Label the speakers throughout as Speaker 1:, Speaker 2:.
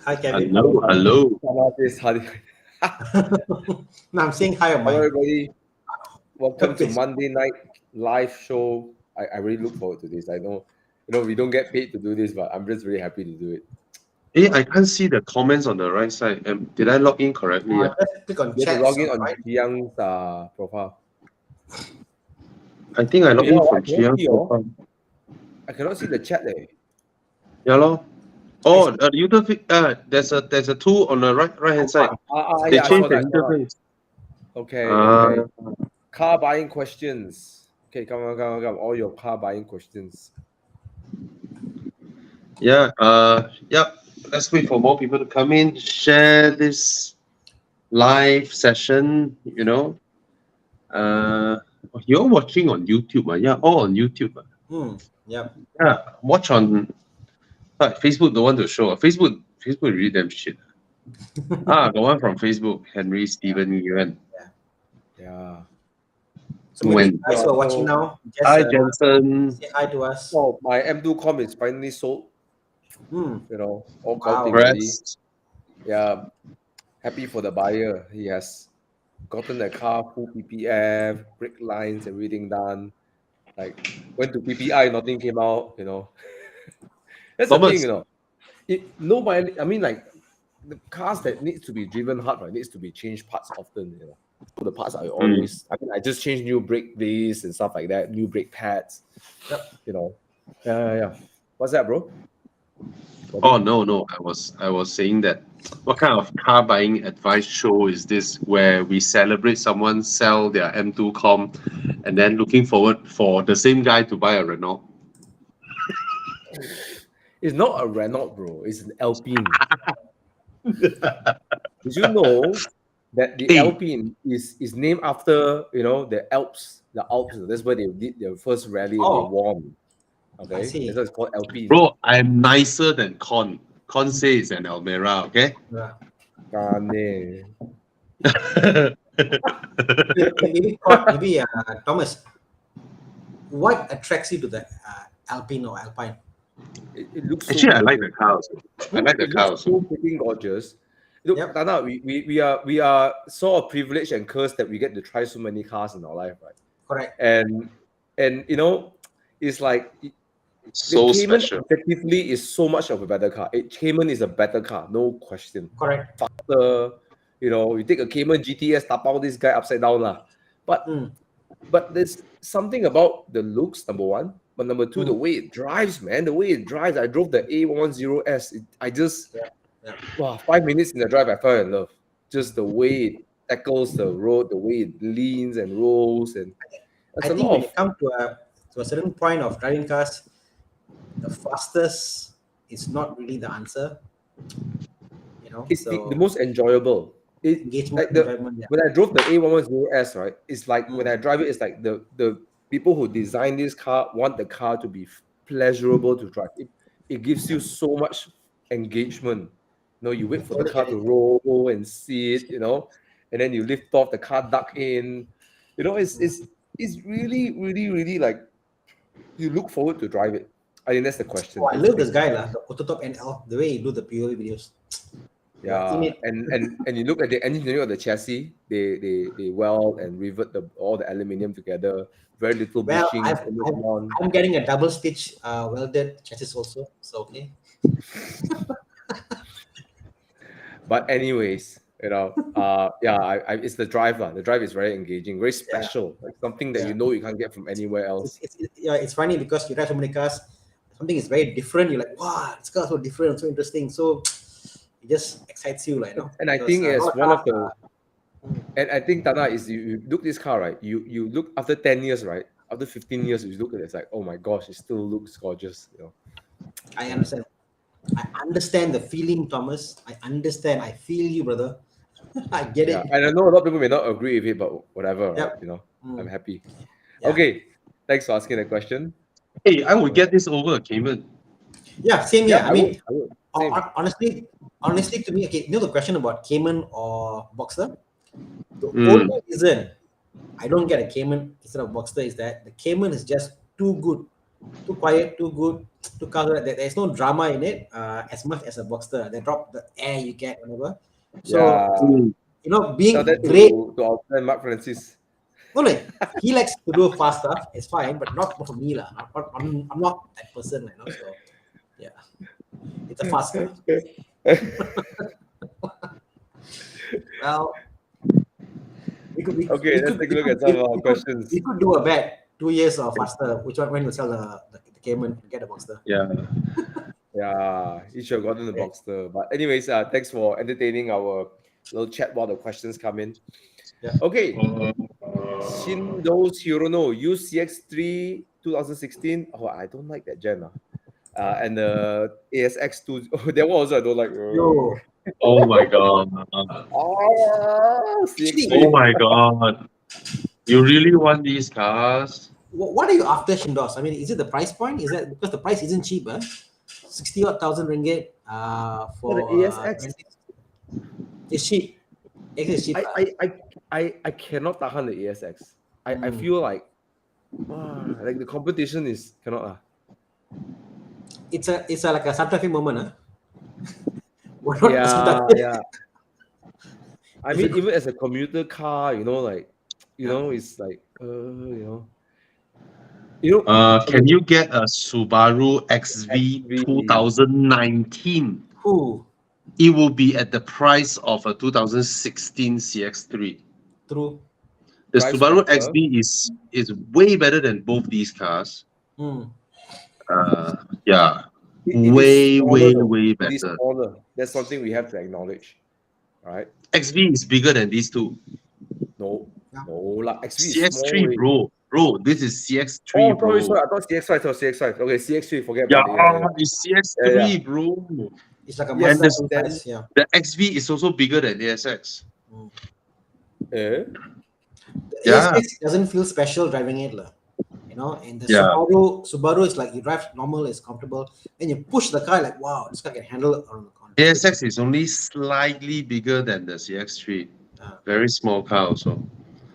Speaker 1: Hi, Kevin.
Speaker 2: Hello.
Speaker 1: No, I'm saying hi on
Speaker 3: Hello,
Speaker 1: mine.
Speaker 3: everybody. Welcome to
Speaker 1: Okay.
Speaker 3: Monday night live show. I really look forward to this. I know, we don't get paid to do this, but I'm just really happy to do it.
Speaker 2: Hey, I can't see the comments on the right side. Did I log in correctly?
Speaker 1: Just click on
Speaker 3: You have to
Speaker 1: chats
Speaker 3: log in
Speaker 1: on the
Speaker 3: on
Speaker 1: right.
Speaker 3: Jiang's profile.
Speaker 2: I think I logged in
Speaker 3: I
Speaker 2: from
Speaker 3: cannot
Speaker 2: Chiang's
Speaker 3: see
Speaker 2: profile.
Speaker 3: I cannot see the chat there.
Speaker 2: Yeah, lor. Oh, there's a tool on the right hand side. They
Speaker 3: Yeah, I saw
Speaker 2: changed the
Speaker 3: that.
Speaker 2: interface.
Speaker 3: Okay. Car buying questions. Okay, come on. All your car buying questions.
Speaker 2: Yeah. Yep. Let's wait for more people to come in. Share this live session. You're watching on YouTube. Yeah, all on YouTube.
Speaker 1: Yep.
Speaker 2: Yeah, watch on. Facebook don't want to show. Facebook really damn shit. Got one from Facebook. Henry Steven Yuan.
Speaker 3: Yeah.
Speaker 1: So maybe
Speaker 2: When?
Speaker 1: guys who are watching now, just
Speaker 2: Hi, Jensen.
Speaker 1: say hi to us.
Speaker 3: Oh, my M2 Com is finally sold. All
Speaker 1: Wow.
Speaker 3: counting ready.
Speaker 2: Congrats.
Speaker 3: Yeah, happy for the buyer. He has gotten the car full PPF, brake lines, everything done. Like went to PPI, nothing came out. That's the
Speaker 2: Thomas.
Speaker 3: thing. Nobody. I mean, like the cars that needs to be driven hard, right, needs to be changed parts often. So the parts are always. I mean, I just changed new brake discs and stuff like that, new brake pads.
Speaker 1: Yep.
Speaker 3: Yeah. What's that, bro?
Speaker 2: Oh no! I was saying that. What kind of car buying advice show is this where we celebrate someone sell their M2 Com, and then looking forward for the same guy to buy a Renault?
Speaker 3: It's not a Renault, bro. It's an Alpine. Did you know that the Alpine is named after the Alps? The Alps. That's where they did their first rally and they won. Okay,
Speaker 1: I see.
Speaker 3: that's why it's called Alpine.
Speaker 2: Bro, I'm nicer than Con. Con says an Almera, okay?
Speaker 1: Maybe Thomas, what attracts you to the Alpine or Alpine?
Speaker 3: It looks so
Speaker 2: Actually, I like the car also. I like the car also.
Speaker 3: So freaking gorgeous. Look, Thana, we are sort of privileged and cursed that we get to try so many cars in our life, right?
Speaker 1: Correct.
Speaker 3: And it's like
Speaker 2: So
Speaker 3: the Cayman
Speaker 2: special.
Speaker 3: effectively is so much of a better car. Cayman is a better car, no question.
Speaker 1: Correct.
Speaker 3: Faster, you take a Cayman GTS, tap out this guy upside down lah. But there's something about the looks, number one. But number two, the way it drives, man. The way it drives. I drove the A110S. I just, 5 minutes in the drive, I fell in love. Just the way it tackles the road, the way it leans and rolls, and
Speaker 1: I think when you come to a certain point of driving cars, the fastest is not really the answer.
Speaker 3: It's the most enjoyable.
Speaker 1: Engagement,
Speaker 3: when I drove the A110S, right? It's like when I drive it, it's like the people who design this car want the car to be pleasurable to drive. It gives you so much engagement. You wait for the car to roll and sit, and then you lift off, the car duck in. It's really, really, really like you look forward to drive it. I think that's the question.
Speaker 1: I love this guy, the Autotop NL, the way he do the POV videos.
Speaker 3: Yeah, and you look at the engineering of the chassis. They weld and rivet all the aluminium together. Very little bushing.
Speaker 1: I'm getting a double stitch welded chassis also. So okay.
Speaker 3: But anyways, it's the drive. The drive is very engaging, very special. Like something that you can't get from anywhere else.
Speaker 1: It's funny because you drive so many cars. Something is very different. You're like, wow, this car is so different, so interesting. So it just excites you, like,
Speaker 3: And I think it's one of the. And I think, Thana, is you look this car, right? You look after 10 years, right? After 15 years, you look at it, it's like, oh my gosh, it still looks gorgeous.
Speaker 1: I understand. I understand the feeling, Thomas. I understand. I feel you, brother. I get it.
Speaker 3: And I know a lot of people may not agree with it, but whatever, right? I'm happy. Yeah. Okay, thanks for asking the question.
Speaker 2: Hey, I would get this over a Cayman.
Speaker 1: Yeah, same here. I mean,
Speaker 3: I would.
Speaker 1: honestly, to me, okay, the question about Cayman or Boxster? The only reason I don't get a Cayman instead of Boxster is that the Cayman is just too good too quiet, too good, too color. There's no drama in it as much as a Boxster. They drop the air you get whenever. So
Speaker 3: Yeah.
Speaker 1: you know,
Speaker 3: Tell
Speaker 1: being
Speaker 3: that
Speaker 1: great.
Speaker 3: to our friend Mark Francis.
Speaker 1: Only he likes to do fast stuff. It's fine, but not for me lah. I'm not that person, you know. So yeah, it's a fast car. Well,
Speaker 3: Okay, let's take a look at some of our questions.
Speaker 1: We could do a bet 2 years or faster. Which one when you sell the Cayman, get a Boxster.
Speaker 2: Yeah.
Speaker 3: Yeah, you should have gotten the Boxster. But anyways, thanks for entertaining our little chat while the questions come in.
Speaker 1: Yeah.
Speaker 3: Okay. Shindo's Hirono, UCX3 2016. Oh, I don't like that gen. And the ASX2. Oh, that one also I don't like.
Speaker 1: Yo.
Speaker 2: Oh my god.
Speaker 3: CX3.
Speaker 2: Oh my god. You really want these cars?
Speaker 1: What are you after, Shindos? I mean, is it the price point? Is that because the price isn't cheap, 60,000 ringgit for
Speaker 3: the ASX.
Speaker 1: It's cheap. It's cheap.
Speaker 3: I cannot tahan the ASX. I feel like the competition is cannot.
Speaker 1: It's a like a Santa Fe moment,
Speaker 3: Yeah. I mean, even as a commuter car, you know, like, it's like,
Speaker 2: can you get a Subaru XV 2019?
Speaker 1: Who?
Speaker 2: It will be at the price of a 2016 CX3.
Speaker 1: True.
Speaker 2: The
Speaker 3: Price
Speaker 2: Subaru
Speaker 3: factor.
Speaker 2: XV is way better than both these cars. Yeah. Way
Speaker 3: It is
Speaker 2: better.
Speaker 3: smaller. That's something we have to acknowledge. Right?
Speaker 2: XV is bigger than these two.
Speaker 3: No, like XV is
Speaker 2: CX3,
Speaker 3: small.
Speaker 2: bro. This is CX3, bro.
Speaker 3: Sorry. I thought CX5 was CX5. Okay, CX3. Forget
Speaker 2: Yeah,
Speaker 3: about it.
Speaker 2: it's CX3, bro.
Speaker 1: It's like a
Speaker 2: And
Speaker 1: Mazda size, yeah.
Speaker 2: the XV is also bigger than ASX.
Speaker 1: The
Speaker 2: Yeah.
Speaker 1: ASX doesn't feel special driving it, you know. And the
Speaker 2: Yeah.
Speaker 1: Subaru is like you drive normal, it's comfortable. Then you push the car like, wow, this car can handle it on the corner.
Speaker 2: ASX is only slightly bigger than the CX3. Very small car also.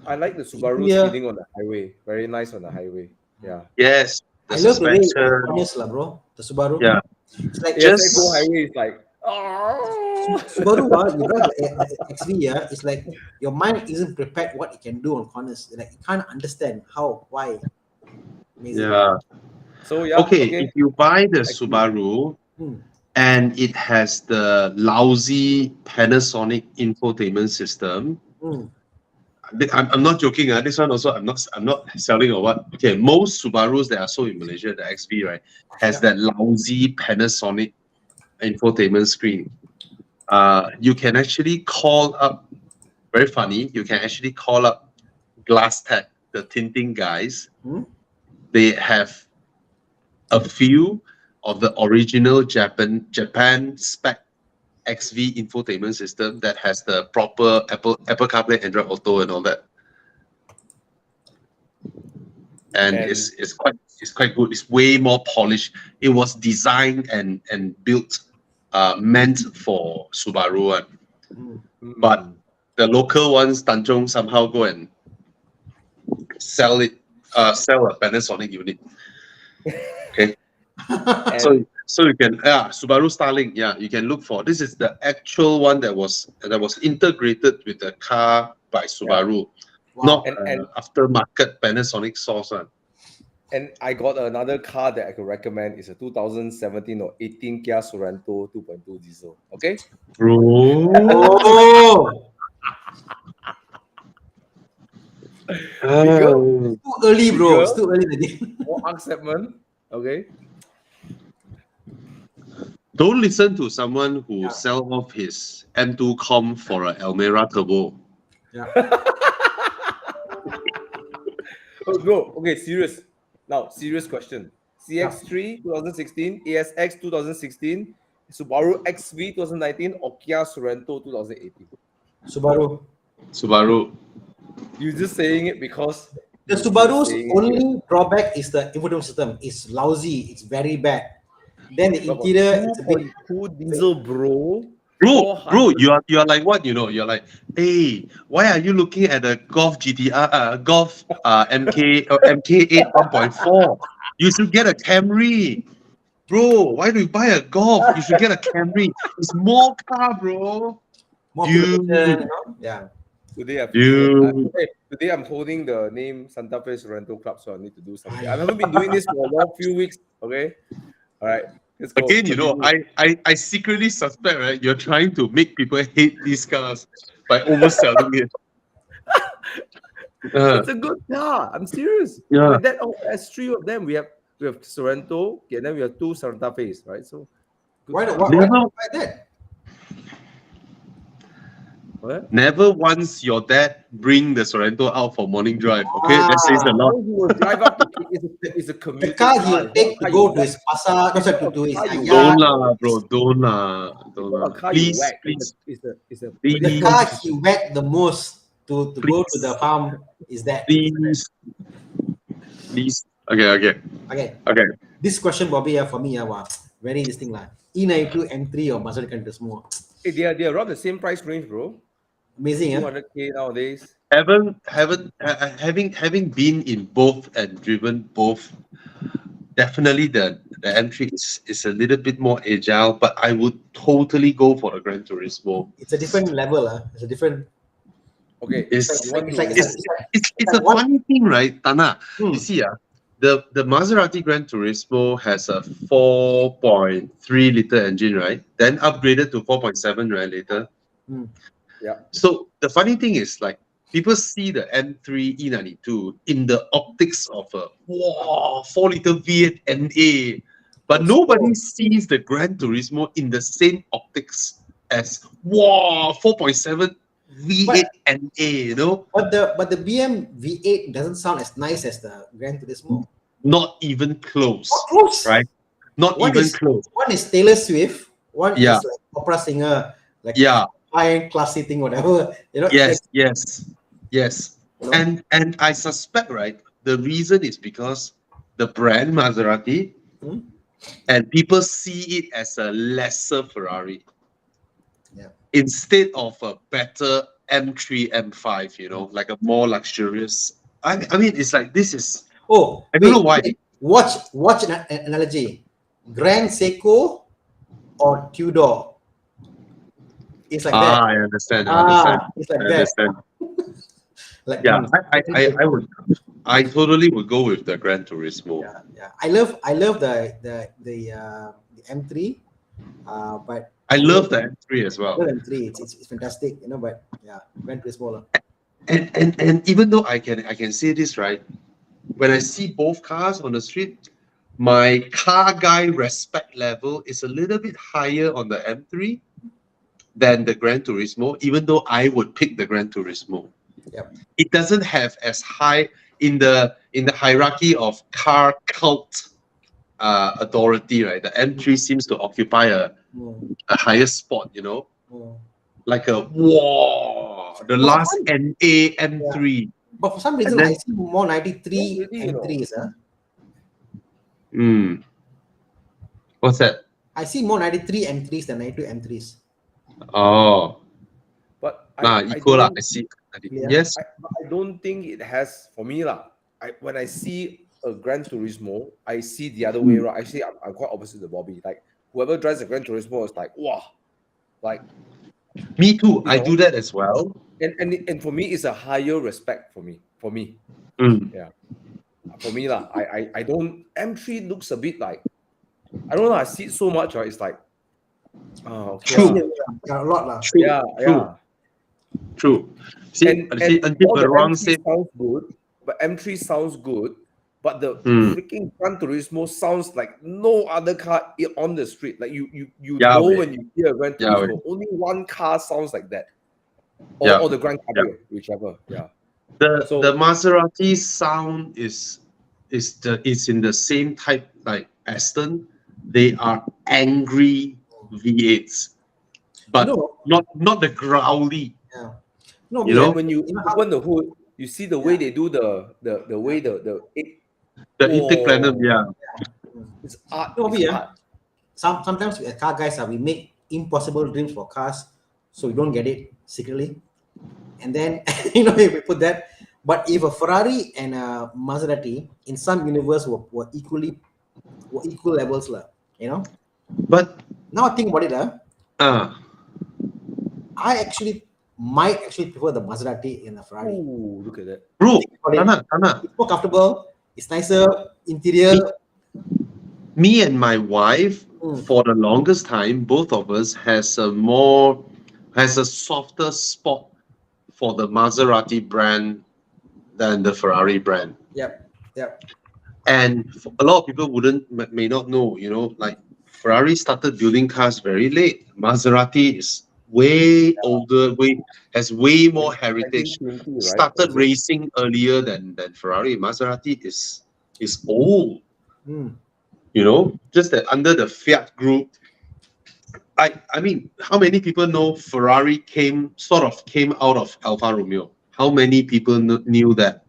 Speaker 3: I like the Subaru speeding on the highway. Very nice on the highway. Yeah.
Speaker 2: Yes.
Speaker 1: I love the way it's
Speaker 2: suspension.
Speaker 1: honest, bro. The Subaru.
Speaker 2: Yeah.
Speaker 1: It's like
Speaker 3: ASX go highway is like,
Speaker 1: Subaru, you drive the XV, it's like your mind isn't prepared what it can do on corners. Like you can't understand how, why. Amazing.
Speaker 2: Yeah.
Speaker 3: So yeah.
Speaker 2: Okay, if you buy the Subaru and it has the lousy Panasonic infotainment system, I'm not joking. This one also I'm not selling or what. Okay, most Subarus that are sold in Malaysia, the XV, right, has that lousy Panasonic infotainment screen. You can actually call up. Very funny. You can actually call up GlassTech, the tinting guys. They have a few of the original Japan spec XV infotainment system that has the proper Apple CarPlay, Android Auto, and all that. And it's quite good. It's way more polished. It was designed and built, meant for Subaru, but the local ones, Tanjong, somehow go and sell a Panasonic unit. Okay. So you can Subaru Starlink, you can look for. This is the actual one that was integrated with the car by Subaru, not aftermarket Panasonic source one.
Speaker 3: And I got another car that I could recommend. It's a 2017 or 18 Kia Sorento 2.2 diesel. Okay,
Speaker 1: bro. Too early, bro. It's too early again.
Speaker 3: More segment. Okay.
Speaker 2: Don't listen to someone who sell off his M2 Com for an Almera Turbo.
Speaker 1: Yeah.
Speaker 3: No. Okay. Serious. Now, serious question. CX3 2016, ASX 2016, Subaru XV 2019, or Kia Sorento 2018?
Speaker 1: Subaru.
Speaker 3: You're just saying it because
Speaker 1: the Subaru's only drawback is the infotainment system. It's lousy. It's very bad. Then the interior, it's a bit
Speaker 3: diesel, bro.
Speaker 2: Bro, you are like what? You're like, hey, why are you looking at a Golf GTR, Golf MK8 1.4? You should get a Camry. Bro, why do you buy a Golf? You should get a Camry. It's more car, bro.
Speaker 1: More
Speaker 2: Dude.
Speaker 1: fuel, you know? Yeah.
Speaker 3: Today I'm holding the name Santa Fe Rental Club, so I need to do something. I haven't been doing this for a few weeks. Okay, all right. Let's go.
Speaker 2: Again, you know, I secretly suspect, right? You're trying to make people hate these cars by overselling it.
Speaker 3: It's a good car. I'm serious.
Speaker 2: Yeah.
Speaker 3: Like that, there's 3 of them. We have Sorento, okay, and then we have 2 Santa Fe's, right? So
Speaker 1: Why
Speaker 3: car.
Speaker 1: that?
Speaker 3: What?
Speaker 2: Never once your dad bring the Sorento out for morning drive. Okay, that says a lot.
Speaker 3: He will drive up to it's a commuter
Speaker 1: The car he'll take to go to his pasar, to his
Speaker 2: Don't
Speaker 1: yard.
Speaker 2: lah, bro. Don't lah. Please.
Speaker 3: It's a
Speaker 1: The car he whacked the most to go to the farm is that.
Speaker 2: Please. Okay.
Speaker 1: This question, Bobby, for me, wow, very this thing lah. E92 M3 or Maserati Convertible.
Speaker 3: They are around the same price range, bro.
Speaker 1: Amazing,
Speaker 3: 200K nowadays.
Speaker 2: Having been in both and driven both, definitely the M3 is a little bit more agile, but I would totally go for the Gran Turismo.
Speaker 1: It's a different level, It's a different.
Speaker 3: Okay,
Speaker 2: It's
Speaker 1: it's
Speaker 2: a funny thing, right, Thana?
Speaker 1: Hmm.
Speaker 2: You see, the Maserati Gran Turismo has a 4.3 liter engine, right? Then upgraded to 4.7, right, later.
Speaker 1: Hmm.
Speaker 3: Yeah.
Speaker 2: So the funny thing is, like, people see the M3 E92 in the optics of a 4-liter V8 NA, but nobody sees the Gran Turismo in the same optics as 4.7 V8 NA, you know?
Speaker 1: But the BM V8 doesn't sound as nice as the Gran Turismo.
Speaker 2: Not even close.
Speaker 1: Not close.
Speaker 2: Right? Not
Speaker 1: One
Speaker 2: even
Speaker 1: is-
Speaker 2: close.
Speaker 1: One is Taylor Swift. One
Speaker 2: Yeah.
Speaker 1: is like opera singer, like
Speaker 2: Yeah.
Speaker 1: high classy thing, whatever. You know.
Speaker 2: Yes.
Speaker 1: You know?
Speaker 2: And I suspect, right, the reason is because the brand Maserati,
Speaker 1: Hmm.
Speaker 2: and people see it as a lesser Ferrari.
Speaker 1: Yeah.
Speaker 2: Instead of a better M3, M5, you know, like a more luxurious. I mean, it's like this is.
Speaker 1: Oh,
Speaker 2: I don't know why.
Speaker 1: wait. Watch an analogy. Grand Seiko or Tudor. It's like that.
Speaker 2: I understand.
Speaker 1: It's like
Speaker 2: I
Speaker 1: that.
Speaker 2: understand.
Speaker 1: Like
Speaker 2: Yeah, I totally would go with the Gran Turismo.
Speaker 1: Yeah. I love the M3, but
Speaker 2: I love the M3 as well.
Speaker 1: M3 it's fantastic, you know. But yeah, Gran Turismo.
Speaker 2: And even though I can say this, right, when I see both cars on the street, my car guy respect level is a little bit higher on the M3 than the Gran Turismo, even though I would pick the Gran Turismo.
Speaker 1: Yep.
Speaker 2: It doesn't have as high in the hierarchy of car cult authority, right? The M3 seems to occupy a higher spot, you know, like a the last NA M3.
Speaker 1: But for some reason, I see more 93 M3s.
Speaker 2: What's that?
Speaker 1: I see more 93 M3s than 92 M3s.
Speaker 2: Oh,
Speaker 3: But
Speaker 2: equal lah.
Speaker 3: don't-
Speaker 2: I see.
Speaker 1: Yeah.
Speaker 2: Yes.
Speaker 3: I don't think it has for me lah. When I see a Gran Turismo, I see the other way around. Actually, I'm quite opposite to Bobby. Like whoever drives a Gran Turismo is like wow, like
Speaker 2: Me too. I
Speaker 3: know?
Speaker 2: do that as well.
Speaker 3: and for me it's a higher respect for me.
Speaker 2: Mm.
Speaker 3: For me lah. I don't M3 looks a bit like I don't know. I see it so much. Right? It's like okay,
Speaker 2: True.
Speaker 1: A lot lah.
Speaker 2: True.
Speaker 3: yeah.
Speaker 2: True. See, until
Speaker 3: all the
Speaker 2: Barang
Speaker 3: M3
Speaker 2: said,
Speaker 3: sounds good, but M3 sounds good, but the freaking Gran Turismo sounds like no other car on the street. Like you
Speaker 2: Yeah,
Speaker 3: know
Speaker 2: wait.
Speaker 3: when you hear a Gran
Speaker 2: Yeah,
Speaker 3: Turismo, only one car sounds like that, or,
Speaker 2: Yeah.
Speaker 3: or the Gran Cabrio, whichever. Yeah. So-
Speaker 2: the Maserati sound is in the same type like Aston. They are angry V8s, but
Speaker 1: No.
Speaker 2: not the growly.
Speaker 1: Yeah. No,
Speaker 2: You know?
Speaker 3: when you open the hood, you see the way they do the way the
Speaker 2: The intake plenum, yeah.
Speaker 3: it's art.
Speaker 1: No,
Speaker 3: it's
Speaker 1: yeah.
Speaker 3: art.
Speaker 1: Sometimes we as car guys we make impossible dreams for cars, so we don't get it secretly. And then we put that. But if a Ferrari and a Maserati in some universe were equal levels, lah, you know.
Speaker 2: But
Speaker 1: Now I think about it,
Speaker 2: ah,
Speaker 1: I might prefer the Maserati in the Ferrari.
Speaker 3: Oh, look at that.
Speaker 2: bro,
Speaker 1: Think about it.
Speaker 2: Thana,
Speaker 1: It's more comfortable. It's nicer interior.
Speaker 2: me and my wife,
Speaker 1: Mm.
Speaker 2: for the longest time, both of us has a softer spot for the Maserati brand than the Ferrari brand.
Speaker 1: Yep.
Speaker 2: And a lot of people may not know, like Ferrari started building cars very late. Maserati is way older, has way more heritage.
Speaker 3: 1920, right?
Speaker 2: Started
Speaker 3: Was it?
Speaker 2: racing earlier than Ferrari. Maserati is old.
Speaker 1: Mm.
Speaker 2: Just that under the Fiat group. I mean, how many people know Ferrari came out of Alfa Romeo? How many people knew that,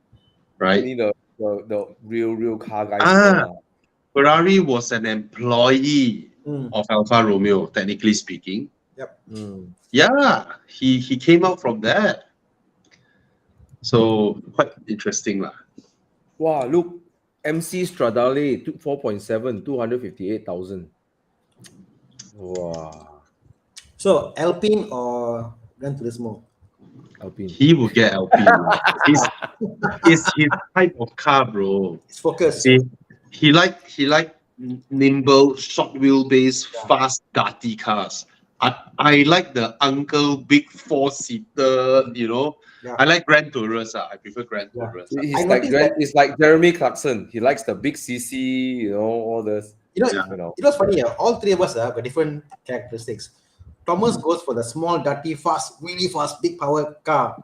Speaker 2: right?
Speaker 3: Only the real car guys.
Speaker 2: Ferrari was an employee
Speaker 1: Mm.
Speaker 2: of Alfa Romeo, technically speaking.
Speaker 1: Yep.
Speaker 2: Yeah, he came out from that. So quite interesting, lah.
Speaker 3: Wow, look, MC Stradale 4.7, 258,000. Wow,
Speaker 1: So Alpine or Gran Turismo?
Speaker 3: Alpine.
Speaker 2: He will get Alpine. It's his type of car, bro.
Speaker 1: It's focused.
Speaker 2: See, he like nimble, short wheelbase, fast, dirty cars. I like the uncle big 4-seater.
Speaker 1: Yeah.
Speaker 2: I like Grand Tourers. I prefer Grand Tourers.
Speaker 3: It's like Jeremy Clarkson. He likes the big CC, all this.
Speaker 1: It was funny. All three of us have different characteristics. Thomas goes for the small, dirty, fast, really fast, big power car.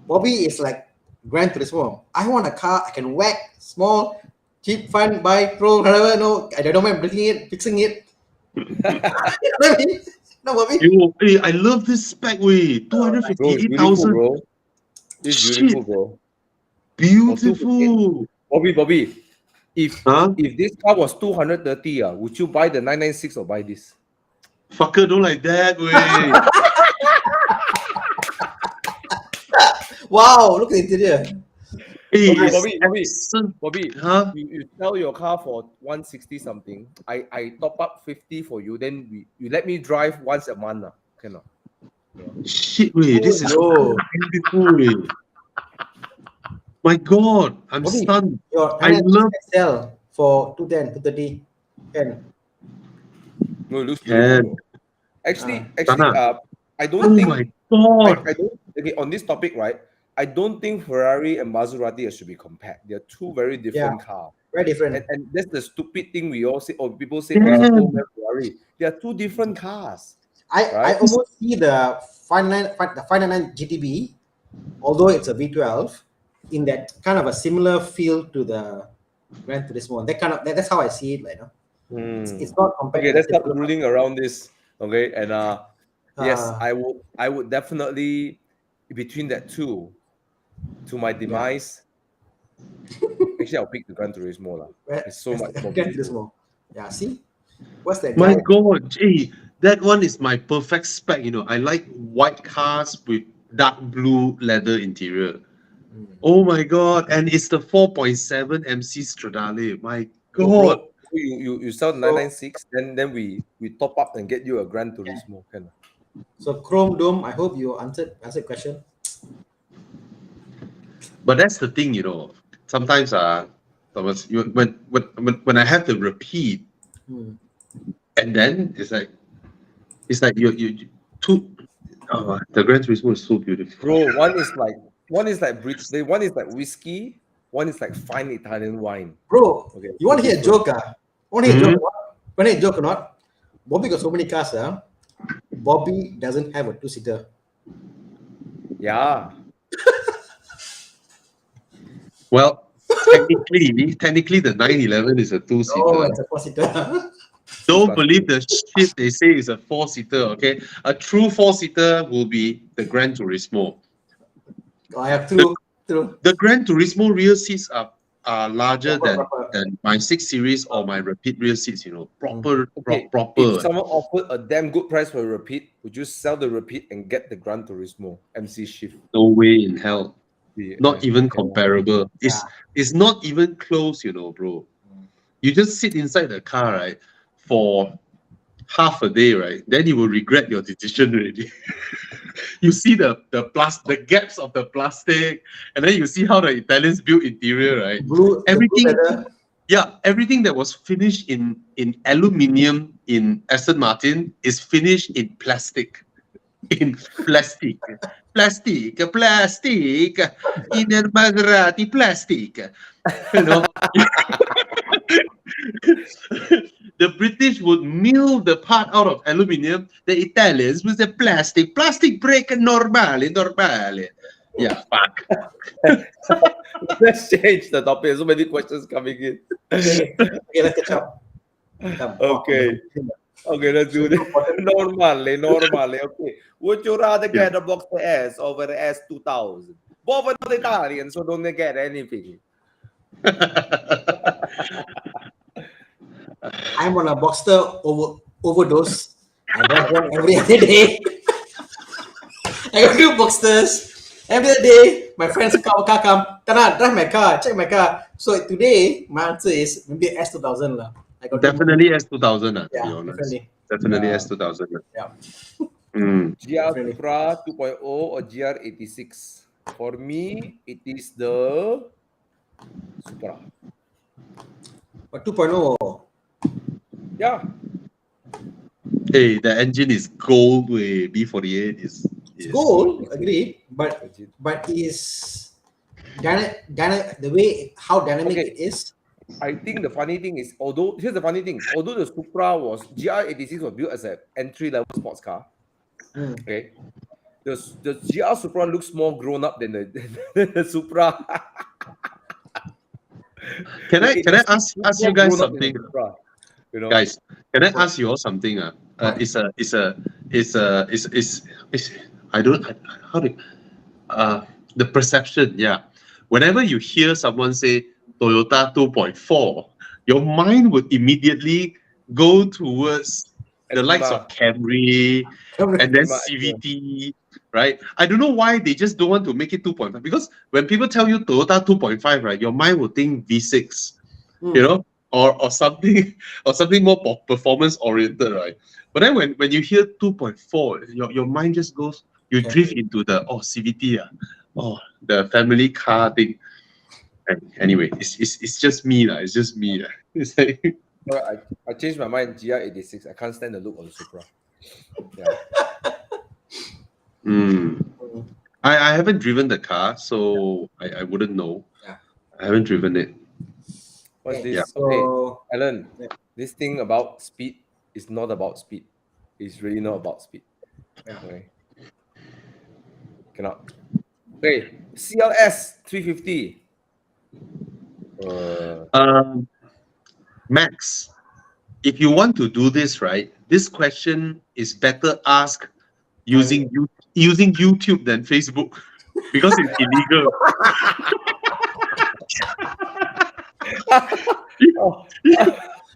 Speaker 1: Bobby is like Gran Turismo. I want a car I can whack, small, cheap, fun, buy, throw, whatever. No, I don't mind breaking it, fixing it. You know what I mean? No, Bobby.
Speaker 2: Hey, I love this spec, way 258,000.
Speaker 3: Bro. It's beautiful, bro.
Speaker 2: Beautiful.
Speaker 3: Bobby. If this car was 230, would you buy the 996 or buy this?
Speaker 2: Fucker, don't like that, way.
Speaker 1: Wow, look at the interior.
Speaker 2: Hey,
Speaker 3: Bobby, you sell your car for 160 something. I top up 50 for you. Then you let me drive once a month. Cannot.
Speaker 2: Shit, way. This is beautiful, way. My God, I'm
Speaker 1: Bobby,
Speaker 2: stunned.
Speaker 1: I love sell for 210, 230. Can.
Speaker 3: No, it looks beautiful. Actually, I don't
Speaker 2: oh
Speaker 3: think.
Speaker 2: My God.
Speaker 3: I don't. Okay, on this topic, right? I don't think Ferrari and Maserati should be compared. They're two very different cars.
Speaker 1: Very different.
Speaker 3: And that's the stupid thing we all say, or people say, Ferrari. They are two different cars.
Speaker 1: I almost see the 599 GTB, although it's a V12, in that kind of a similar feel to the Gran Turismo. That's how I see it, It's not compared.
Speaker 3: Okay, let's start ruling around this. Okay, and yes, I would definitely between that two. To my demise, actually, I'll pick the Gran Turismo. It's so much more
Speaker 1: Gran Turismo. Yeah, see? What's that?
Speaker 2: My God, that one is my perfect spec. I like white cars with dark blue leather interior. Oh my God, and it's the 4.7 MC Stradale. My God.
Speaker 3: You sell the 996, then we top up and get you a Gran Turismo.
Speaker 1: So Chrome Dome, I hope you answered question.
Speaker 2: But that's the thing, sometimes Thomas, when I have to repeat, and then it's like you two. The Gran Turismo is so beautiful.
Speaker 3: Bro, one is like British, one is like whiskey, one is like fine Italian wine.
Speaker 1: Bro, okay. You want to hear a joke? Want to hear a joke? Want to hear a joke or not? Bobby got so many cars. Bobby doesn't have a 2-seater.
Speaker 3: Yeah.
Speaker 2: Well, technically, the 911 is a 2-seater.
Speaker 1: Oh, it's a 4-seater.
Speaker 2: Don't believe the shit they say is a 4-seater. Okay, a true 4-seater will be the Gran Turismo.
Speaker 1: I have true.
Speaker 2: The Gran Turismo rear seats are larger than my 6 Series or my Rapid rear seats. Proper.
Speaker 3: If someone offered a damn good price for a Rapid, would you sell the Rapid and get the Gran Turismo MC Shift?
Speaker 2: No way in hell. not even comparable. It's not even close, you know, bro. You just sit inside the car, right, for half a day, right? Then you will regret your decision already. You see the gaps of the plastic, and then you see how the Italians build interior, right? Everything, everything that was finished in aluminium in Aston Martin is finished in plastic. In plastic. Plastic in a Maserati plastic. You know, the British would mill the part out of aluminium. The Italians would say plastic break normale. Yeah, fuck.
Speaker 3: Let's change the topic. So many questions coming in.
Speaker 1: Okay, let's catch up.
Speaker 3: Okay, let's do this. Normally. Okay. Would you rather get a Boxster S over the S2000? Both are not Italian, so don't get anything.
Speaker 1: I'm on a Boxster overdose. I drive one every other day. I got 2 Boxsters. Every other day, my friends car come. Thana, drive my car, check my car. So today, my answer is maybe S2000 lah. I got
Speaker 2: Definitely S2000, to be
Speaker 1: yeah,
Speaker 2: honest. Definitely S2000.
Speaker 1: Yeah.
Speaker 3: GR Supra 2.0 or GR86? For me, it is the Supra.
Speaker 1: But 2.0.
Speaker 3: Yeah.
Speaker 2: Hey, the engine is gold way. B48 is
Speaker 1: Gold, agree, but is the way how dynamic it is.
Speaker 3: I think the funny thing is, here's the funny thing, although the Supra GR86 was built as an entry-level sports car, okay, the GR Supra looks more grown up than the Supra.
Speaker 2: Can I ask you guys something?
Speaker 3: Supra, you know?
Speaker 2: Guys, can I ask you all something? The perception, whenever you hear someone say Toyota 2.4, your mind would immediately go towards the likes of Camry and then CVT, right? I don't know why they just don't want to make it 2.5, because when people tell you Toyota 2.5, right, your mind will think V6, you know, or something more performance oriented, right? But then when you hear 2.4, your mind just goes, you drift into the CVT, the family car thing. And anyway, it's just me lah. It's just me lah. It's like
Speaker 3: I changed my mind. GR86. I can't stand the look of the Supra. Yeah.
Speaker 2: I haven't driven the car, so I wouldn't know.
Speaker 1: Yeah.
Speaker 2: I haven't driven it.
Speaker 3: What's this?
Speaker 1: Yeah.
Speaker 3: Okay, Alan. This thing about speed is not about speed. It's really not about speed.
Speaker 1: Yeah.
Speaker 3: Okay. Cannot. Okay. CLS 350.
Speaker 2: Max, if you want to do this, right, this question is better asked using YouTube than Facebook, because it's illegal.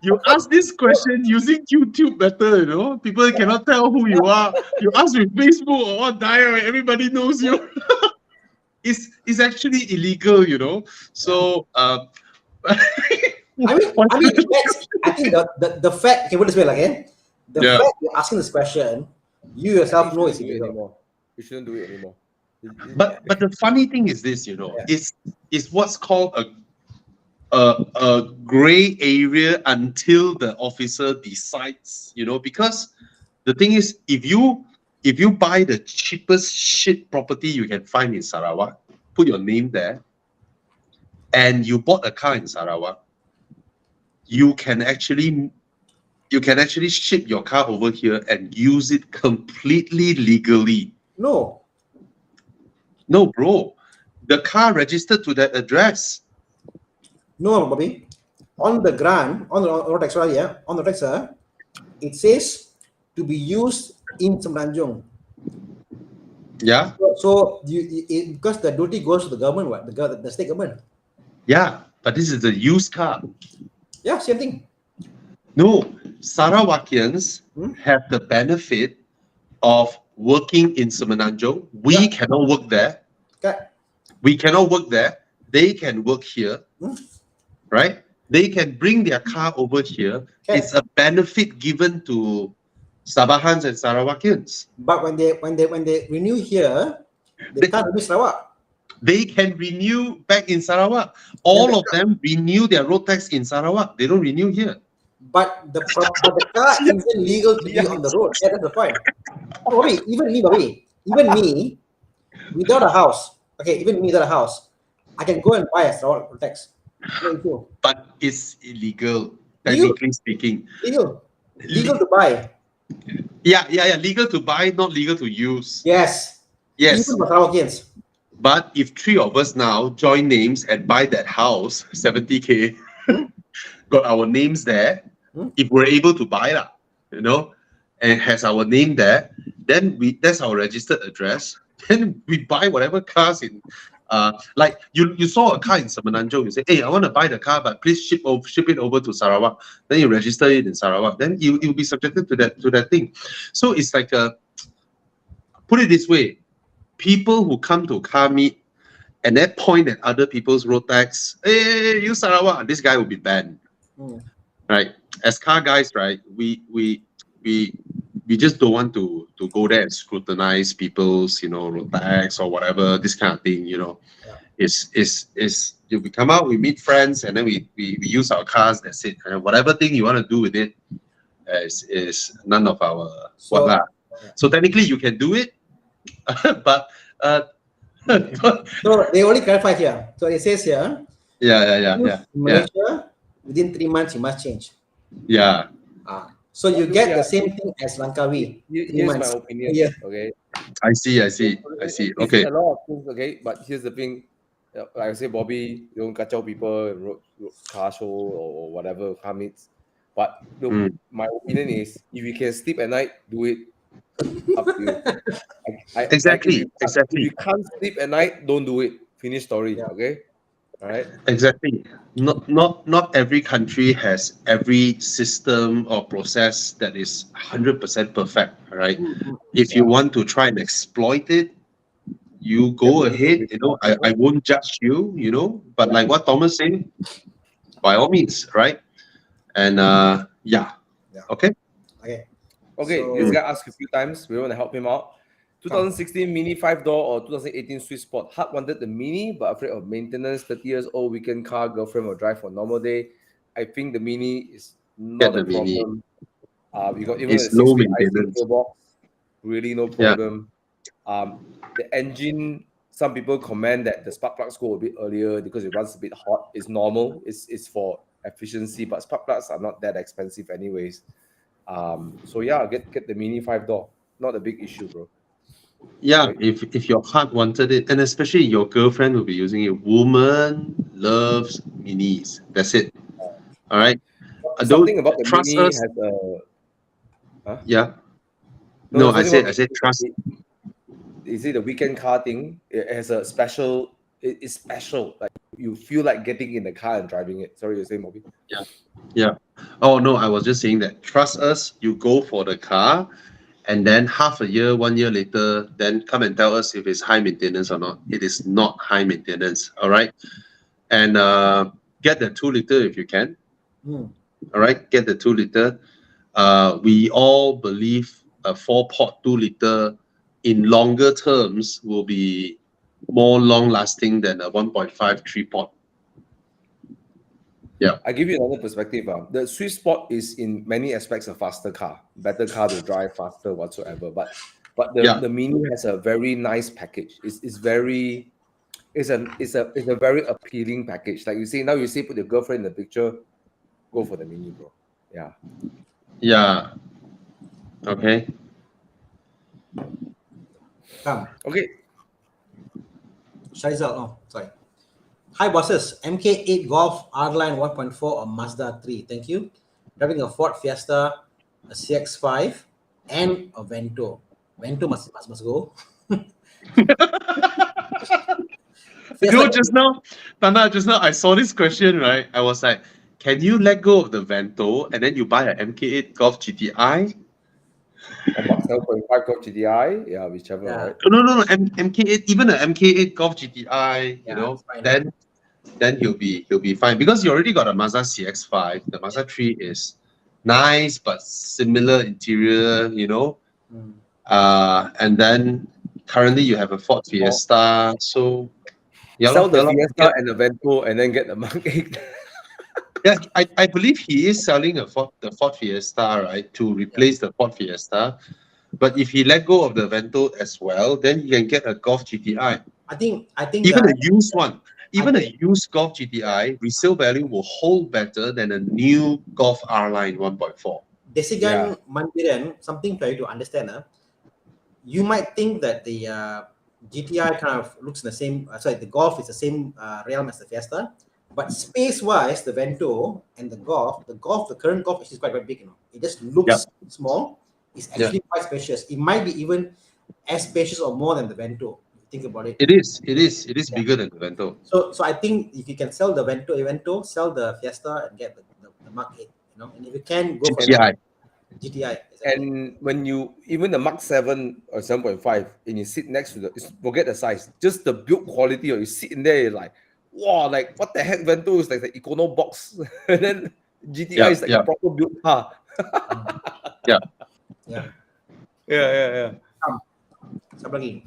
Speaker 2: You ask this question using YouTube better, you know. People cannot tell who you are. You ask with Facebook or what, everybody knows you. It's actually illegal, you know. So I
Speaker 1: think the fact, okay, put it this way again. The fact you're asking this question, you yourself know it's illegal anymore.
Speaker 3: You shouldn't do it anymore.
Speaker 2: But the funny thing is this, you know, is what's called a gray area until the officer decides, you know, because the thing is, if you buy the cheapest shit property you can find in Sarawak, put your name there, and you bought a car in Sarawak, you can actually ship your car over here and use it completely legally.
Speaker 1: No,
Speaker 2: bro. The car registered to that address.
Speaker 1: No, Bobby. On the grant, on the taxa, it says to be used in Semenanjung.
Speaker 2: Yeah.
Speaker 1: So because the duty goes to the government, the state government.
Speaker 2: Yeah, but this is a used car.
Speaker 1: Yeah, same thing.
Speaker 2: No, Sarawakians have the benefit of working in Semenanjung. We cannot work there.
Speaker 1: Okay.
Speaker 2: We cannot work there. They can work here, right? They can bring their car over here.
Speaker 1: Okay.
Speaker 2: It's a benefit given to Sabahans and Sarawakians.
Speaker 1: But when they renew here, they can't renew Sarawak.
Speaker 2: They can renew back in Sarawak. All of them renew their road tax in Sarawak. They don't renew here.
Speaker 1: But the car isn't legal to be on the road. Yeah, that's the point. Bobby, even me, without a house. Okay, even me without a house, I can go and buy a Sarawak road tax. No issue.
Speaker 2: But it's illegal, technically speaking.
Speaker 1: Legal to buy.
Speaker 2: Yeah. Legal to buy, not legal to use.
Speaker 1: Yes.
Speaker 2: Yes.
Speaker 1: Even for Sarawakians.
Speaker 2: But if 3 of us now join names and buy that house, 70K, got our names there, if we're able to buy that, and has our name there, then that's our registered address. Then we buy whatever cars in, like you saw a car in Semenanjung, you say, hey, I want to buy the car, but please ship it over to Sarawak. Then you register it in Sarawak. Then you'll be subjected to that thing. So it's like put it this way. People who come to car meet and they point at other people's road tax, hey, you Sarawak, this guy will be banned. Right? As car guys, right, we just don't want to go there and scrutinize people's, road tax or whatever, this kind of thing, we come out, we meet friends, and then we use our cars, that's it. And whatever thing you want to do with it is none of our So technically you can do it, but
Speaker 1: so they only clarify here. So it says here.
Speaker 2: Yeah.
Speaker 1: Malaysia, within 3 months you must change.
Speaker 2: Yeah.
Speaker 1: So you get the same thing as Langkawi.
Speaker 3: Here's my opinion. Yeah. Okay.
Speaker 2: I see. Okay.
Speaker 3: A lot of things. Okay, but here's the thing. Like I say, Bobby, you don't kacau people, road car show or whatever car meets. But my opinion is, if you can sleep at night, do it. Up to you.
Speaker 2: Exactly.
Speaker 3: If you can't sleep at night, don't do it. Finish story. Okay. All right.
Speaker 2: Exactly. Not every country has every system or process that is 100% perfect. Right. If you want to try and exploit it, you go ahead. I won't judge you. But like what Thomas said, by all means, right? And Okay.
Speaker 3: Okay, so, this guy asked a few times. We want to help him out. 2016 Mini 5-door or 2018 Swiss Sport. Hart wanted the Mini, but afraid of maintenance. 30 years old, weekend car, girlfriend will drive for normal day. I think the Mini is not a problem. We got even
Speaker 2: it's
Speaker 3: a
Speaker 2: low
Speaker 3: 6-speed
Speaker 2: maintenance.
Speaker 3: box. Really no problem. The engine, some people comment that the spark plugs go a bit earlier because it runs a bit hot. It's normal. It's for efficiency, but spark plugs are not that expensive anyways. So yeah, get the Mini 5-door. Not a big issue, bro.
Speaker 2: Yeah, right? If your heart wanted it, and especially your girlfriend will be using it. Woman loves Minis. That's it. All right.
Speaker 3: Something about the
Speaker 2: trust
Speaker 3: Mini
Speaker 2: us.
Speaker 3: has a. Huh?
Speaker 2: Yeah. No, I said trust.
Speaker 3: Is it the weekend car thing? It has a special. It's special. Like you feel like getting in the car and driving it. Sorry, you're saying, Moby?
Speaker 2: Yeah. Oh no, I was just saying that. Trust us. You go for the car, and then half a year, 1 year later, then come and tell us if it's high maintenance or not. It is not high maintenance. All right. And get the 2 liter if you can. All right. Get the 2 liter. We all believe a 4-pot 2 liter in longer terms will be more long lasting than a 1.5 3-pot. Yeah.
Speaker 3: I give you another perspective. The Swiss Sport is in many aspects a faster car, better car to drive, faster whatsoever. But the Mini has a very nice package. It's a very appealing package. Like you say, put your girlfriend in the picture, go for the Mini, bro. Yeah.
Speaker 2: Yeah. Okay.
Speaker 1: Come.
Speaker 3: Okay.
Speaker 1: Shaizal, no, sorry. Hi bosses, MK8 Golf R-Line 1.4 or Mazda 3. Thank you. Driving a Ford Fiesta, a CX-5, and a Vento. Vento must go.
Speaker 2: Just now, Thana, I saw this question, right? I was like, can you let go of the Vento and then you buy an MK8 Golf GTI?
Speaker 3: Or Mark 7.5 Golf GTI, yeah, whichever,
Speaker 1: Yeah.
Speaker 3: right?
Speaker 2: No. MK8, even an MK8 Golf GTI,
Speaker 1: It's fine.
Speaker 2: then he'll be fine because you already got a Mazda CX-5. The Mazda 3 is nice but similar interior,
Speaker 1: Mm.
Speaker 2: And then currently you have a Ford Fiesta, so
Speaker 3: Sell the
Speaker 2: yeah.
Speaker 3: Fiesta and the Vento and then get the Mark 8.
Speaker 2: Yeah, I believe he is selling the Ford Fiesta, right, to replace the Ford Fiesta. But if he let go of the Vento as well, then he can get a Golf GTI.
Speaker 1: I think
Speaker 2: Even a used one. Even a
Speaker 1: think-
Speaker 2: used Golf GTI, resale value will hold better than a new Golf R-Line 1.4.
Speaker 1: Desigan Mandiran, something for you to understand. You might think that the GTI kind of looks in the same, the Golf is the same realm as the Fiesta, but space-wise, the Vento and the current Golf is quite big. It just looks small. It's actually quite spacious. It might be even as spacious or more than the Vento. If you think about it.
Speaker 2: It is bigger than the Vento.
Speaker 1: So I think if you can sell the Vento, sell the Fiesta and get the Mark 8, and if you can go
Speaker 2: GTI.
Speaker 1: for GTI. Exactly.
Speaker 3: And when you, even the Mark 7 or 7.5, and you sit next to forget the size, just the build quality, or you sit in there, you're like, wow, like what the heck, Vento is like the Econo box, and then GTI is like a proper built car.
Speaker 2: Yeah.
Speaker 1: Siapa lagi?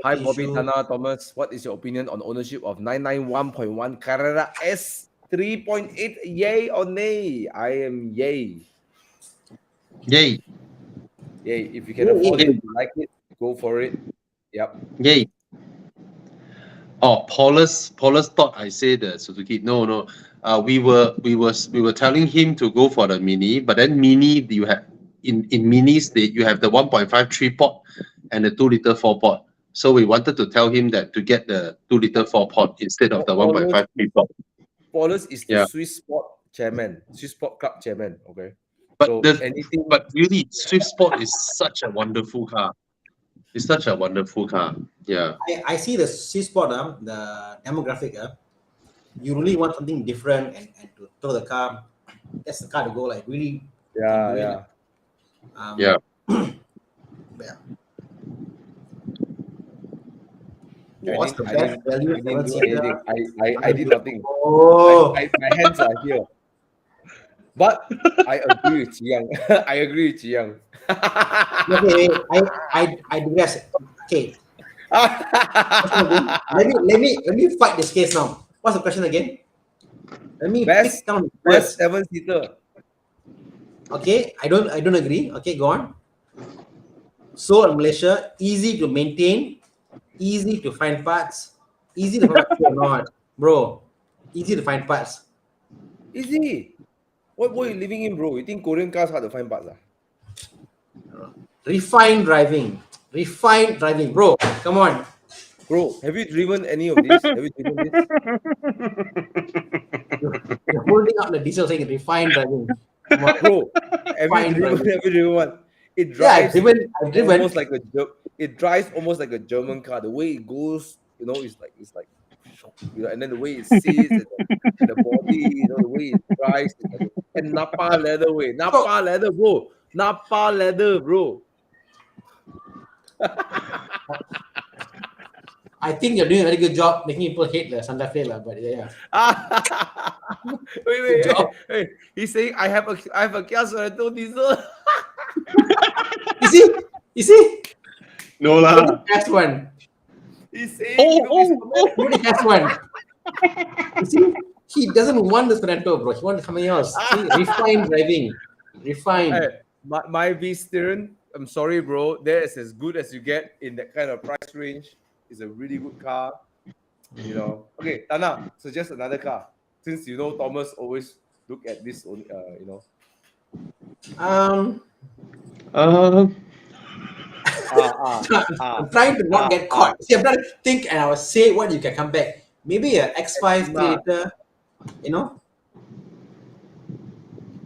Speaker 3: Hi Bobby, Thana, Thomas. What is your opinion on ownership of 991.1 Carrera S 3.8? Yay or nay? I am yay.
Speaker 2: Yay.
Speaker 3: If you can afford it, you like it, go for it. Yep.
Speaker 2: Yay. Oh, Paulus thought I said the Suzuki. No. We were telling him to go for the Mini, but then Mini you have in Minis you have the 1.5 3-pot and the 2-liter 4-pot. So we wanted to tell him that to get the 2-liter 4-pot instead of the 1.5 3-pot.
Speaker 3: Paulus is the Swiss Sport Club chairman. Okay.
Speaker 2: But really, Swiss Sport is such a wonderful car. It's such a wonderful car. Yeah.
Speaker 1: I see the Swiss Sport, the demographic. You really want something different and to throw the car. That's the car to go. Like really.
Speaker 3: Yeah.
Speaker 1: What's the best value?
Speaker 3: I did nothing.
Speaker 1: Oh.
Speaker 3: My hands are here. But I agree with Chiang.
Speaker 1: Okay, I digress. Okay. let me fight this case now. What's the question again? Let me
Speaker 3: best 7-seater.
Speaker 1: Okay, I don't agree. Okay, go on. Sold in Malaysia, easy to maintain, easy to find parts, easy to find parts or not, bro. Easy to find parts.
Speaker 3: Easy. What were you living in, bro? You think Korean cars hard to find parts?
Speaker 1: Refined driving, bro. Come on,
Speaker 3: bro. Have you driven any of these? Have you driven this?
Speaker 1: You're holding up the diesel saying refined driving.
Speaker 3: Come on, bro. Have you driven one? It drives.
Speaker 1: I've driven.
Speaker 3: Almost like it drives almost like a German car. The way it goes, it's like. And then the way it sits, and the body, the way it drives, and Napa leather bro. Napa leather, bro.
Speaker 1: I think you're doing a very good job making people hate the Santa Fe, but yeah.
Speaker 3: Wait. He's saying I have a Kia Sorento diesel.
Speaker 1: You see?
Speaker 2: No lah.
Speaker 1: That's one.
Speaker 3: He's saying
Speaker 1: Nobody has one. You see, he doesn't want the Sorento, bro. He wants something else. See, refined driving. Refined.
Speaker 3: Hey, my V-Stern, I'm sorry, bro. That is as good as you get in that kind of price range. It's a really good car. Okay, Thana, suggest another car. Since Thomas always look at this only,
Speaker 1: I'm trying to not get caught. See, I'm trying to think and I will say what you can come back. Maybe a X5 3-liter,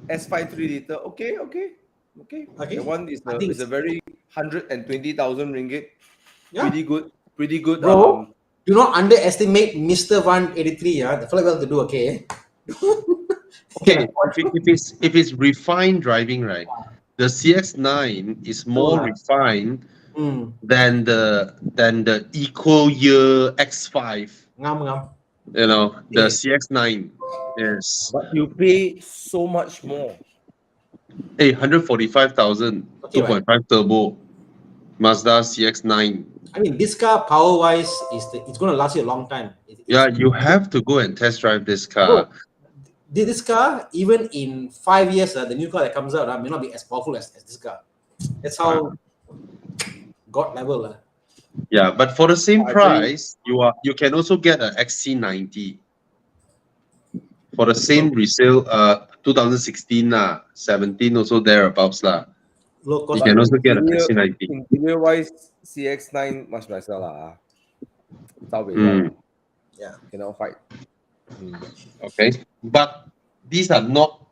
Speaker 3: S5 3-liter. Okay. The one is a very 120,000 ringgit.
Speaker 1: Yeah.
Speaker 3: Pretty good.
Speaker 1: Bro, do not underestimate Mr. 183. The fellow well to do, okay?
Speaker 2: Okay, if it's refined driving, right? The CX-9 is more refined
Speaker 1: Hmm.
Speaker 2: than the equal year X5.
Speaker 1: Ngam.
Speaker 2: You know, the
Speaker 1: Yeah.
Speaker 2: CX-9. Yes.
Speaker 3: But you pay so much more.
Speaker 2: Hey, 145,000,
Speaker 1: Okay, right.
Speaker 2: 2.5 turbo, Mazda CX-9.
Speaker 1: I mean, this car power-wise it's going to last you a long time.
Speaker 2: Yeah, you have to go and test drive this
Speaker 1: Bro,
Speaker 2: car.
Speaker 1: this car, even in 5 years, the new car that comes out may not be as powerful as this car. That's how God level.
Speaker 2: Yeah, but for the same
Speaker 3: I tell you,
Speaker 2: price, you can also get an XC90 for the same resale. 2016 17 also thereabouts lah.
Speaker 1: Low
Speaker 2: You
Speaker 1: cost.
Speaker 3: but
Speaker 2: can also get an
Speaker 3: interior
Speaker 2: XC90.
Speaker 3: wise, CX9 much nicer lah.
Speaker 2: Mm,
Speaker 1: Yeah.
Speaker 3: Cannot fight.
Speaker 2: okay, but these are not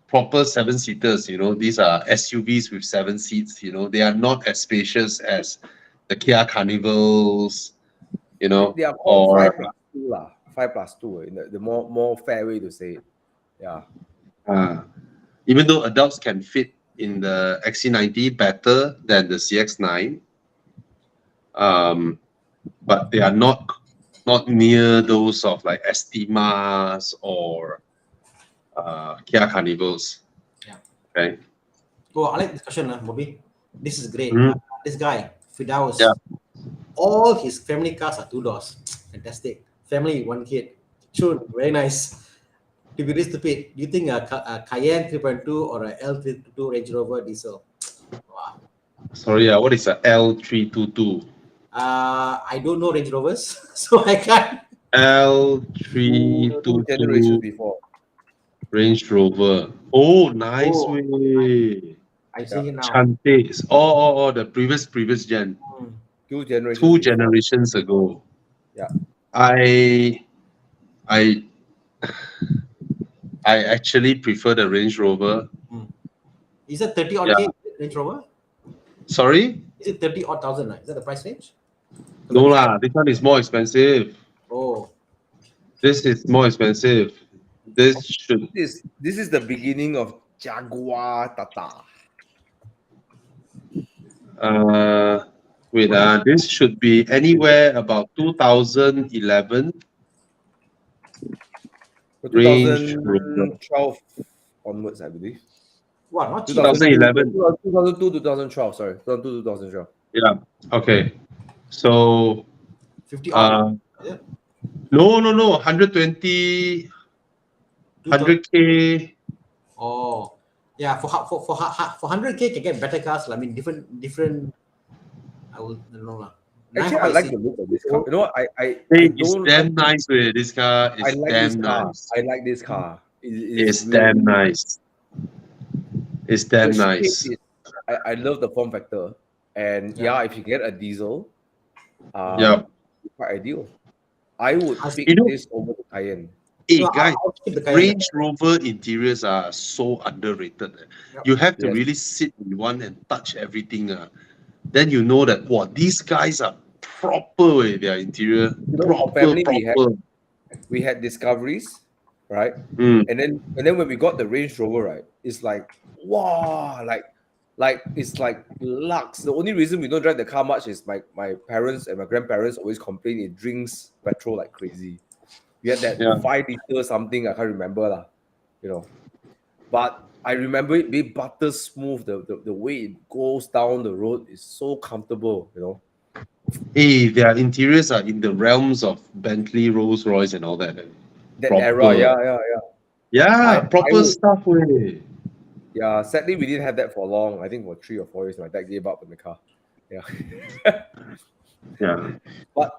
Speaker 2: proper 7-seaters. You know, these are SUVs with 7 seats. You know, they are not as spacious as the Kia Carnivals. You know,
Speaker 3: They are called
Speaker 2: or
Speaker 3: 5+2 lah. 5+2 in the more fair way to say it. Yeah.
Speaker 2: even though adults can fit in the XC90 better than the CX9, but they are not near those of like Estimas or Kia Carnivals.
Speaker 1: Yeah.
Speaker 2: Okay.
Speaker 1: Oh, I like this question, Bobby. This is great.
Speaker 2: Mhm.
Speaker 1: This guy, Fidaus,
Speaker 2: Yeah.
Speaker 1: all his family cars are 2 doors. Fantastic. Family, 1 kid. True, very nice. To be really stupid, do you think a Cayenne 3.2 or a L322 Range Rover diesel? Wow.
Speaker 2: Sorry, what is a L322?
Speaker 1: I don't know Range Rovers, so I can't.
Speaker 3: Two generations
Speaker 2: L322
Speaker 3: before.
Speaker 2: Range Rover. Oh, nice
Speaker 1: Oh,
Speaker 2: way.
Speaker 1: I'm seeing it now.
Speaker 2: Chante. Oh, the previous gen.
Speaker 1: Hmm.
Speaker 3: 2 generations
Speaker 2: 2
Speaker 3: before.
Speaker 2: generations ago.
Speaker 3: Yeah.
Speaker 2: I actually prefer the Range Rover.
Speaker 1: Is it 30 odd
Speaker 2: Yeah.
Speaker 1: K Range Rover?
Speaker 2: Sorry?
Speaker 1: Is it 30 odd thousand? Is that the price range?
Speaker 2: No lah, this one is more expensive.
Speaker 1: Oh,
Speaker 2: This is more expensive. This should
Speaker 3: This is the beginning of Jaguar Tata.
Speaker 2: wait, this should be anywhere about 2011 Range Rover.
Speaker 3: 2012 onwards, I believe.
Speaker 1: wow, not cheap.
Speaker 2: 2011.
Speaker 3: 2002, 2012. Sorry, 2002, 2012.
Speaker 2: Yeah. Okay. So
Speaker 1: 50 odd. Yeah.
Speaker 2: no, 120, 100K.
Speaker 1: Oh, yeah. For 100K can get better cars. I mean, different. I will know lah.
Speaker 3: Actually, I like the look of this car. You know what? I
Speaker 2: It's
Speaker 3: don't.
Speaker 2: damn nice, way. This car is
Speaker 3: I like
Speaker 2: damn
Speaker 3: this car.
Speaker 2: nice.
Speaker 3: I like this car.
Speaker 2: It's
Speaker 3: really
Speaker 2: damn nice. It's damn
Speaker 3: the shape
Speaker 2: nice.
Speaker 3: is- I love the form factor, and yeah, if you get a diesel,
Speaker 2: Yeah.
Speaker 3: quite ideal. I would pick
Speaker 2: You know-
Speaker 3: this over the Cayenne.
Speaker 2: Hey
Speaker 1: No,
Speaker 2: guys,
Speaker 1: I'll keep the Cayenne.
Speaker 2: Range Rover interiors are so underrated.
Speaker 1: Yep.
Speaker 2: You have to
Speaker 3: Yes.
Speaker 2: really sit in one and touch everything. Then you know that these guys are proper with their interior.
Speaker 3: You know, our
Speaker 2: Proper,
Speaker 3: family,
Speaker 2: proper.
Speaker 3: we had Discoveries, right?
Speaker 2: Mm.
Speaker 3: And then when we got the Range Rover, right, it's like wow, like it's like lux. The only reason we don't drive the car much is my parents and my grandparents always complain it drinks petrol like crazy. We had that 5 liter something, I can't remember lah, you know. But I remember it being butter smooth. The way it goes down the road is so comfortable, you know.
Speaker 2: Hey, their interiors are in the realms of Bentley, Rolls Royce, and all that.
Speaker 3: That
Speaker 2: Proper.
Speaker 3: era, yeah.
Speaker 2: Yeah,
Speaker 3: I
Speaker 2: proper
Speaker 3: would-
Speaker 2: stuff. Way.
Speaker 3: Yeah, sadly we didn't have that for long. I think for 3 or 4 years, my dad gave up on the car. Yeah.
Speaker 2: Yeah.
Speaker 3: But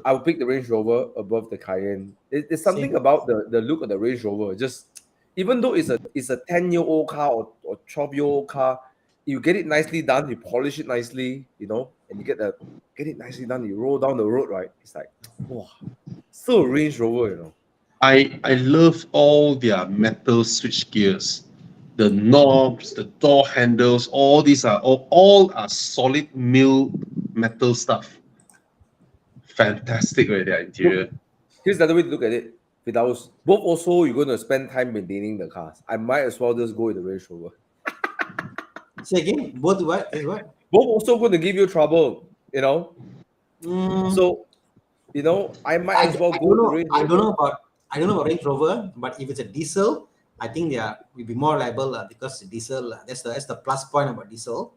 Speaker 3: I would pick the Range Rover above the Cayenne. It's something
Speaker 1: Same.
Speaker 3: about the look of the Range Rover. Just even though it's a 10-year-old car or 12-year-old car, you get it nicely done, you polish it nicely, you know, and you get it nicely done. You roll down the road, right? It's like, wow, still a Range Rover, you know.
Speaker 2: I love all their metal switch gears, the knobs, the door handles. All these are all are solid mill metal stuff. Fantastic, right? Their interior.
Speaker 3: Here's the other way to look at it. both also you're going to spend time maintaining the cars. I might as well just go with the Range Rover.
Speaker 1: Say again, both what is what?
Speaker 3: Both also going to give you trouble, you know. So, you know, I might as well go with the Range Rover.
Speaker 1: I don't know about Range Rover, but if it's a diesel, I think they will be more reliable because diesel. That's the plus point about diesel.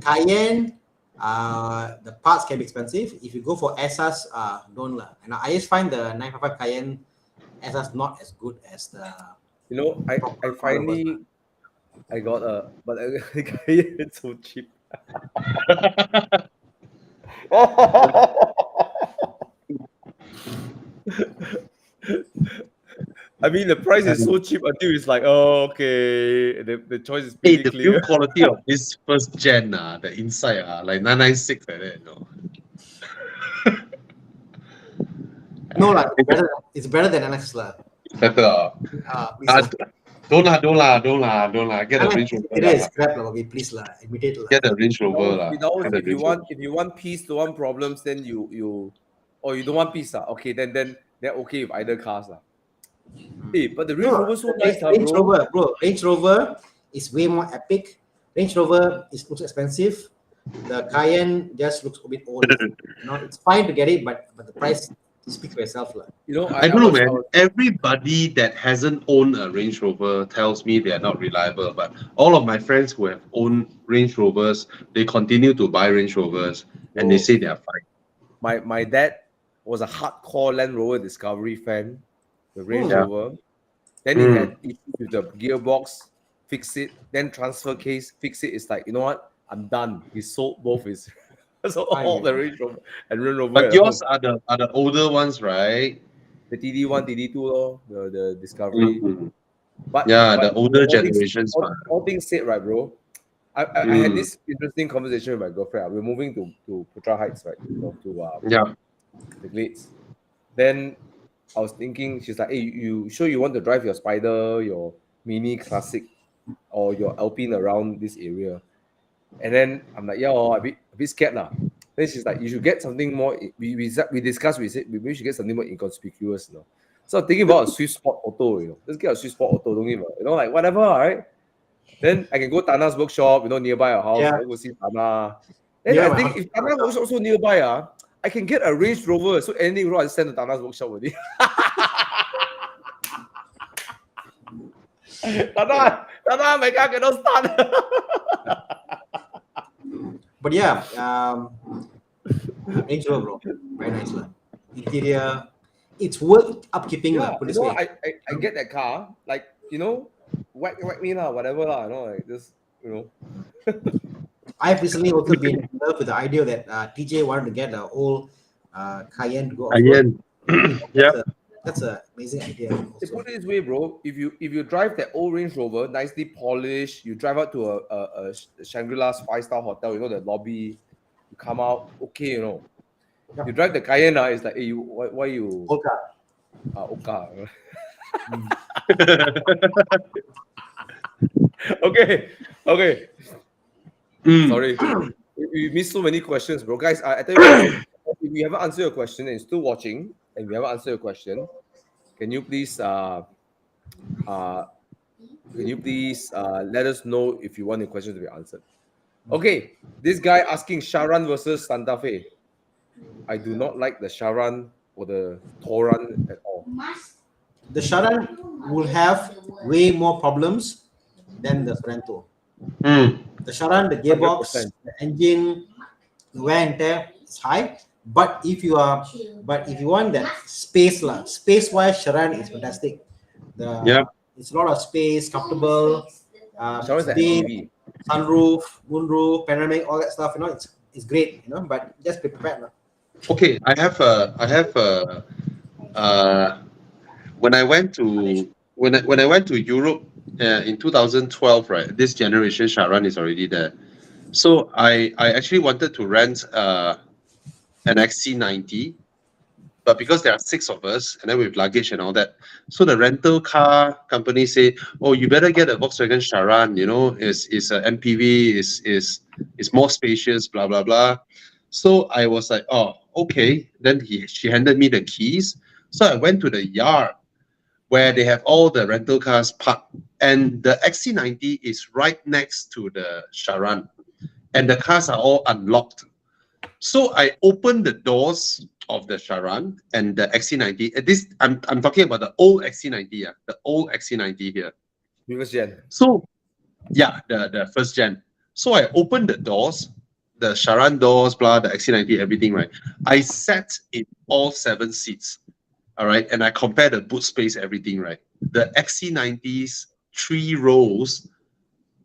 Speaker 1: Cayenne, the parts can be expensive. If you go for SRs, don't lah. And I just find the 955 Cayenne SRs not as good as the.
Speaker 3: You know, I finally I got a, but it's so cheap. I mean, the price is so cheap until it's like, oh, okay. The choice is pretty
Speaker 2: the
Speaker 3: clear.
Speaker 2: build quality of this first gen, the inside, like 996 like that,
Speaker 1: No, like it's better than NX lah.
Speaker 2: Better. Don't lah. Get a Range Rover.
Speaker 1: It is crap lah, please lah. Admit it lah.
Speaker 2: Get a Range Rover lah.
Speaker 3: If you want peace, don't want problems, then you don't want peace okay, then they're okay with either cars lah. Hey, but the Range Rover is so nice,
Speaker 1: Range Rover is way more epic. Range Rover is looks expensive. The Cayenne just looks a bit old. It's fine to get it, but the price speaks for itself, lah.
Speaker 2: You know, I don't know, man. Everybody that hasn't owned a Range Rover tells me they are not reliable. But all of my friends who have owned Range Rovers, they continue to buy Range Rovers, and they say they are fine.
Speaker 3: My dad was a hardcore Land Rover Discovery fan. The Range Rover. Then he had issues with the gearbox, fix it. Then transfer case, fix it. It's like, you know what? I'm done. He sold both his. So all the Range Rover and Range Rover.
Speaker 2: But yours are the older ones, right?
Speaker 3: The TD1, TD2, the Discovery. But
Speaker 2: the older generations.
Speaker 3: All things said, right, bro? I had this interesting conversation with my girlfriend. We're moving to Putra Heights, right? The Glades. Then I was thinking, she's like, hey, you sure you want to drive your Spyder, your Mini Classic, or your Alpine around this area? And then I'm like, yeah, a bit scared lah. Then she's like, you should get something more. We discussed, we said we should get something more inconspicuous, you know. So I'm thinking about a Swiss Sport Auto, you know. Let's get a Swiss Sport Auto, don't give a, you know, like whatever, right? Then I can go Thana's workshop, you know, nearby our house. Go see Thana. Then I think if Thana's workshop also nearby, I can get a Range Rover. So anything wrong, I just send to Thana's workshop already. Thana, my car cannot start.
Speaker 1: But Range Rover, bro, very nice lah. Interior, it's worth upkeeping lah.
Speaker 3: You know, I get that car, like, you know, whack me lah, whatever lah, you know, like just, you know.
Speaker 1: I've recently also been in love with the idea that TJ wanted to get the old Cayenne to go off road. That's an amazing idea.
Speaker 3: They put it this way, bro. If you drive that old Range Rover, nicely polished, you drive out to a Shangri-La's 5-star hotel, you know, the lobby, you come out, okay, you know. You drive the Cayenne, it's like, hey, why you?
Speaker 1: Oka.
Speaker 3: Oka. Okay. Sorry. We missed so many questions, bro. Guys, I tell you, if you haven't answered your question and you're still watching, and we haven't answered your question, can you please let us know if you want your question to be answered? Okay, this guy asking Charan versus Santa Fe. I do not like the Charan or the Touran at all.
Speaker 1: The Charan will have way more problems than the Sorento. The Charan, the gearbox, 100%. The engine, the wear and tear is high. But if you want that space-wise, Charan is fantastic. It's a lot of space, comfortable, big, sunroof, moonroof, panoramic, all that stuff. You know, it's great. You know, but just be prepared.
Speaker 2: Okay, I have when I went to Europe in 2012, right? This generation Charan is already there. So I actually wanted to rent an XC90, but because there are 6 of us, and then with luggage and all that, so the rental car company say, "Oh, you better get a Volkswagen Charan. You know, is a MPV, is more spacious, blah blah blah." So I was like, "Oh, okay." Then she handed me the keys. So I went to the yard where they have all the rental cars parked, and the XC90 is right next to the Charan, and the cars are all unlocked. So I opened the doors of the Charan and the XC90. This I'm talking about the old XC90, yeah, the old XC90 here.
Speaker 3: Previous gen.
Speaker 2: So yeah, the first gen. So I opened the doors, the Charan doors, blah, the XC90, everything, right? I sat in all 7 seats, all right? And I compared the boot space, everything, right? The XC90's 3 rows,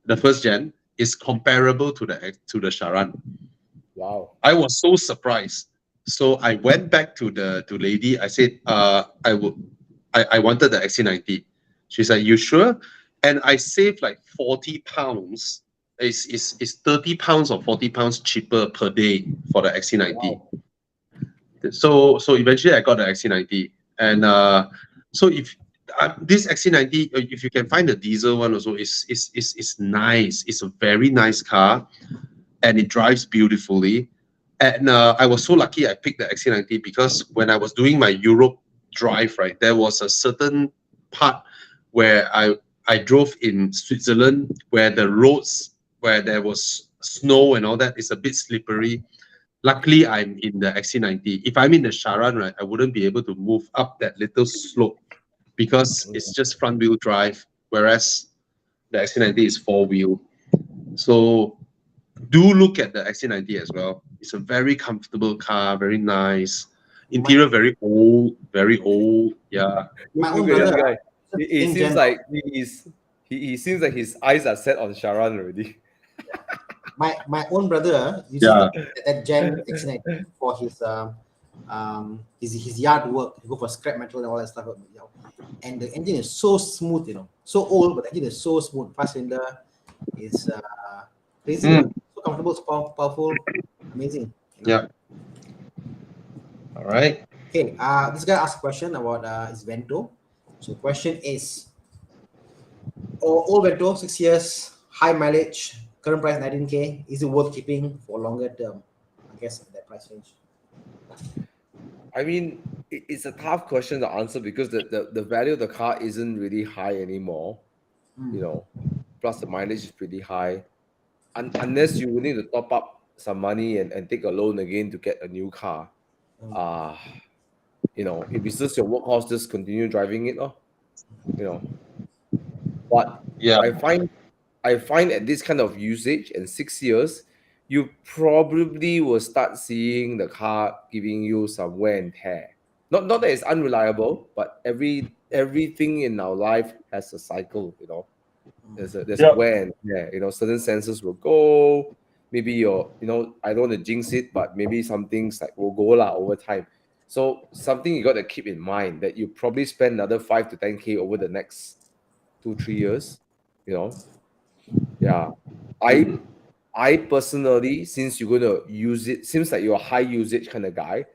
Speaker 2: the first gen, is comparable to the Charan.
Speaker 3: Wow.
Speaker 2: I was so surprised. So I went back to the lady. I said, I wanted the XC90. She's like, you sure? And I saved like 40 pounds. It's 30 pounds or 40 pounds cheaper per day for the XC90.
Speaker 3: Wow.
Speaker 2: So eventually I got the XC90. And so if this XC90, if you can find the diesel one also, it's nice. It's a very nice car, and it drives beautifully. And I was so lucky I picked the XC90 because when I was doing my Europe drive, right, there was a certain part where I drove in Switzerland where the roads, where there was snow and all that, is a bit slippery. Luckily, I'm in the XC90. If I'm in the Charan, right, I wouldn't be able to move up that little slope because it's just front wheel drive, whereas the XC90 is 4-wheel. So do look at the XC90 as well. It's a very comfortable car, very nice. Interior very old, yeah.
Speaker 1: My own
Speaker 3: Look at this
Speaker 1: brother.
Speaker 3: guy. He seems like he seems like his eyes are set on Charan already.
Speaker 1: My own brother uses that Gen X90 for his yard work. He go for scrap metal and all that stuff. And the engine is so smooth, so old, but the engine is so smooth. 5-cylinder is crazy, so comfortable, so powerful, amazing.
Speaker 2: Yeah. All right.
Speaker 1: Okay. This guy asked a question about his Vento. So question is, old Vento, 6 years, high mileage. Current price 19K. Is it worth keeping for longer term? I guess at that price range.
Speaker 3: I mean, it's a tough question to answer because the value of the car isn't really high anymore. Plus the mileage is pretty high. Unless you will need to top up some money and take a loan again to get a new car. If it's just your workhorse, just continue driving it, But
Speaker 2: yeah,
Speaker 3: I find at this kind of usage in 6 years, you probably will start seeing the car giving you some wear and tear. Not that it's unreliable, but everything in our life has a cycle, There's a wear and tear. Certain sensors will go. Maybe I don't want to jinx it, but maybe some things like will go over time. So something you got to keep in mind that you probably spend another 5 to 10K over the next 2-3 years. Yeah. I personally, since you're going to use it, seems like you're a high usage kind of guy.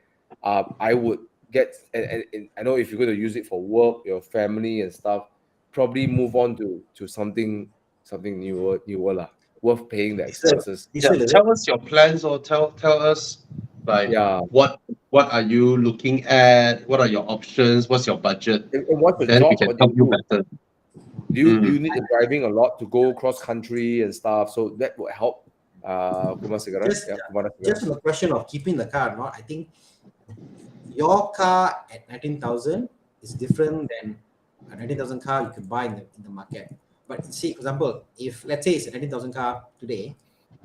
Speaker 3: I would get, and I know if you're going to use it for work, your family and stuff, probably move on to something newer worth paying the expenses.
Speaker 2: Tell us your plans, or tell us what are you looking at? What are your options? What's your budget?
Speaker 3: And what's the
Speaker 2: then
Speaker 3: job?
Speaker 2: we can help you better.
Speaker 3: Do you need the driving a lot to go cross country and stuff? So that would help.
Speaker 1: Just on the question of keeping the car, I think your car at 19,000 is different than a 19,000 car you could buy in the market. But see, for example, if let's say it's a 19,000 car today,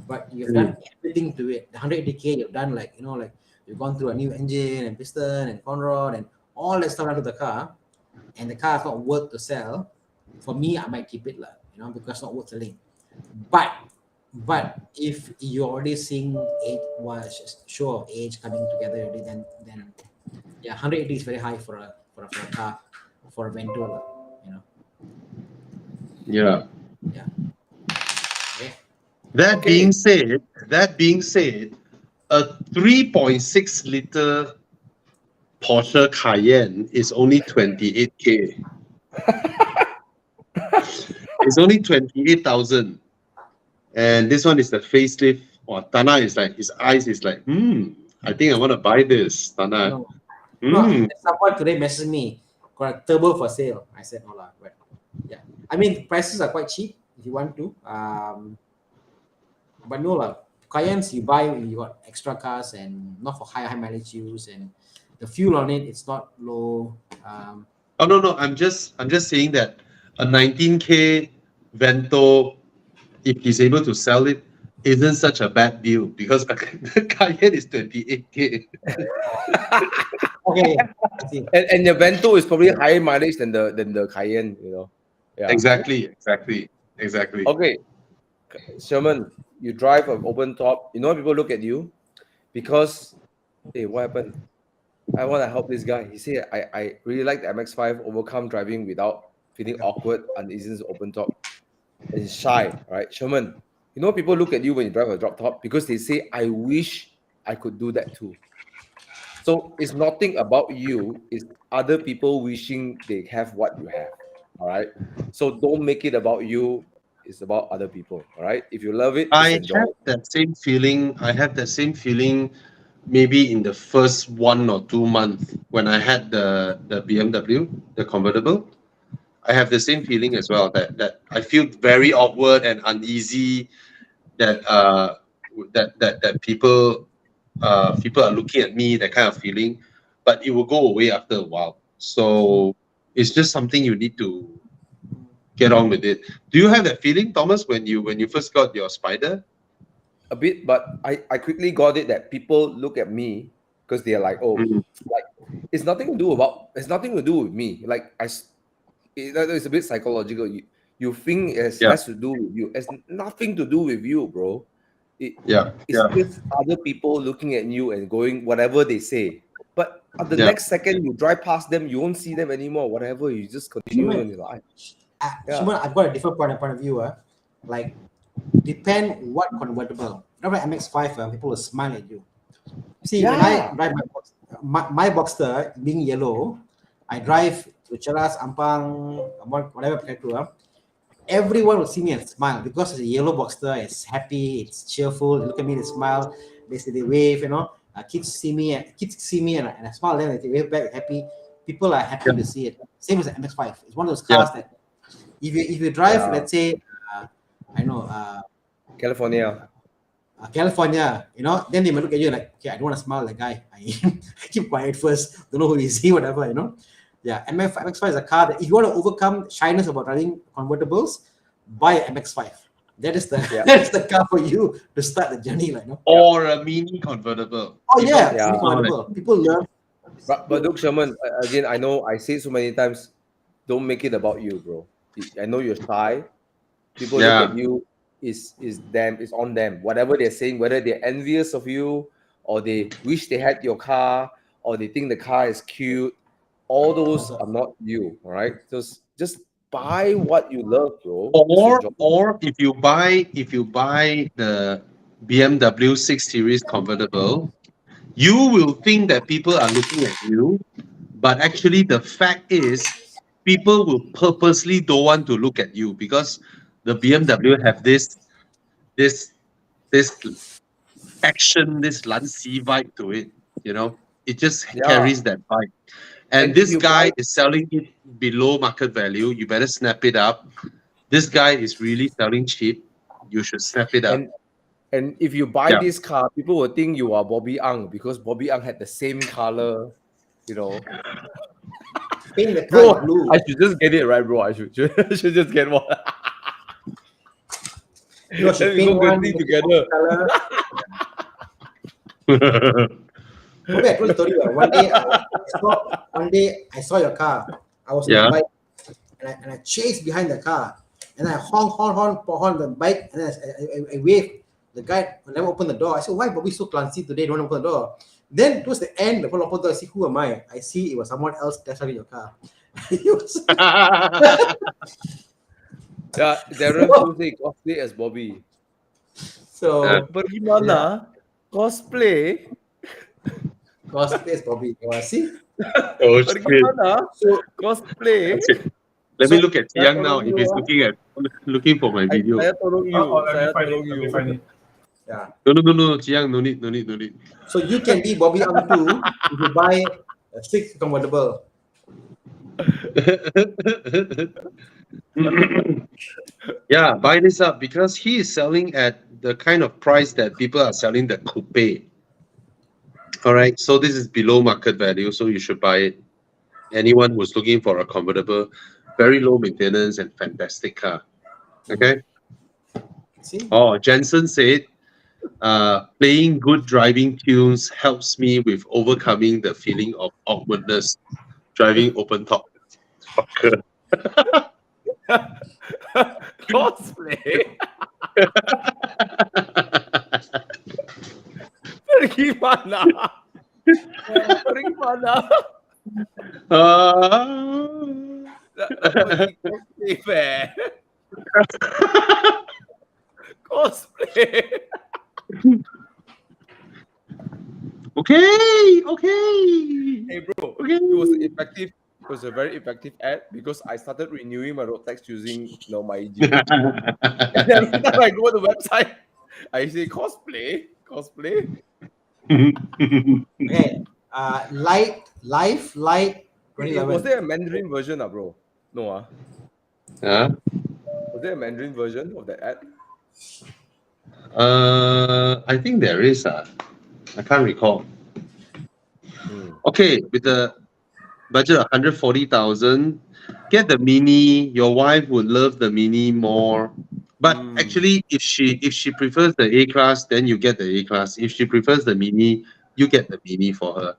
Speaker 1: but you've done everything to it, the 180K you've done, you've gone through a new engine and piston and conrod and all that stuff into the car, and the car is not worth to sell. For me, I might keep it, because it's not worth selling. But if you're already seeing show of age coming together already, then 180 is very high for a car, for a Vento,
Speaker 2: Yeah.
Speaker 1: Yeah. Okay.
Speaker 2: That being said, a 3.6 liter Porsche Cayenne is only 28K. It's only 28,000, and this one is the facelift. Thana is like, his eyes is like, I think I want to buy this, Thana.
Speaker 1: No,
Speaker 2: Mm.
Speaker 1: someone today messaged me, got a turbo for sale. I said, no lah, but yeah. I mean, prices are quite cheap if you want to. But no lah. Cayennes you buy, you got extra cars and not for high mileage use, and the fuel on it, it's not low.
Speaker 2: Oh no, I'm just saying that a 19K Vento, if he's able to sell it, isn't such a bad deal because the Cayenne is 28K.
Speaker 1: Okay, I see.
Speaker 3: And the Vento is probably higher mileage than the Cayenne, you know. Yeah.
Speaker 2: Exactly.
Speaker 3: Okay, Sherman, you drive an open top. You know why people look at you? Because, hey, what happened? I want to help this guy. He said, I really like the MX-5, overcome driving without feeling awkward, uneasiness, open top. And he's shy, right? Sherman, you know people look at you when you drive a drop top because they say, I wish I could do that too. So it's nothing about you, it's other people wishing they have what you have. All right. So don't make it about you, it's about other people. All right. If you love it, just
Speaker 2: I
Speaker 3: enjoy
Speaker 2: have
Speaker 3: it.
Speaker 2: that same feeling. Maybe in the first 1 or 2 months when I had the BMW, the convertible. I have the same feeling as well, that I feel very awkward and uneasy, that people are looking at me, that kind of feeling, but it will go away after a while. So it's just something you need to get on with it. Do you have that feeling, Thomas, when you first got your Spyder?
Speaker 3: A bit, but I quickly got it that people look at me because they're like, oh,
Speaker 2: Mhm.
Speaker 3: like it's nothing to do with me. Like it's a bit psychological. You think it
Speaker 2: Yeah.
Speaker 3: has to do with you. It's nothing to do with you, bro.
Speaker 2: Yeah.
Speaker 3: It's just other people looking at you and going whatever they say. But at the
Speaker 2: Yeah.
Speaker 3: next second you drive past them, you won't see them anymore. Whatever, you just continue on your life. Yeah.
Speaker 1: Shimon, I've got a different point of view. Like, depend what convertible. Not like MX-5, people will smile at you. See, when I
Speaker 3: Yeah.
Speaker 1: drive my Boxster being yellow, I drive to Cheras, Ampang, whatever place to, everyone will see me and smile because it's a yellow Boxster. It's happy, it's cheerful. They look at me, they smile, they say they wave. Kids see me and I smile. Then they wave back, happy. People are happy to see it. Same as the MX-5. It's one of those cars that if you drive, let's say, I know,
Speaker 3: California.
Speaker 1: California, then they might look at you like, okay, I don't want to smile like guy. I keep quiet first. Don't know who is he, whatever, Yeah, MX-5 is a car that if you want to overcome shyness about driving convertibles, buy an MX-5. That is the car for you to start the journey, like,
Speaker 2: Or a mini convertible.
Speaker 1: Mini convertible. People learn.
Speaker 3: But look, Sherman, again, I know I say it so many times, don't make it about you, bro. I know you're shy. People look at you, is them, it's on them. Whatever they're saying, whether they're envious of you or they wish they had your car or they think the car is cute, all those are not you. All right. Just buy what you love, bro.
Speaker 2: Or if you buy the BMW 6 Series convertible, you will think that people are looking at you, but actually the fact is people will purposely don't want to look at you because the BMW have this action, this Lancy vibe to it. It just carries that vibe. And this guy is selling it below market value. You better snap it up. This guy is really selling cheap. You should snap it up.
Speaker 3: And if you buy this car, people will think you are Bobby Ang because Bobby Ang had the same color,
Speaker 1: Paint the
Speaker 3: Bro,
Speaker 1: car blue.
Speaker 3: I should just get it, right, bro? I should just get one.
Speaker 1: Should
Speaker 3: we go crazy together.
Speaker 1: Maybe I told the story. One day I saw your car. I was on the bike and I chased behind the car and I honk the bike and then I waved. The guy never opened the door. I said, why Bobby so clumsy today? Don't open the door. Then towards the end, the phone opened the door. I see, who am I? I see it was someone else that's driving your car.
Speaker 3: Yeah, Darren will say cosplay as Bobby.
Speaker 1: So,
Speaker 3: bagaimana cosplay?
Speaker 1: Cosplay as Bobby. You want to see?
Speaker 3: Bagaimana cosplay?
Speaker 2: Let me look at Chiang now if he's looking for my video.
Speaker 3: Saya tolong you.
Speaker 4: Let me find it.
Speaker 1: Yeah.
Speaker 2: No, Chiang, no need.
Speaker 1: So you can be Bobby Ang too if you buy A 6 convertible.
Speaker 2: Yeah, buy this up because he is selling at the kind of price that people are selling the coupe. All right, so this is below market value, so you should buy it. Anyone who's looking for a convertible, very low maintenance and fantastic car. Okay.
Speaker 1: See?
Speaker 2: Oh, Jensen said, playing good driving tunes helps me with overcoming the feeling of awkwardness driving open top. Fucker.
Speaker 3: Cosplay. Pergi mana? Pergi mana? Nak pergi cosplay fair. Cosplay.
Speaker 2: Okay.
Speaker 3: Hey bro,
Speaker 2: Okay.
Speaker 3: it was effective. It was a very effective ad because I started renewing my road tax using my EG. And every time I go to the website, I say cosplay.
Speaker 1: Okay. Light 2011.
Speaker 3: Was there a Mandarin version, bro? No,
Speaker 2: Huh?
Speaker 3: Was there a Mandarin version of that ad?
Speaker 2: I think there is. I can't recall. Okay, with the budget of 140,000, get the Mini. Your wife would love the Mini more. But actually, if she prefers the A class, then you get the A class. If she prefers the Mini, you get the Mini for her.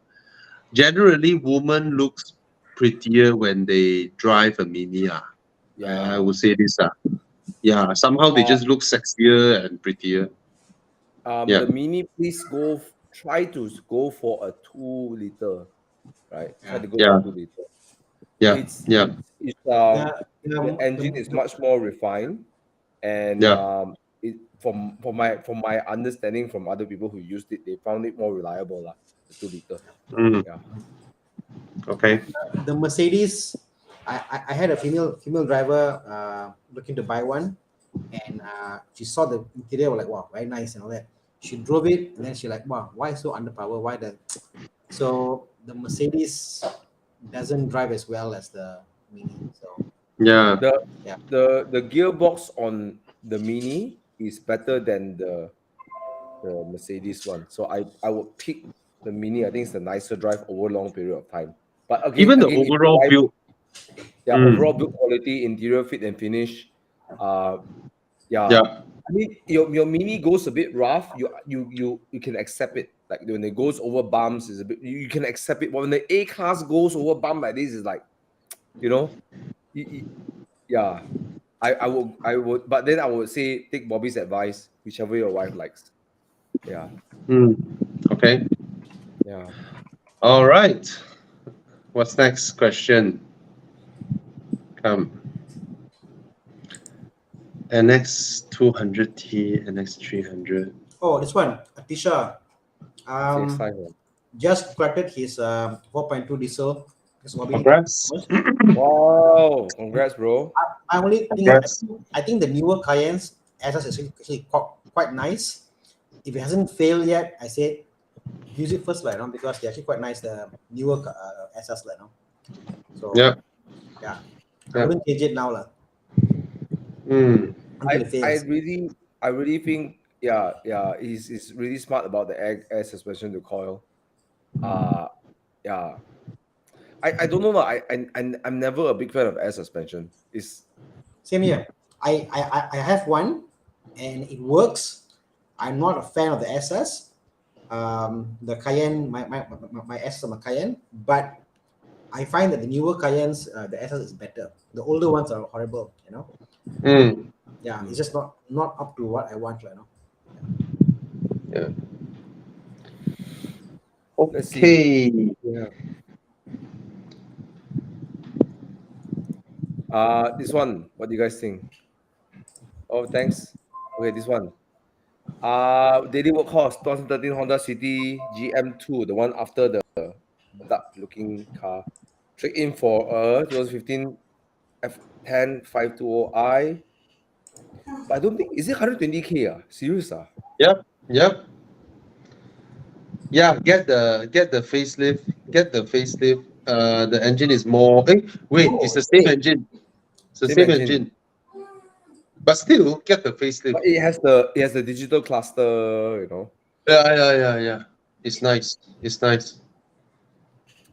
Speaker 2: Generally, woman looks prettier when they drive a Mini. I would say this. Yeah, somehow they just look sexier and prettier. Yeah.
Speaker 3: The Mini, please try to go for a 2-liter, right? Try to go
Speaker 2: Yeah.
Speaker 3: for 2-liter.
Speaker 2: Yeah.
Speaker 3: The engine is much more refined, and from my understanding from other people who used it, they found it more reliable, the 2-liter. Yeah.
Speaker 2: Okay.
Speaker 1: The Mercedes, I had a female driver looking to buy one, and she saw the interior, like, wow, very nice and all that. She drove it, and then she like, wow, why so underpowered? So the Mercedes doesn't drive as well as the Mini. So
Speaker 2: yeah.
Speaker 3: The gearbox on the Mini is better than the Mercedes one. So I would pick the Mini. I think it's a nicer drive over a long period of time. But again,
Speaker 2: Even the overall build.
Speaker 3: Overall build quality, interior fit and finish. I mean, your Mini goes a bit rough. You can accept it. Like when it goes over bumps, is a bit you can accept it. But when the A class goes over bump like this, is like, yeah. I would, but then I would say take Bobby's advice, whichever your wife likes. Yeah.
Speaker 2: Okay.
Speaker 3: Yeah.
Speaker 2: All right. What's next question? Come. NX 200T, NX 300.
Speaker 1: Oh, this one, Atisha.
Speaker 3: Exciting.
Speaker 1: Just collected his 4.2 diesel.
Speaker 2: Congrats.
Speaker 3: Wow, congrats, bro.
Speaker 1: I only think I think the newer Cayennes SS is actually quite nice. If it hasn't failed yet, I say use it first, because they're actually quite nice. The newer SS, So
Speaker 2: yeah,
Speaker 1: I wouldn't change it now,
Speaker 3: I really think he's really smart about the air suspension to coil. Yeah. I don't know. I'm never a big fan of air suspension. It's
Speaker 1: same here. I have one, and it works. I'm not a fan of the SS. The Cayenne, my SS on the Cayenne, but I find that the newer Cayennes, the SS is better. The older ones are horrible. Yeah, it's just not up to what I want,
Speaker 2: Yeah.
Speaker 3: Okay. Yeah. This one, what do you guys think? Oh, thanks. Okay, this one. Daily workhorse 2013 Honda City GM2, the one after the duck-looking car. Trade in for a 2015 F10 520i. But I don't think, is it 120K? Serious?
Speaker 2: Yep. Yeah, get the facelift. Get the facelift. The engine is more. Wait, it's the same
Speaker 1: Hey,
Speaker 2: engine. It's the
Speaker 3: Same
Speaker 2: same
Speaker 3: engine.
Speaker 2: engine. But still, get the facelift.
Speaker 3: But it has the digital cluster,
Speaker 2: Yeah. It's nice. It's nice.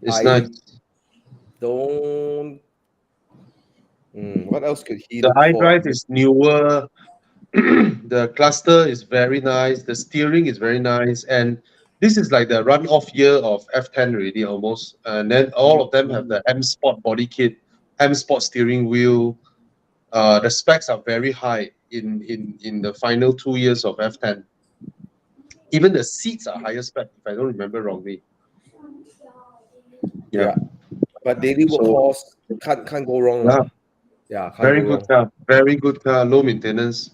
Speaker 2: It's
Speaker 3: I
Speaker 2: nice.
Speaker 3: don't. What else could he
Speaker 2: The
Speaker 3: look for?
Speaker 2: iDrive is newer. The cluster is very nice. The steering is very nice, and this is like the run-off year of F10 already almost. And then all of them have the M Sport body kit, M Sport steering wheel. The specs are very high in the final 2 years of F10. Even the seats are higher spec, if I don't remember wrongly.
Speaker 3: Yeah.
Speaker 2: Yeah.
Speaker 3: But daily
Speaker 2: So
Speaker 3: workhorse can't go wrong,
Speaker 2: yeah,
Speaker 3: lah. Yeah, can't
Speaker 2: very
Speaker 3: go
Speaker 2: good
Speaker 3: wrong.
Speaker 2: car. Very good car. Low maintenance.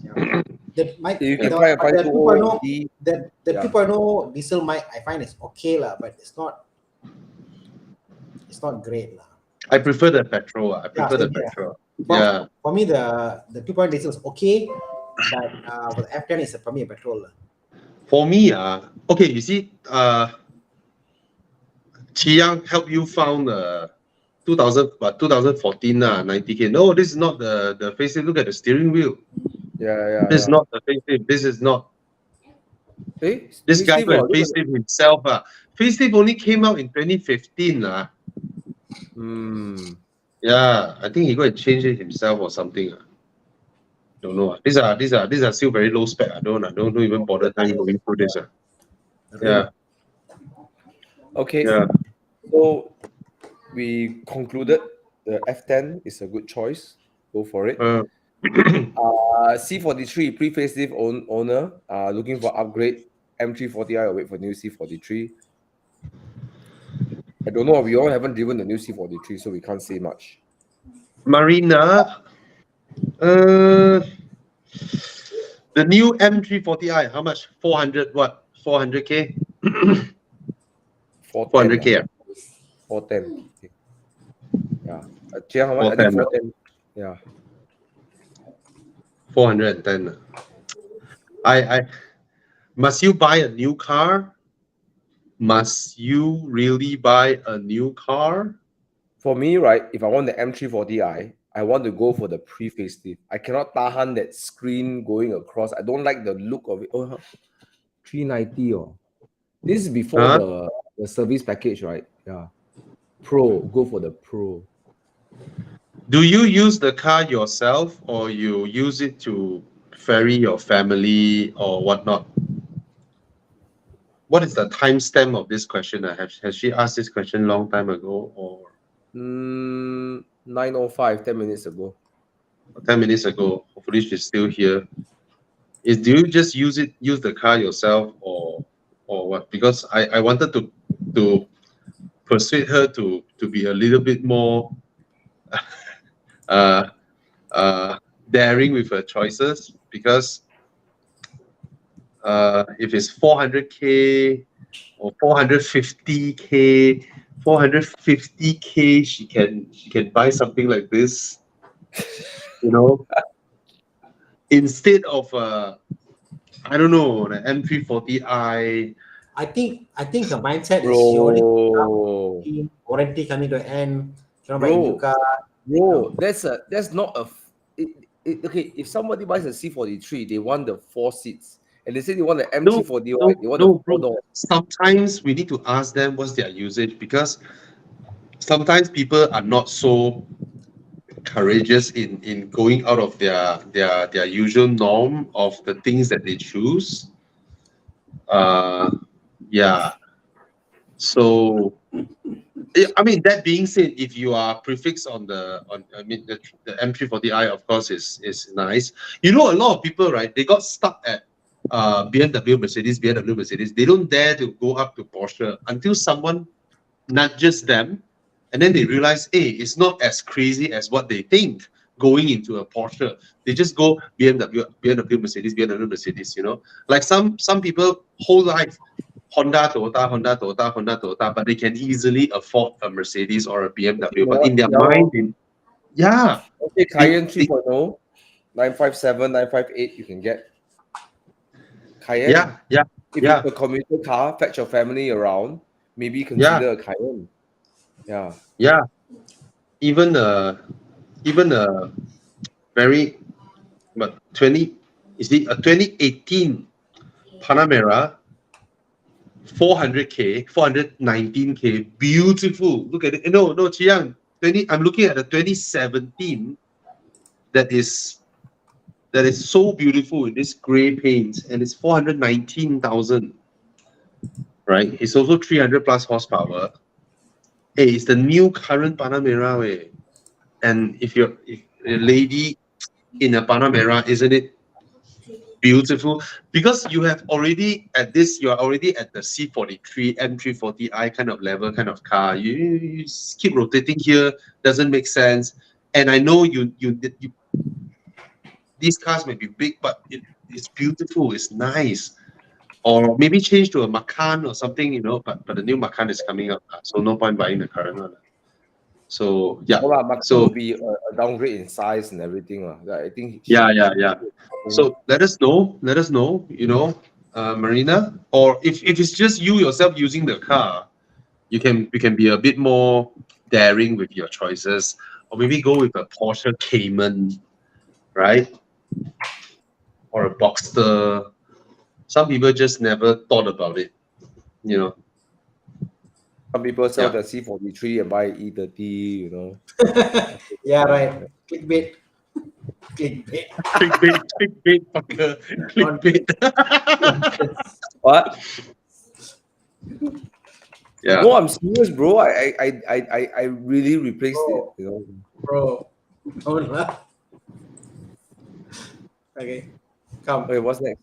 Speaker 3: If you can find a
Speaker 1: but the
Speaker 3: 520
Speaker 1: 2.0,
Speaker 3: D,
Speaker 1: the
Speaker 3: yeah.
Speaker 1: 2.0 diesel mic I find is okay lah, but it's not great lah.
Speaker 2: I prefer the petrol. I prefer the
Speaker 1: same here.
Speaker 2: petrol.
Speaker 1: For,
Speaker 2: Yeah.
Speaker 1: for me, the 2.0 diesel is okay, but for the F10 is for me a petrol lah.
Speaker 2: For me, okay, you see, Chiang help you found 2014 90K. No, this is not the facelift. Look at the steering wheel.
Speaker 3: Yeah.
Speaker 2: This is not the facelift. This is not. This guy
Speaker 3: Facelift,
Speaker 2: go and
Speaker 3: look at
Speaker 2: facelift himself. Facelift only came out in 2015. Yeah, I think he go and change it himself or something. Don't know. These are still very low spec. I don't even bother time going through this. Yeah.
Speaker 3: Okay.
Speaker 2: Yeah.
Speaker 3: So we concluded the F10 is a good choice. Go for it. C43 pre-facelift owner looking for upgrade M340i or wait for new C43. I don't know. We all haven't driven the new C43, so we can't say much.
Speaker 2: Marina. The new M340i, how much? 400 what? 400K? 400K.
Speaker 3: 410. Okay. Yeah. Chia, how much? I think 410. Yeah.
Speaker 2: 410. I must you buy a new car? Must you really buy a new car?
Speaker 3: For me, right, if I want the M340i, I want to go for the pre-facelift. I cannot tahan that screen going across. I don't like the look of it. Oh, 390 oh. This is before the service package, right? Yeah. Pro, go for the Pro.
Speaker 2: Do you use the car yourself or you use it to ferry your family or whatnot? What is the timestamp of this question? Has she asked this question long time ago or
Speaker 3: 9:05, 10 minutes ago.
Speaker 2: 10 minutes ago? Hopefully she's still here. Do you just use the car yourself or what? Because I wanted to persuade her to be a little bit more daring with her choices, because if it's 400K or 450K, 450K, she can buy something like this, instead of I don't know, the M340i.
Speaker 1: I think her mindset is
Speaker 3: Bro,
Speaker 1: warranty coming to an end. Cannot buy a new car.
Speaker 3: Bro, that's not a. Okay, if somebody buys a C43, they want the 4 seats, and they say they want the M340i, they want the 4 doors.
Speaker 2: Sometimes we need to ask them what's their usage, because sometimes people are not so courageous in going out of their usual norm of the things that they choose. Yeah. So, I mean, that being said, if you are prefix on the M340i, of course, is nice. A lot of people, right? They got stuck at BMW, Mercedes. They don't dare to go up to Porsche until someone nudges them, and then they realize, hey, it's not as crazy as what they think going into a Porsche. They just go BMW, Mercedes. Like some people whole life Honda, Toyota, but they can easily afford a Mercedes or a BMW. But in their mind,
Speaker 3: Okay, Cayenne 3.0, 957, 958, you can get. Cayenne.
Speaker 2: Yeah.
Speaker 3: If it's a commuter car, fetch your family around, maybe consider a Cayenne.
Speaker 2: Yeah. Even very, but 2018 Panamera, 400K, 419K, beautiful. Look at it. No, Chiang, I'm looking at the 2017 that is so beautiful in this gray paint, and it's 419,000. Right? It's also 300 plus horsepower. Hey, it's the new current Panamera way. And if a lady in a Panamera, isn't it beautiful? Because you are already at the C43, M340i kind of level, kind of car. You keep rotating here, doesn't make sense. And I know you these cars may be big, but it's beautiful, it's nice. Or maybe change to a Macan or something, but the new Macan is coming up, so no point buying the current one. So yeah,
Speaker 3: Macan
Speaker 2: so
Speaker 3: will be a downgrade in size and everything. I think.
Speaker 2: Yeah. So let us know, Marina, or if it's just you yourself using the car, you can be a bit more daring with your choices, or maybe go with a Porsche Cayman, right? Or a Boxster. Some people just never thought about it,
Speaker 3: Some people sell the C43 and buy E30,
Speaker 1: Yeah, right. Clickbait. Clickbait.
Speaker 2: Clickbait, fucker. Clickbait.
Speaker 3: What?
Speaker 2: Yeah.
Speaker 3: No, I'm serious, bro. I really replaced it,
Speaker 1: Bro, don't laugh. Okay, come.
Speaker 3: Wait, what's next?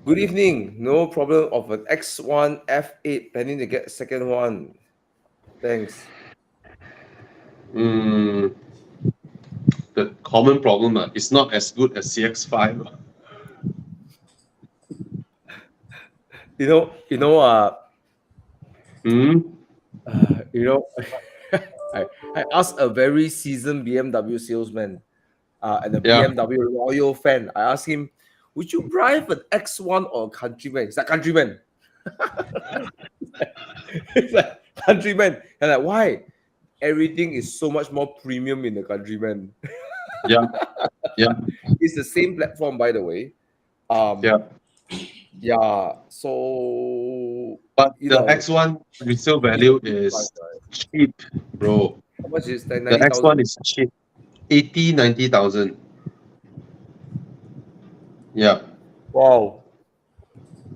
Speaker 3: Good evening. No problem of an X1 F8 planning to get a second one. Thanks.
Speaker 2: The common problem is not as good as CX5.
Speaker 3: I asked a very seasoned BMW salesman and a BMW loyal fan. I asked him, would you drive an X1 or a Countryman? He's like, Countryman. He's like, Countryman. And like, why? Everything is so much more premium in the Countryman.
Speaker 2: Yeah.
Speaker 3: It's the same platform, by the way. So,
Speaker 2: but the X1 resale value is cheap, bro.
Speaker 3: How much is that?
Speaker 2: The X1 is cheap, 90,000. Yeah.
Speaker 3: Wow.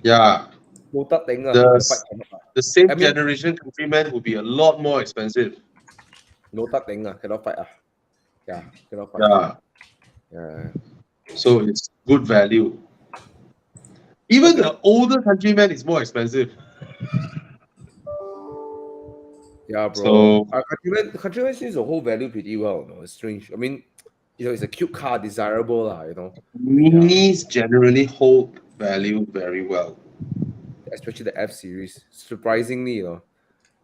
Speaker 2: Yeah. The same generation Countryman would be a lot more expensive.
Speaker 3: Cannot fight. Yeah, cannot fight.
Speaker 2: Yeah. So it's good value. Even the older Countryman is more expensive.
Speaker 3: Yeah, bro. Countryman seems to hold value pretty well. It's strange. I mean, it's a cute car, desirable,
Speaker 2: Minis generally hold value very well,
Speaker 3: especially the F series. Surprisingly,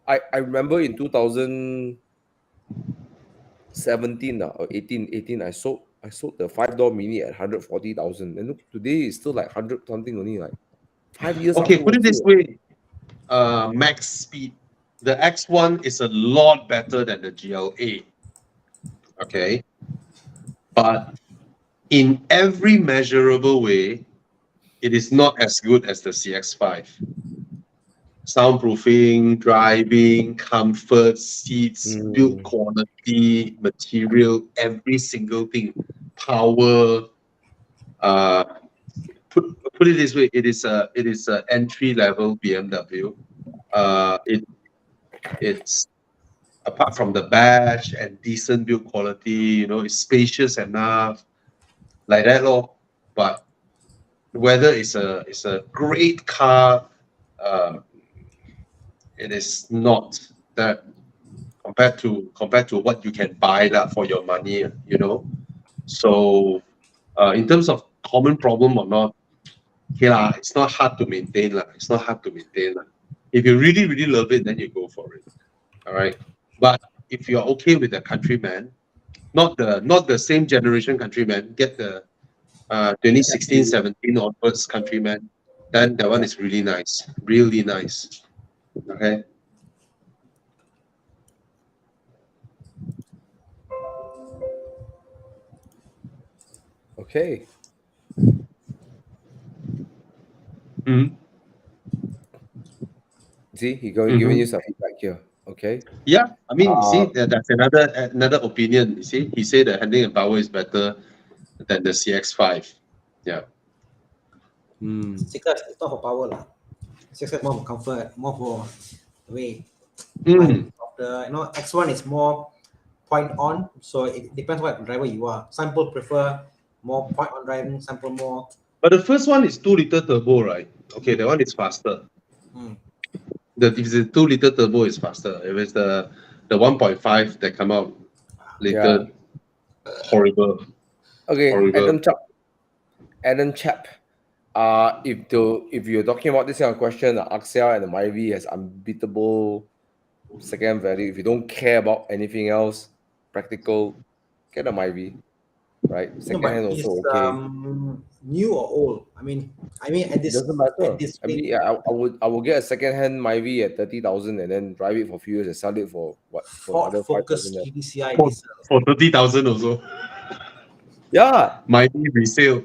Speaker 3: I remember in 2017 or 18, I sold the 5-door Mini at 140,000. And look, today it's still like 100 something only, like 5 years.
Speaker 2: Okay, put it this way: max speed. The X1 is a lot better than the GLA. Okay, but in every measurable way, it is not as good as the CX5. Soundproofing, driving, comfort, seats, build quality, material, every single thing, power. Put it this way: it is a entry level BMW. It's apart from the badge and decent build quality, it's spacious enough, like that, lor. But whether it's a great car, it is not that compared to what you can buy that for your money, So in terms of common problem or not, okay lah, it's not hard to maintain lah. If you really, really love it, then you go for it. All right. But if you're okay with the Countryman, not the same generation Countryman, get the 2016, 17 onwards Countryman, then that one is really nice. Really nice. Okay.
Speaker 3: Okay.
Speaker 2: Mm-hmm.
Speaker 3: See, giving you some feedback here. Okay.
Speaker 2: Yeah, I mean, you see, that's another opinion. You see, he said the handling and power is better than the CX-5. Yeah.
Speaker 1: Because it's not for power lah. It's more for comfort, more for the way.
Speaker 2: Mm.
Speaker 1: The X1 is more point on, so it depends what driver you are. Some people prefer more point on driving, some people more.
Speaker 2: But the first one is 2-liter turbo, right? Okay, that one is faster. If it's a 2-liter turbo, is faster. If it's the 1.5 that come out later, horrible.
Speaker 3: Okay,
Speaker 2: horrible.
Speaker 3: Adam Chap. If you're talking about this kind of question, the Axel and the Myvi has unbeatable second value. If you don't care about anything else, practical, get a Myvi, right? Second hand also okay.
Speaker 1: New or old? I mean, at this
Speaker 3: Doesn't matter.
Speaker 1: At this
Speaker 3: I mean, yeah, I would get a second hand Myvi at 30,000 and then drive it for a few years and sell it for what? For
Speaker 1: Ford
Speaker 3: another
Speaker 1: Focus
Speaker 3: 5,000.
Speaker 1: GTCI
Speaker 2: For 30,000 also.
Speaker 3: Yeah.
Speaker 2: Myvi resale.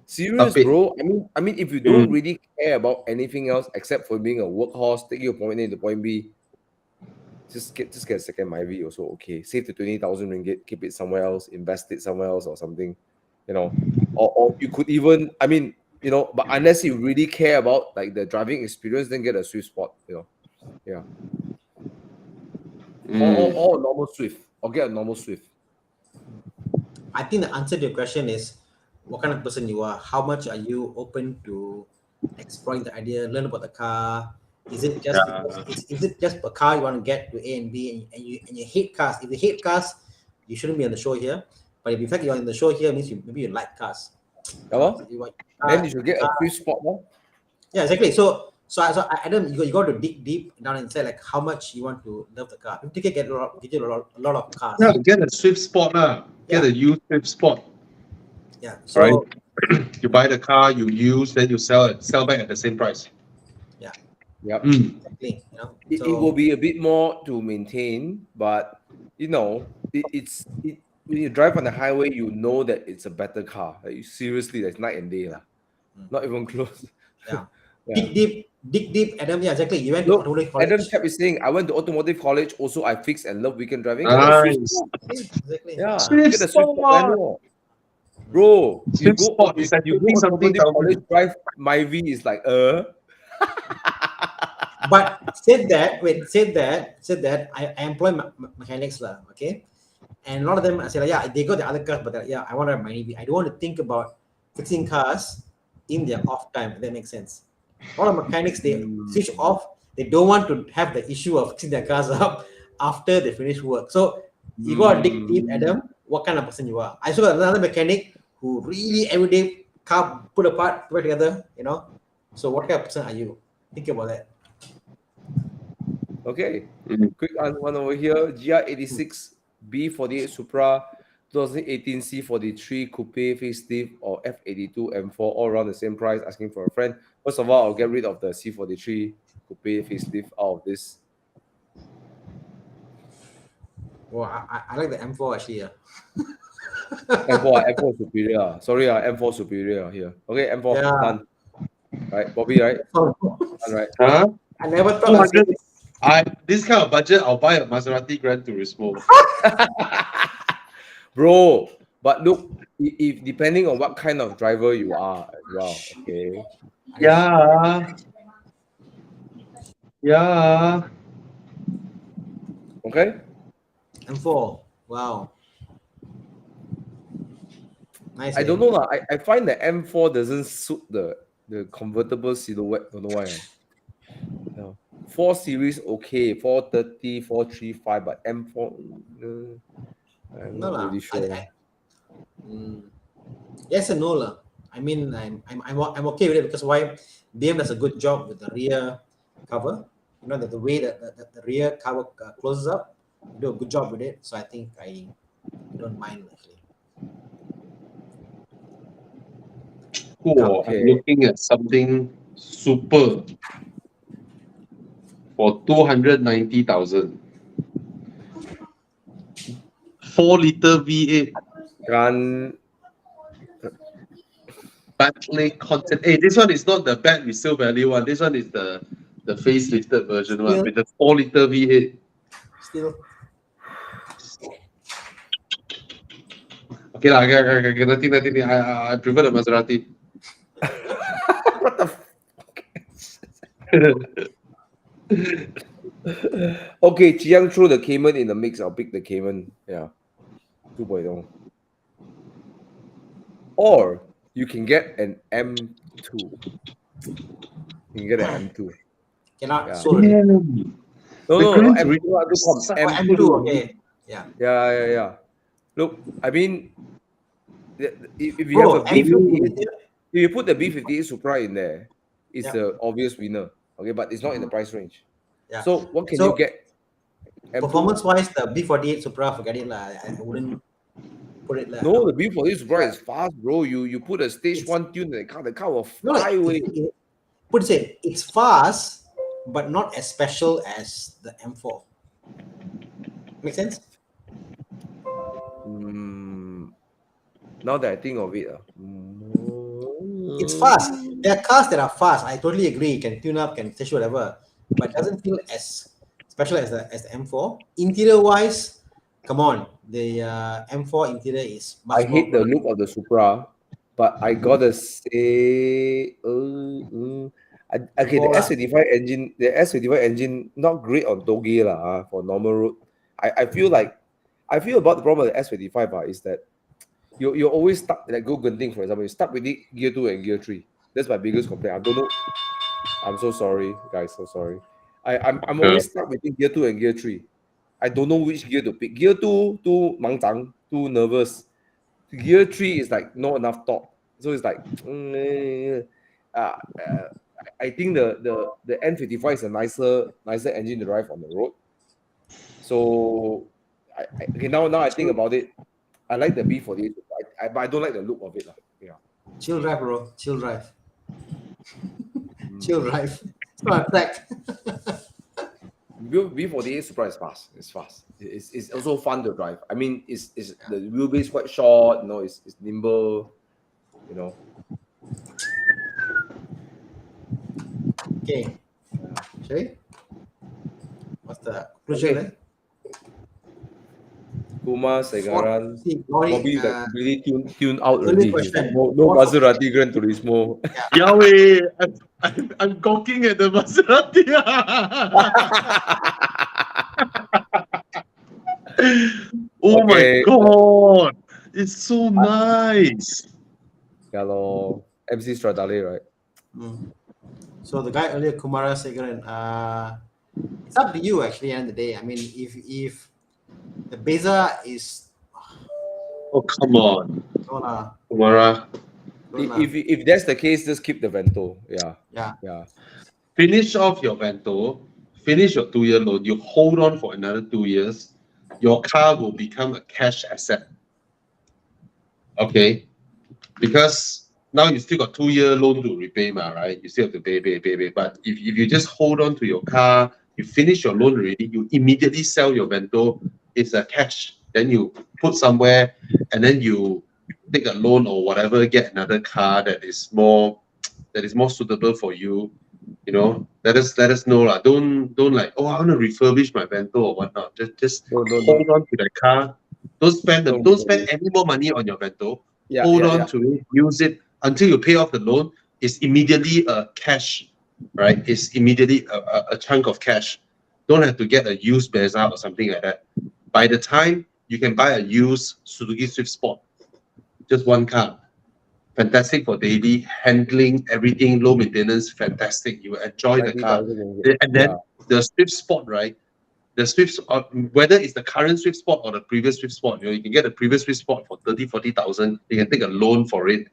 Speaker 3: Serious, bro. I mean, if you don't really care about anything else except for being a workhorse, take your point A to point B, just get a second Myvi also okay. Save the 20,000 ringgit, keep it somewhere else, invest it somewhere else or something, or you could even, I mean, but unless you really care about like the driving experience, then get a Swift Sport, yeah. Or a normal Swift, or get a normal Swift.
Speaker 1: I think the answer to your question is what kind of person you are. How much are you open to exploring the idea, learn about the car? Is it just a car you want to get to A and B, and you hate cars? If you hate cars, you shouldn't be on the show here. But if in fact you're on the show here, means maybe you like cars.
Speaker 3: Then you should get a Swift Sport, no?
Speaker 1: Yeah, exactly. So Adam, you got to dig deep down inside, like how much you want to love the car. 50K get you a lot of cars.
Speaker 2: Yeah, get a Swift Sport lah. Get a used Swift Sport.
Speaker 1: Yeah. So
Speaker 2: right. You buy the car, you use, then you sell back at the same price.
Speaker 1: Yeah.
Speaker 3: Yep.
Speaker 1: Exactly.
Speaker 3: It will be a bit more to maintain, but it's when you drive on the highway, you know that it's a better car. Like, seriously, that's night and day lah. Not even close.
Speaker 1: Yeah. Dig deep, Adam. Yeah, exactly. You went to automotive college.
Speaker 3: Adam kept saying, I went to automotive college. Also, I fix and love weekend driving.
Speaker 2: Nice.
Speaker 1: Exactly.
Speaker 3: Yeah.
Speaker 2: Swift
Speaker 3: Get a Swift manual. Bro, you go automotive college, drive Myvi is like
Speaker 1: But said that I employ mechanics lah, okay, and a lot of them I say like, yeah, they got the other cars, but yeah, I want to have my EV. I don't want to think about fixing cars in their off time. If that makes sense. A lot of mechanics, they switch off. They don't want to have the issue of fixing their cars up after they finish work. So you got to dig deep, Adam. What kind of person you are? I saw another mechanic who really everyday car put apart, put together. So what kind of person are you? Think about that.
Speaker 3: Okay. Quick one over here. GR86 B48 Supra 2018 C43 Coupe facelift or F82 M4 all around the same price, asking for a friend. First of all, I'll get rid of the C43 Coupe facelift out of this.
Speaker 1: Well, I like the M4 actually. Yeah.
Speaker 3: M4 superior. Sorry, M4 superior here. Okay, M4 done. Right, Bobby, right? Done, right?
Speaker 2: Huh?
Speaker 1: I never thought.
Speaker 2: This kind of budget, I'll buy a Maserati Gran Turismo.
Speaker 3: Bro, but look, if depending on what kind of driver you are as well, okay?
Speaker 2: Yeah.
Speaker 3: Okay?
Speaker 1: M4. Wow. Nice.
Speaker 3: I don't know lah. I find the M4 doesn't suit the convertible silhouette. Don't know why. 4 Series okay, 430, 435, but M4 I'm not really sure.
Speaker 1: Yes and no lah. I mean, I'm okay with it because why? BMW does a good job with the rear. cover. You know, the way that the rear cover closes up. You do a good job with it. So I think I don't mind actually.
Speaker 2: Cool. I'm
Speaker 3: Okay.
Speaker 2: looking at something super for 290,000. 4-liter V8
Speaker 3: Gun.
Speaker 2: backlight content. Hey, this one is not the bad resale value one. This one is the facelifted version one
Speaker 1: Still,
Speaker 2: with the 4-liter V8.
Speaker 1: still.
Speaker 2: Okay, okay, nothing. I prefer the Maserati.
Speaker 3: What the Okay, Chiang threw the Cayman in the mix. I'll pick the Cayman. Yeah. 2.0. Or you can get an M2. You can get an M2.
Speaker 1: Cannot.
Speaker 3: Yeah.
Speaker 1: So really.
Speaker 3: No,
Speaker 2: The
Speaker 3: no,
Speaker 2: Grand
Speaker 3: M2.
Speaker 2: Turismo.
Speaker 1: M2. Okay. Yeah.
Speaker 3: Yeah. Look, I mean, if you
Speaker 1: Bro,
Speaker 3: have a B58,
Speaker 1: M2.
Speaker 3: if you put the B58 Supra in there, it's
Speaker 1: Yeah.
Speaker 3: the obvious winner. Okay, but it's not in the price range.
Speaker 1: Yeah.
Speaker 3: So what can
Speaker 1: So,
Speaker 3: you get? M2?
Speaker 1: Performance-wise, the B48 Supra, forget it lah. I wouldn't put it lah.
Speaker 3: No, the B48 Supra is fast, bro. You put a stage one tune, the car will
Speaker 1: No,
Speaker 3: fly away.
Speaker 1: put it, it's fast, but not as special as the M4. Make sense?
Speaker 3: Now that I think of it,
Speaker 1: It's fast. There are cars that are fast. I totally agree. Can tune up, can stage whatever, but it doesn't feel as special as the M4. Interior-wise, come on, the M4 interior is much
Speaker 3: I hate
Speaker 1: more.
Speaker 3: the look of the Supra, but I gotta say, okay, the S55 engine, not great on Toge lah, for normal road. I feel about the problem with the S55 is that you're always stuck, like go Genting, for example, you're stuck with it gear 2 and gear 3. That's my biggest complaint. I don't know. I'm so sorry, guys. So sorry. I'm always stuck between gear 2 and gear 3. I don't know which gear to pick. Gear 2, too mangzang, too nervous. Gear 3 is like not enough torque. So it's like, I think the N55 is a nicer engine to drive on the road. So, okay, now I think about it, I like the B48, but I don't like the look of it. Yeah.
Speaker 1: Chill drive, bro. Chill drive. Chill drive. It's not a track.
Speaker 3: B48 Supra is fast. It's fast. It's also fun to drive. I mean, it's the wheelbase quite short. It's nimble.
Speaker 1: Okay. Shall we? What's the conclusion?
Speaker 3: Okay. Kumar, Segaran, Bobby really tuned out already. No Maserati Gran Turismo.
Speaker 2: Yahweh, I'm gawking at the Maserati. Oh my god, it's so nice.
Speaker 3: Hello, MC Stradale, right?
Speaker 1: So the guy earlier, Kumara Segaran, it's up to you actually. At the end of the day, I mean, if the Beza is,
Speaker 2: oh come on,
Speaker 1: no,
Speaker 2: Kumara.
Speaker 3: If that's the case, just keep the Vento. Yeah.
Speaker 2: Finish off your Vento. Finish your 2-year loan. You hold on for another 2 years. Your car will become a cash asset. Okay, because now you still got 2-year loan to repay, right? You still have to pay. But if you just hold on to your car, you finish your loan already, you immediately sell your Vento. It's a cash. Then you put somewhere, and then you take a loan or whatever, get another car that is more suitable for you. Let us know lah. Don't like, oh, I want to refurbish my Vento or whatnot. Just hold on to the car. Don't spend any more money on your Vento. Hold on to it, use it until you pay off the loan. It's immediately a cash, right? It's immediately a chunk of cash. Don't have to get a used Beza or something like that. By the time you can buy a used Suzuki Swift Sport, just one car. Fantastic for daily handling, everything, low maintenance, fantastic. You enjoy the car. And then the Swift Sport, right? The Swift, whether it's the current Swift Sport or the previous Swift Sport, you can get the previous Swift Sport for 30,000-40,000. You can take a loan for it.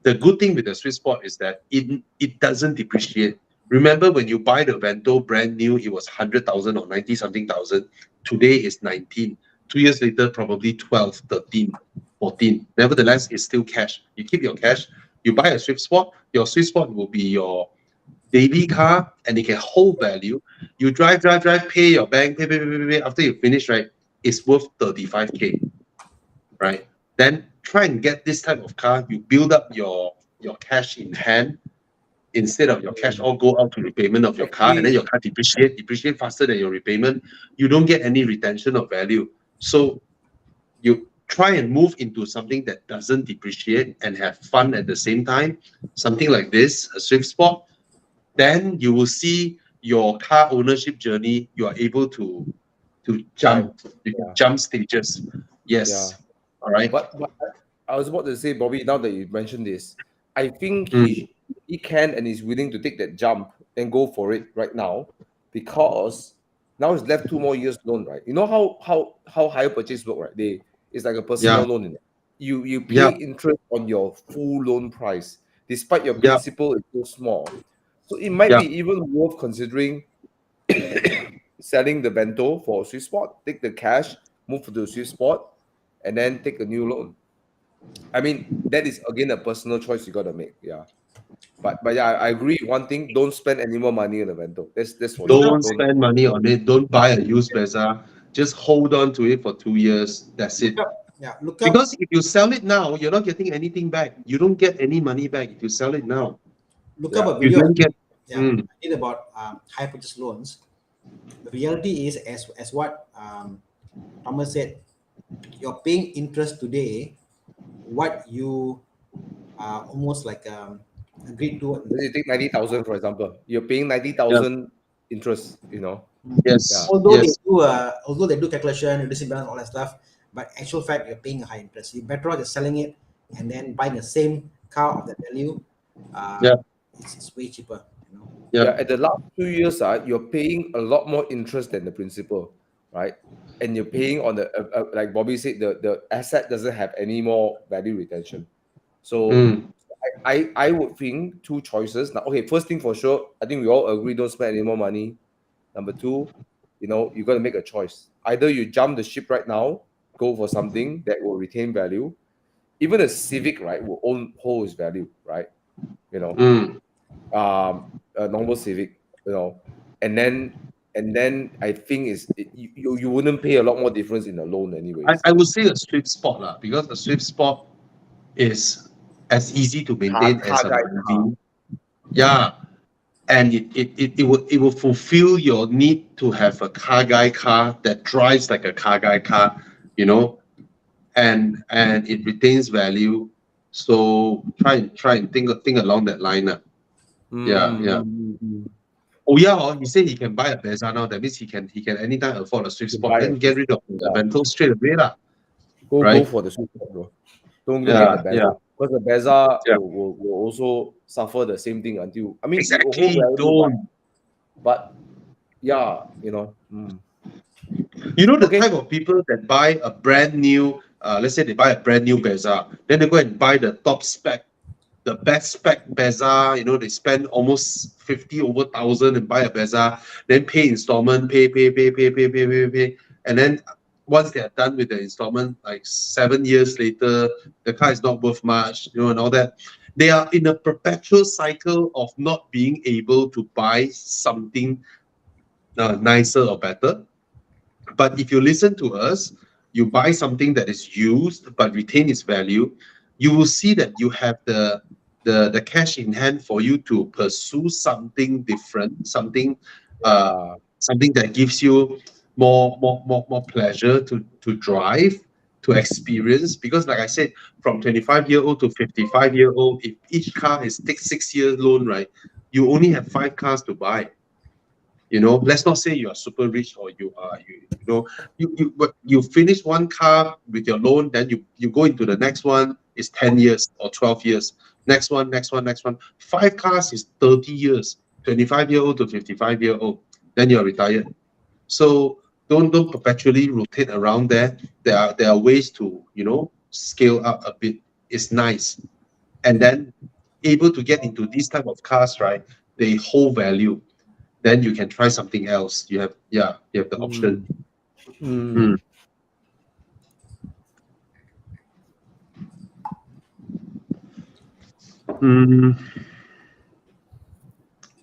Speaker 2: The good thing with the Swift Sport is that it doesn't depreciate. Remember when you buy the Vento brand new, it was 100,000 or 90 something thousand. Today is 19. 2 years later, probably 12, 13, 14. Nevertheless, it's still cash. You keep your cash. You buy a Swift Sport. Your Swift Sport will be your daily car, and it can hold value. You drive, pay your bank, pay. After you finish, right, it's worth 35K, right? Then try and get this type of car. You build up your cash in hand instead of your cash all go out to repayment of your car, and then your car depreciate faster than your repayment. You don't get any retention of value. So you try and move into something that doesn't depreciate and have fun at the same time. Something like this, a Swift Sport. Then you will see your car ownership journey. You are able to jump. You can jump stages. Yes. All right.
Speaker 3: But I was about to say, Bobby, now that you mentioned this, I think
Speaker 2: Mm.
Speaker 3: he can and is willing to take that jump and go for it right now, because now it's left 2 more years loan, right? You know how hire purchase work, right? It's like a personal
Speaker 2: Yeah.
Speaker 3: loan in it. You pay
Speaker 2: Yeah.
Speaker 3: interest on your full loan price, despite your
Speaker 2: Yeah.
Speaker 3: principal is so small. So it might
Speaker 2: Yeah.
Speaker 3: be even worth considering selling the Bento for a Swiss Sport, take the cash, move to the Swiss Sport, and then take a new loan. I mean, that is again a personal choice you got to make. Yeah, but yeah, I agree. One thing, don't spend any more money on the Bento. That's for sure.
Speaker 2: Don't spend money on it. Don't buy a used Brezza. Just hold on to it for 2 years. That's it.
Speaker 1: Look up.
Speaker 2: Because if you sell it now, you're not getting anything back. You don't get any money back if you sell it now.
Speaker 1: Look up a
Speaker 2: You
Speaker 1: video.
Speaker 2: don't get.
Speaker 1: I did about high purchase loans. The reality is, as what Thomas said, you're paying interest today. What you almost like agreed to.
Speaker 3: You take 90,000 for example. You're paying 90,000 interest.
Speaker 2: Yes.
Speaker 3: Yeah.
Speaker 1: Although they do calculation, reducing balance, all that stuff, but actual fact you're paying a high interest. You better off just selling it and then buying the same car of that value. It's way cheaper.
Speaker 3: Yeah, at the last 2 years, you're paying a lot more interest than the principal, right? And you're paying on the like Bobby said, the asset doesn't have any more value retention. So I would think two choices. Now, okay, first thing for sure, I think we all agree don't spend any more money. Number two, you got to make a choice. Either you jump the ship right now, go for something that will retain value. Even a Civic, right, will hold its value, right? A normal Civic, and then I think you wouldn't pay a lot more difference in the loan anyways.
Speaker 2: I would say a Swift Sport because the Swift Sport is as easy to maintain as an MV. Yeah, and it will fulfill your need to have a car guy car that drives like a car guy car, and it retains value. So try and think along that line. Yeah. Oh yeah, he said he can buy a Brezza now. That means he can anytime afford a Swift Sport. Then get rid of the Vento straight away lah.
Speaker 3: Go for the Swift Sport, bro. Don't go get the Brezza. Because the Brezza will also suffer the same thing until
Speaker 2: exactly don't.
Speaker 3: But yeah,
Speaker 2: You know the type of people that buy a brand new, let's say they buy a brand new Brezza, then they go and buy the top spec, the best spec Brezza. They spend almost 50 over thousand and buy a Brezza, then pay installment, pay, and then once they are done with the installment, like 7 years later, the car is not worth much, and all that. They are in a perpetual cycle of not being able to buy something nicer or better. But if you listen to us, you buy something that is used but retain its value, you will see that you have the cash in hand for you to pursue something different, something that gives you more pleasure to drive, to experience. Because like I said, from 25-year-old to 55-year-old, if each car takes 6 years loan, right, you only have 5 cars to buy. Let's not say you are super rich or you finish one car with your loan, then you go into the next one, is 10 years or 12 years. Next one. 5 cars is 30 years, 25-year-old to 55-year-old. Then you're retired. So don't perpetually rotate around there. There are ways to, scale up a bit. It's nice. And then able to get into these type of cars, right? they hold value, then you can try something else. You have the option. Mm.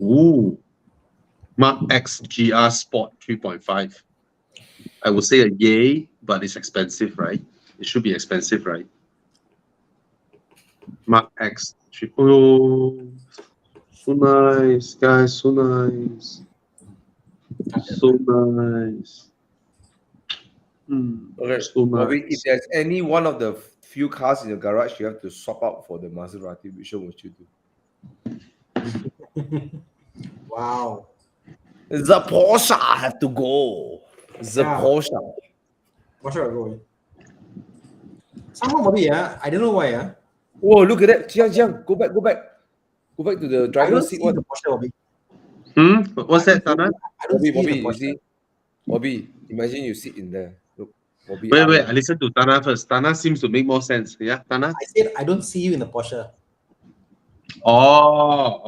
Speaker 2: Ooh, Mark X GR Sport 3.5. I would say a yay, but it's expensive, right? It should be expensive, right? Mark X. Oh, so nice, guys. So nice. So nice.
Speaker 3: Okay,
Speaker 2: so
Speaker 3: Bobby,
Speaker 2: nice.
Speaker 3: if there's any one of the few cars in your garage you have to swap out for the Maserati, which one would you do?
Speaker 1: Wow.
Speaker 3: The Porsche have to go. The Porsche.
Speaker 1: Porsche will go. Somehow, Bobby, I don't know why.
Speaker 3: Oh, look at that. Jiang, go back. Go back to the
Speaker 1: I
Speaker 3: driver's
Speaker 1: don't
Speaker 3: seat
Speaker 1: see
Speaker 3: one.
Speaker 1: the Porsche, Bobby.
Speaker 2: What's that, Thana?
Speaker 1: I don't see
Speaker 3: Bobby,
Speaker 1: the
Speaker 3: you
Speaker 1: Porsche.
Speaker 3: see? Bobby, imagine you sit in there. Look, Bobby.
Speaker 2: Wait. I listen to Thana first. Thana seems to make more sense. Yeah, Thana?
Speaker 1: I said I don't see you in the Porsche.
Speaker 2: Oh.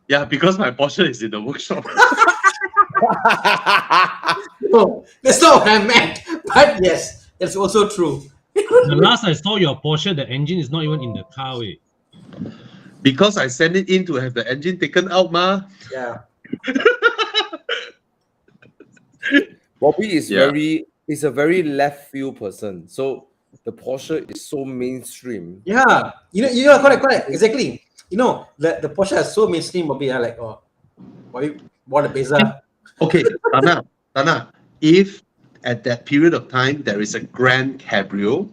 Speaker 2: Yeah, because my Porsche is in the workshop.
Speaker 1: No, that's not what I meant. But yes, that's also true.
Speaker 4: The last I saw your Porsche, the engine is not even in the car. Way.
Speaker 2: Because I sent it in to have the engine taken out, ma.
Speaker 1: Yeah.
Speaker 3: Bobby is is a very left field person. So the Porsche is so mainstream.
Speaker 1: Yeah. You know, correct. Exactly. You know, the Porsche is so mainstream, Bobby. Like, Bobby bought a Beza.
Speaker 2: Okay, Thana, if at that period of time there is a Grand Cabrio,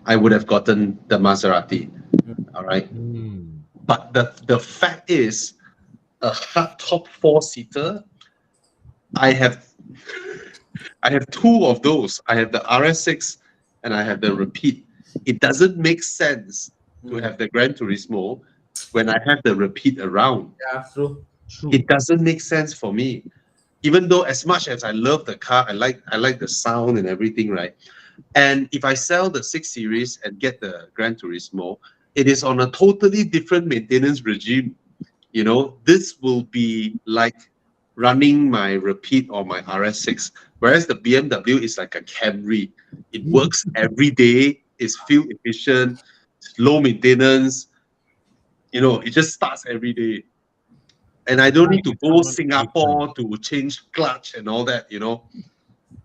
Speaker 2: I would have gotten the Maserati. All right. But the fact is, a hardtop 4-seater, I have two of those. I have the RS6 and I have the Rapide. It doesn't make sense to have the Gran Turismo when I have the Rapide around.
Speaker 1: Yeah, true.
Speaker 2: It doesn't make sense for me. Even though as much as I love the car, I like the sound and everything, right? And if I sell the 6 Series and get the Gran Turismo, it is on a totally different maintenance regime. You know, this will be like running my Rapide or my RS6, whereas the BMW is like a Camry. It works every day, it's fuel efficient, it's low maintenance. You know, it just starts every day. And I don't need to go Singapore to change clutch and all that, you know.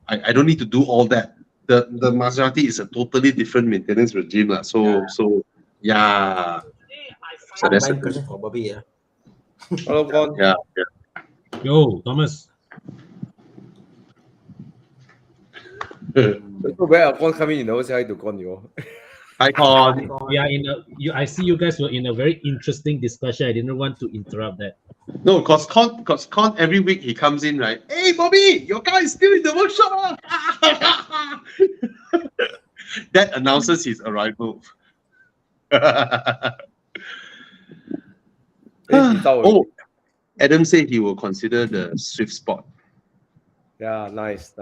Speaker 2: I don't need to do all that. The Maserati is a totally different maintenance regime. So yeah. So that's a
Speaker 1: question for Bobby. Yeah.
Speaker 3: Hello, Con.
Speaker 2: Yeah.
Speaker 4: Yo, Thomas.
Speaker 3: Where Con coming, you know, say hi to Con, yo.
Speaker 2: Hi, Con.
Speaker 4: Yeah, I see you guys were in a very interesting discussion. I didn't want to interrupt that.
Speaker 2: No, cause Con every week he comes in, right? Hey, Bobby, your car is still in the workshop. That announces his arrival. Oh, Adam said he will consider the Swift Sport.
Speaker 3: Yeah, nice.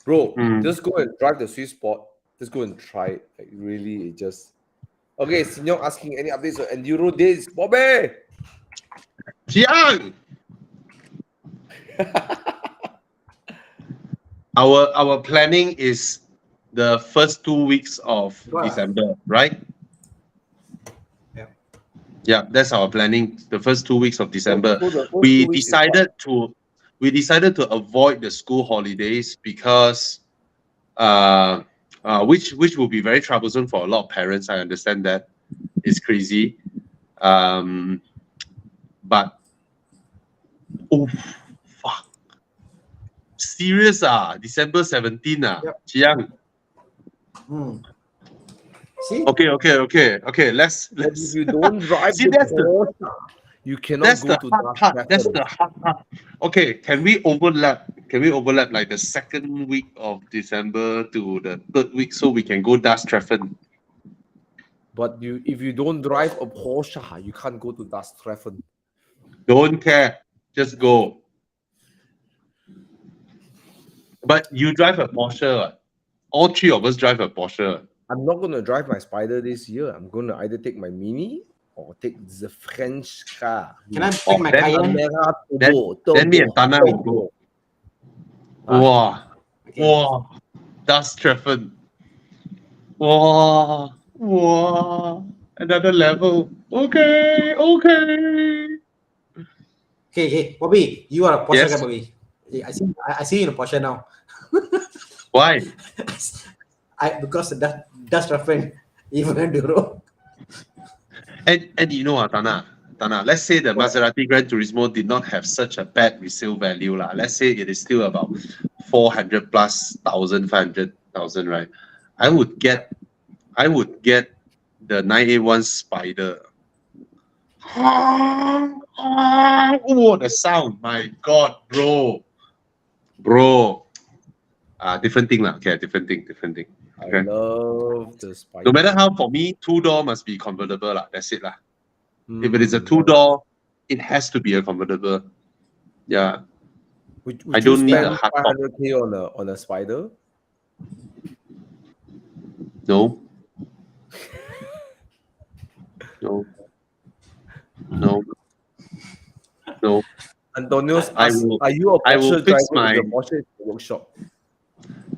Speaker 3: Bro, just go and drive the Swift Sport. Just go and try it. Like, really, it just... Okay, Sinyong asking any updates on Enduro days. Bobby!
Speaker 2: Jiang! Our planning is the first 2 weeks of December, right? Yeah, that's our planning. The first 2 weeks of December. We decided to avoid the school holidays because which will be very troublesome for a lot of parents. I understand that. It's crazy. But oh fuck. Serious December 17 Chiang.
Speaker 1: See?
Speaker 2: Okay. Let's
Speaker 3: if you don't drive
Speaker 2: see, that's
Speaker 3: Porsche, you cannot go to
Speaker 2: hard. That's the hard part. Okay, can we overlap like the second week of December to the third week so we can go Das Treffen?
Speaker 3: But if you don't drive a Porsche, you can't go to Das Treffen.
Speaker 2: Don't care. Just go. But you drive a Porsche. All three of us drive a Porsche.
Speaker 3: I'm not going to drive my Spyder this year. I'm going to either take my Mini or take the French car.
Speaker 1: Can I pick my Cayenne?
Speaker 2: Then me and Thana will go. Wow.
Speaker 1: Okay.
Speaker 2: Wow. That's Treffin. Wow. Wow. Another level. Okay.
Speaker 1: Okay, hey, Bobby, you are a Porsche
Speaker 2: Yes.
Speaker 1: guy, Bobby. I see you in a Porsche now.
Speaker 2: Why?
Speaker 1: Because that's your friend, even Enduro.
Speaker 2: And you know, Thana, let's say the Maserati Gran Turismo did not have such a bad resale value. Let's say it is still about 400 plus 500,000, right? I would get the 981 Spyder. Oh, the sound! My God, bro. Different thing lah. Okay, different thing. Okay.
Speaker 3: I love the Spyder.
Speaker 2: No matter how, for me, 2-door must be convertible lah. That's it lah. If it is a 2-door, it has to be a convertible. Yeah.
Speaker 3: Would
Speaker 2: I
Speaker 3: you
Speaker 2: don't need a
Speaker 3: spend
Speaker 2: hardtop.
Speaker 3: 500K on a Spyder?
Speaker 2: No.
Speaker 3: Antonio's
Speaker 2: I
Speaker 3: asked,
Speaker 2: will-
Speaker 3: are you a
Speaker 2: I will
Speaker 3: Porsche
Speaker 2: fix
Speaker 3: driver in the
Speaker 2: my-
Speaker 3: Porsche workshop?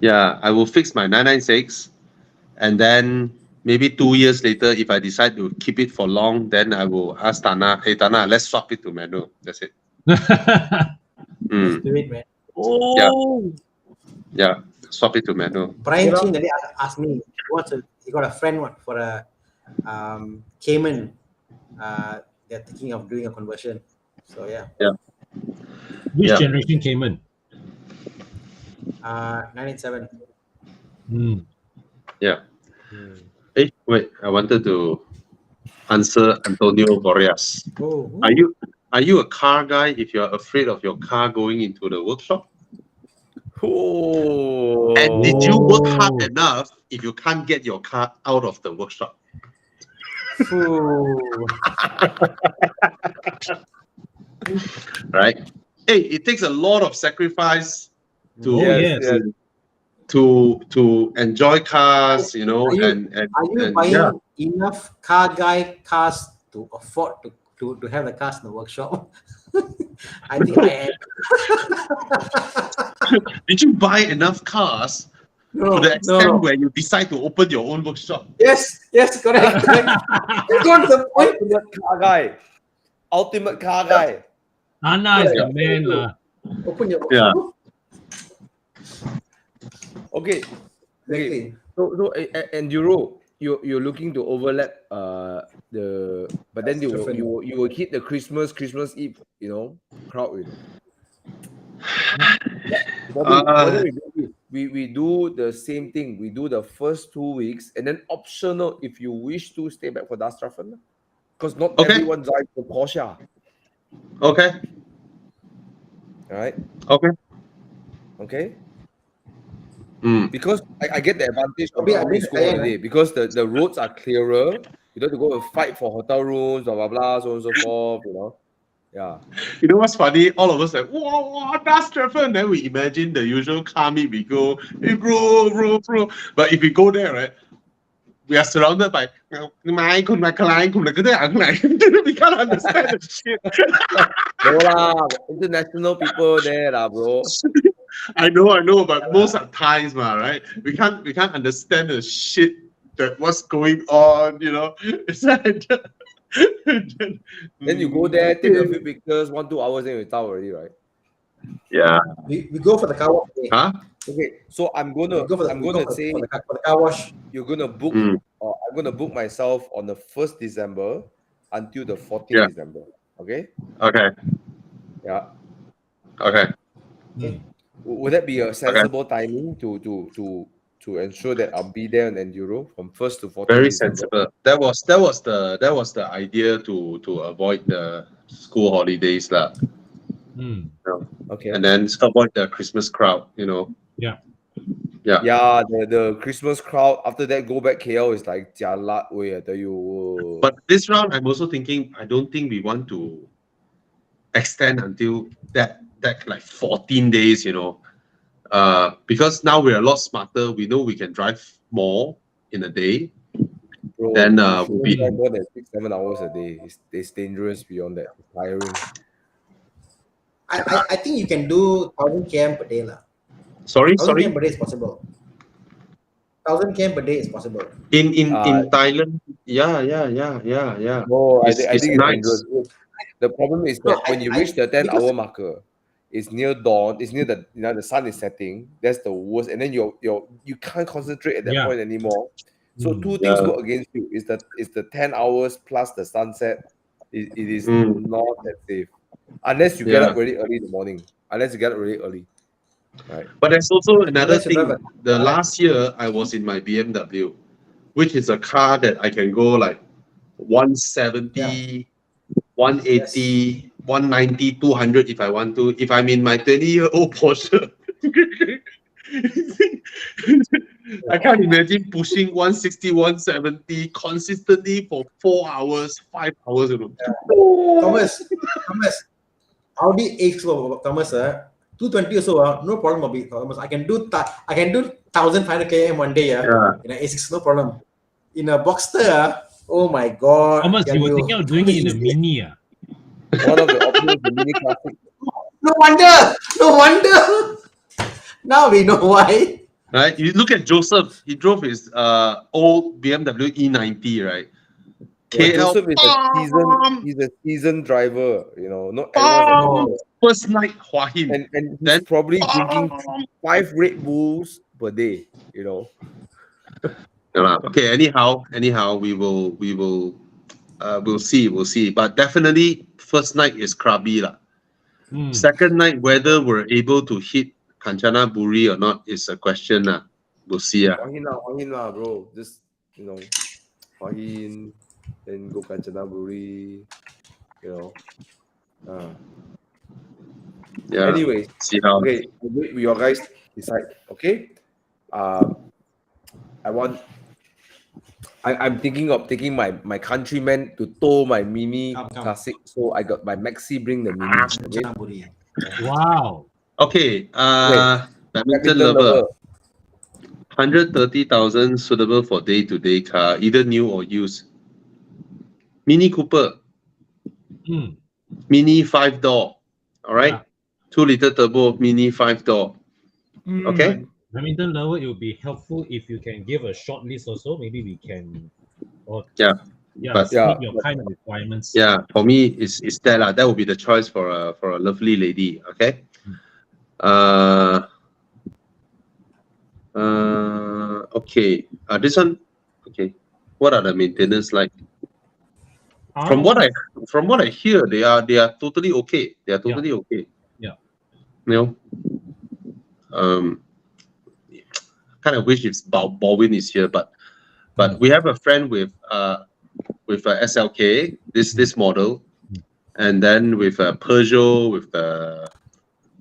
Speaker 2: Yeah, I will fix my 996, and then maybe 2 years later, if I decide to keep it for long, then I will ask Thana, hey Thana, let's swap it to manual. That's it.
Speaker 1: Let's do it, man.
Speaker 2: Yeah, swap it to manual.
Speaker 1: Brian Chin asked me, he got a friend for a Cayman. They're thinking of doing a conversion. So yeah.
Speaker 4: Which
Speaker 2: Yeah.
Speaker 4: generation Cayman?
Speaker 1: 987.
Speaker 2: Yeah. Hey, wait, I wanted to answer Antonio Boreas.
Speaker 1: Oh,
Speaker 2: Are you a car guy if you're afraid of your car going into the workshop?
Speaker 3: Oh.
Speaker 2: And did you work hard enough if you can't get your car out of the workshop? Right? Hey, it takes a lot of sacrifice to to enjoy cars, you know,
Speaker 1: Are you
Speaker 2: and
Speaker 1: buying enough cars to afford to have the cars in the workshop? I think I am.
Speaker 2: Did you buy enough cars to the extent where you decide to open your own workshop?
Speaker 1: Yes, correct. You got the point.
Speaker 3: Ultimate car guy.
Speaker 4: Thana is the man.
Speaker 1: Open your workshop.
Speaker 3: Okay.
Speaker 1: Exactly.
Speaker 3: So Enduro, you're looking to overlap but then you will hit the Christmas Eve, you know, crowd. You know. We do the same thing. We do the first 2 weeks, and then optional if you wish to stay back for Dastrafen, because not everyone drives the Porsche.
Speaker 2: Okay.
Speaker 3: All right. Okay. Because I get the advantage of school holiday because the roads are clearer. You don't have to go and fight for hotel rooms, blah blah blah, so on and so forth. You know. Yeah.
Speaker 2: You know what's funny? All of us like, wow, that's Trevor. And then we imagine the usual car meet. We go, hey, bro. But if we go there, right, we are surrounded by we can't understand the shit.
Speaker 3: No lah, international people there lah, bro.
Speaker 2: I know, but most of the times, right? We can't understand the shit that what's going on, you know. It's like
Speaker 3: then you go there, take a few pictures, 1-2 hours, then you're out already, right?
Speaker 2: Yeah.
Speaker 1: We go for the car wash.
Speaker 2: Huh?
Speaker 3: Okay, so I'm gonna say
Speaker 1: for the car wash.
Speaker 3: you're gonna book, or I'm gonna book myself on the 1st December until the 14th December. Okay.
Speaker 2: Okay.
Speaker 3: Yeah.
Speaker 2: Okay.
Speaker 3: Would that be a sensible timing to ensure that I'll be there on Enduro from 1st to 14th
Speaker 2: Very
Speaker 3: December?
Speaker 2: sensible. That was the idea to avoid the school holidays lah.
Speaker 3: Okay.
Speaker 2: And then avoid the Christmas crowd, you know.
Speaker 4: Yeah.
Speaker 3: The Christmas crowd. After that, go back KL is like jialat way. I tell you.
Speaker 2: But this round, I'm also thinking. I don't think we want to extend until that like 14 days, you know. Because now we're a lot smarter. We know we can drive more in a day.
Speaker 3: Bro,
Speaker 2: then
Speaker 3: you
Speaker 2: we'll
Speaker 3: shouldn't
Speaker 2: be
Speaker 3: drive more than 6-7 hours a day. It's dangerous beyond that. It's tiring.
Speaker 1: I think you can do 1,000 km per day lah.
Speaker 2: sorry
Speaker 1: 1,000
Speaker 2: sorry
Speaker 1: km per day is possible. 1,000 km per day is possible.
Speaker 2: in Thailand. Yeah.
Speaker 3: No, I
Speaker 2: It's
Speaker 3: think it's
Speaker 2: nice.
Speaker 3: dangerous. The problem is
Speaker 1: No,
Speaker 3: that when you reach the 10-hour
Speaker 1: because
Speaker 3: marker, it's near dawn. It's near the sun is setting. That's the worst. And then you can't concentrate at that
Speaker 4: Yeah.
Speaker 3: point anymore. So two
Speaker 2: Yeah.
Speaker 3: things work against you. Is the 10 hours plus the sunset. It is
Speaker 2: Mm.
Speaker 3: not that safe unless you get
Speaker 2: Yeah.
Speaker 3: up really early in the morning. Unless you get up really early, right?
Speaker 2: But there's also another
Speaker 1: unless you drive
Speaker 2: thing. The last year I was in my BMW, which is a car that I can go like 170, 180, 190, 200 if I want to. If I'm in my 20-year-old Porsche, I can't imagine pushing 160, 170 consistently for 4 hours, 5 hours.
Speaker 1: Thomas, Audi A6 Thomas, 220 also, no problem of it, Thomas. I can do 1,500 km one day,
Speaker 2: Yeah.
Speaker 1: in an A6, no problem. In a Boxster, oh my God,
Speaker 4: Thomas,
Speaker 1: tell
Speaker 4: you were
Speaker 1: you,
Speaker 4: thinking of doing it in a Mini.
Speaker 3: One of the options is the Mini Classic.
Speaker 1: no wonder. Now we know why.
Speaker 2: Right? You look at Joseph. He drove his old BMW E90, right?
Speaker 3: Yeah,
Speaker 2: KL.
Speaker 3: Joseph is he's a seasoned driver, not everyone's a driver.
Speaker 2: First night, Hua Hin.
Speaker 3: And he's
Speaker 2: Then
Speaker 3: probably drinking 5 Red Bulls per day,
Speaker 2: Okay, anyhow, we'll see. But definitely, first night is Krabi lah. Second night, whether we're able to hit Kanchanaburi or not is a question lah. We'll see lah.
Speaker 3: Hua Hin lah, bro. Just, Hua Hin, then go Kanchanaburi,
Speaker 2: Yeah.
Speaker 3: Anyways,
Speaker 2: See how.
Speaker 3: okay, you guys decide, okay? I'm thinking of taking my countryman to tow my Mini
Speaker 1: Come.
Speaker 3: Classic, so I got my Maxi bring the Mini. Okay?
Speaker 4: Wow.
Speaker 2: Okay. Badminton lover. 130,000 suitable for day-to-day car, either new or used. Mini Cooper. Mini 5-door. All right.
Speaker 4: Yeah.
Speaker 2: 2-liter turbo, Mini 5-door. Okay.
Speaker 4: Badminton lover, it would be helpful if you can give a short list also. Maybe we can,
Speaker 2: Yeah.
Speaker 4: meet your kind of requirements.
Speaker 2: Yeah, for me, it's that lah. That would be the choice for a lovely lady. Okay. Okay. This one. Okay. What are the maintenance like? From what I hear, they are totally okay. They are totally okay.
Speaker 4: Yeah.
Speaker 2: Kind of wish if Baldwin is here, but we have a friend with a SLK, this model, and then with a Peugeot, with the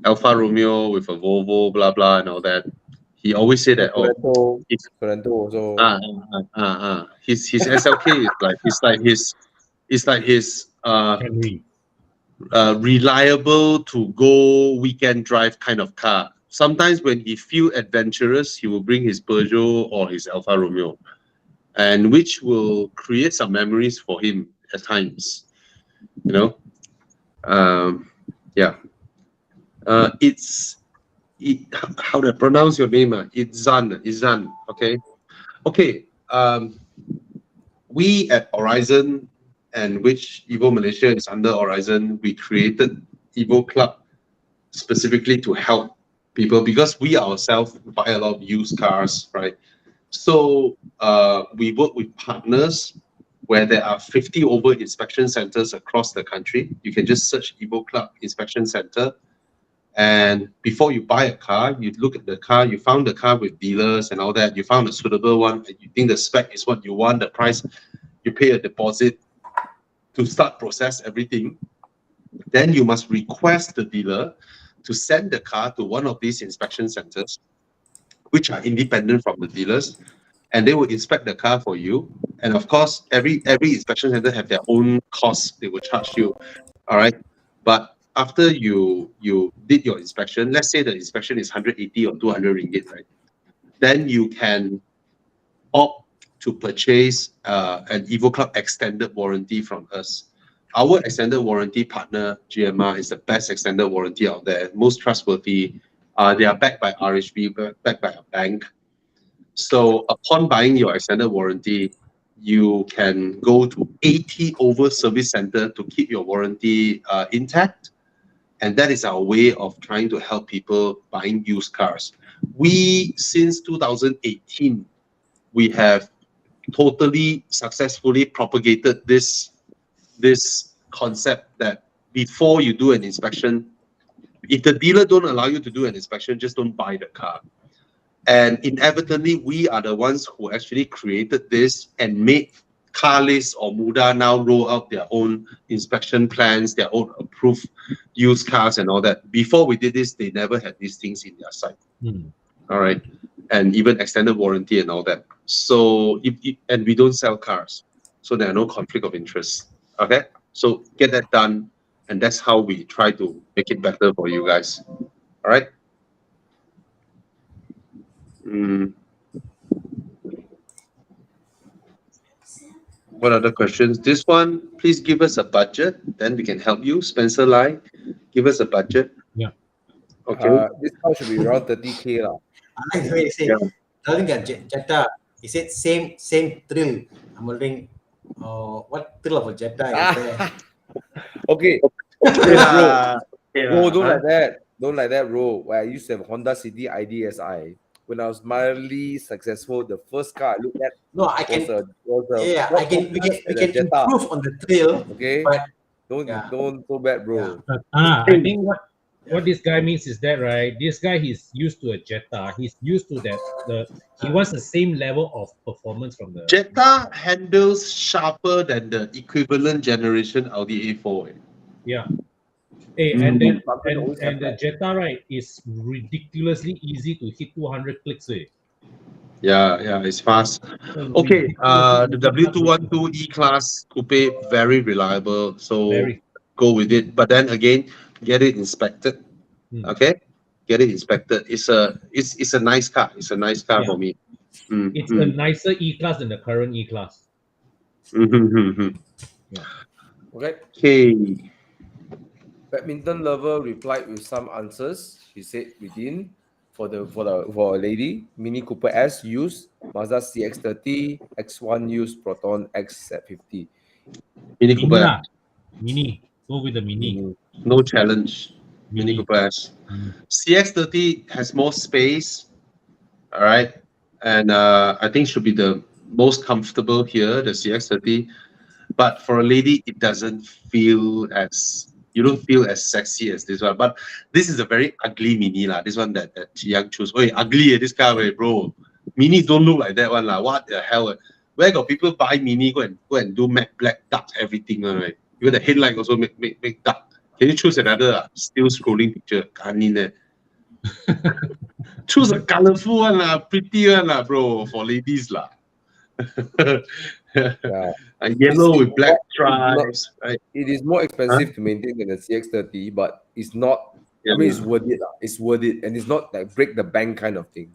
Speaker 2: Alfa Romeo, with a Volvo, blah blah, and all that. He always say that
Speaker 3: Sorento also.
Speaker 2: his SLK is like his reliable to go weekend drive kind of car. Sometimes when he feel adventurous, he will bring his Peugeot or his Alfa Romeo, and which will create some memories for him at times. How to pronounce your name? Izan. Okay. We at Horizon, and which Evo Malaysia is under Horizon, we created Evo Club specifically to help people because we ourselves buy a lot of used cars, right? So we work with partners where there are 50 over inspection centers across the country. You can just search Evo Club Inspection Center. And before you buy a car, you look at the car, you found the car with dealers and all that, you found a suitable one, and you think the spec is what you want, the price, you pay a deposit to start process everything. Then you must request the dealer to send the car to one of these inspection centers, which are independent from the dealers, and they will inspect the car for you. And of course, every inspection center have their own costs they will charge you. All right. But after you did your inspection, let's say the inspection is 180 or 200 ringgit, right? Then you can opt to purchase an Evo Club extended warranty from us. Our extended warranty partner, GMR, is the best extended warranty out there, most trustworthy. They are backed by RHB, backed by a bank. So upon buying your extended warranty, you can go to 80 over service center to keep your warranty intact. And that is our way of trying to help people buying used cars. We, since 2018, we have totally successfully propagated this concept that before you do an inspection, if the dealer don't allow you to do an inspection, just don't buy the car. And inevitably, we are the ones who actually created this and made Carlist or Muda now roll out their own inspection plans, their own approved used cars and all that. Before we did this, they never had these things in their site. All right. And even extended warranty and all that. So, and we don't sell cars. So there are no conflict of interest. Okay. So get that done. And that's how we try to make it better for you guys. All right. What other questions? This one, please give us a budget, then we can help you. Spencer Lai, give us a budget.
Speaker 4: Yeah.
Speaker 2: Okay.
Speaker 3: This car should be around 30K.
Speaker 1: I like the way you say, driving a Jetta. He said same thrill. I'm wondering, what thrill of a Jetta is there?
Speaker 3: Okay. Bro, don't like that. Don't like that, bro. Where I used to have Honda City IDSI. When I was mildly successful, the first car I looked at
Speaker 1: I can we can
Speaker 3: Jetta.
Speaker 1: improve on the thrill.
Speaker 3: Okay,
Speaker 1: but
Speaker 3: don't so bad, bro.
Speaker 4: I think what this guy means is that, right, this guy, he's used to a Jetta. He's used to that. He wants the same level of performance from the
Speaker 2: Jetta handles sharper than the equivalent generation Audi A4.
Speaker 4: Yeah. Hey, and the Jetta, right, is ridiculously easy to hit 200 clicks.
Speaker 2: Yeah, it's fast. Okay, the W212 E-Class Coupe, very reliable. So go with it. But then again, get it inspected. Okay, get it inspected. It's a nice car. It's a nice car for me.
Speaker 4: It's a nicer E-Class than the current E-Class.
Speaker 2: Okay.
Speaker 3: Badminton lover replied with some answers. She said within for a lady, Mini Cooper S used, Mazda CX-30, X1 used, Proton X at 50.
Speaker 2: Mini Cooper.
Speaker 4: Mini. Go with the Mini.
Speaker 2: No challenge. Mini Cooper S. CX-30 has more space. All right. And I think should be the most comfortable here, the CX-30. But for a lady, it doesn't feel as... You don't feel as sexy as this one, but this is a very ugly Mini lah. This one that Young chose. Oh, ugly this car, bro. Minis don't look like that one lah. What the hell? Where got people buy Mini go and do matte black dark everything right? Even the headlight also make dark. Can you choose another still scrolling picture? Choose a colorful one lah, pretty one lah, bro, for ladies lah. And yellow with black stripes, right?
Speaker 3: It is more expensive to maintain than the CX-30, but it's not. I mean, it's worth it. It's worth it, and it's not like break the bank kind of thing,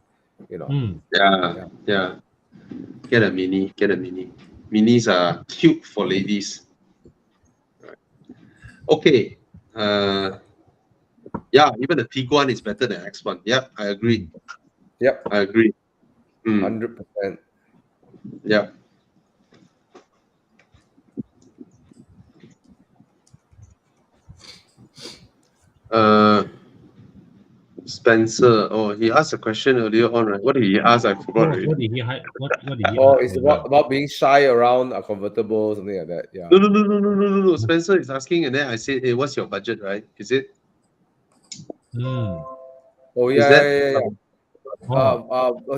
Speaker 3: you know.
Speaker 2: Yeah. Get a Mini. Minis are cute for ladies. Right. Okay. Even the Tiguan is better than X1. Yeah, I agree.
Speaker 3: Yep,
Speaker 2: I agree.
Speaker 3: 100%.
Speaker 2: Yeah. Spencer, he asked a question earlier on, right? What did he ask? I forgot.
Speaker 4: What did he
Speaker 3: It's about being shy around a convertible, something like that. Yeah.
Speaker 2: No. Spencer is asking, and then I said, "Hey, what's your budget, right? Is it?"
Speaker 3: Oh yeah.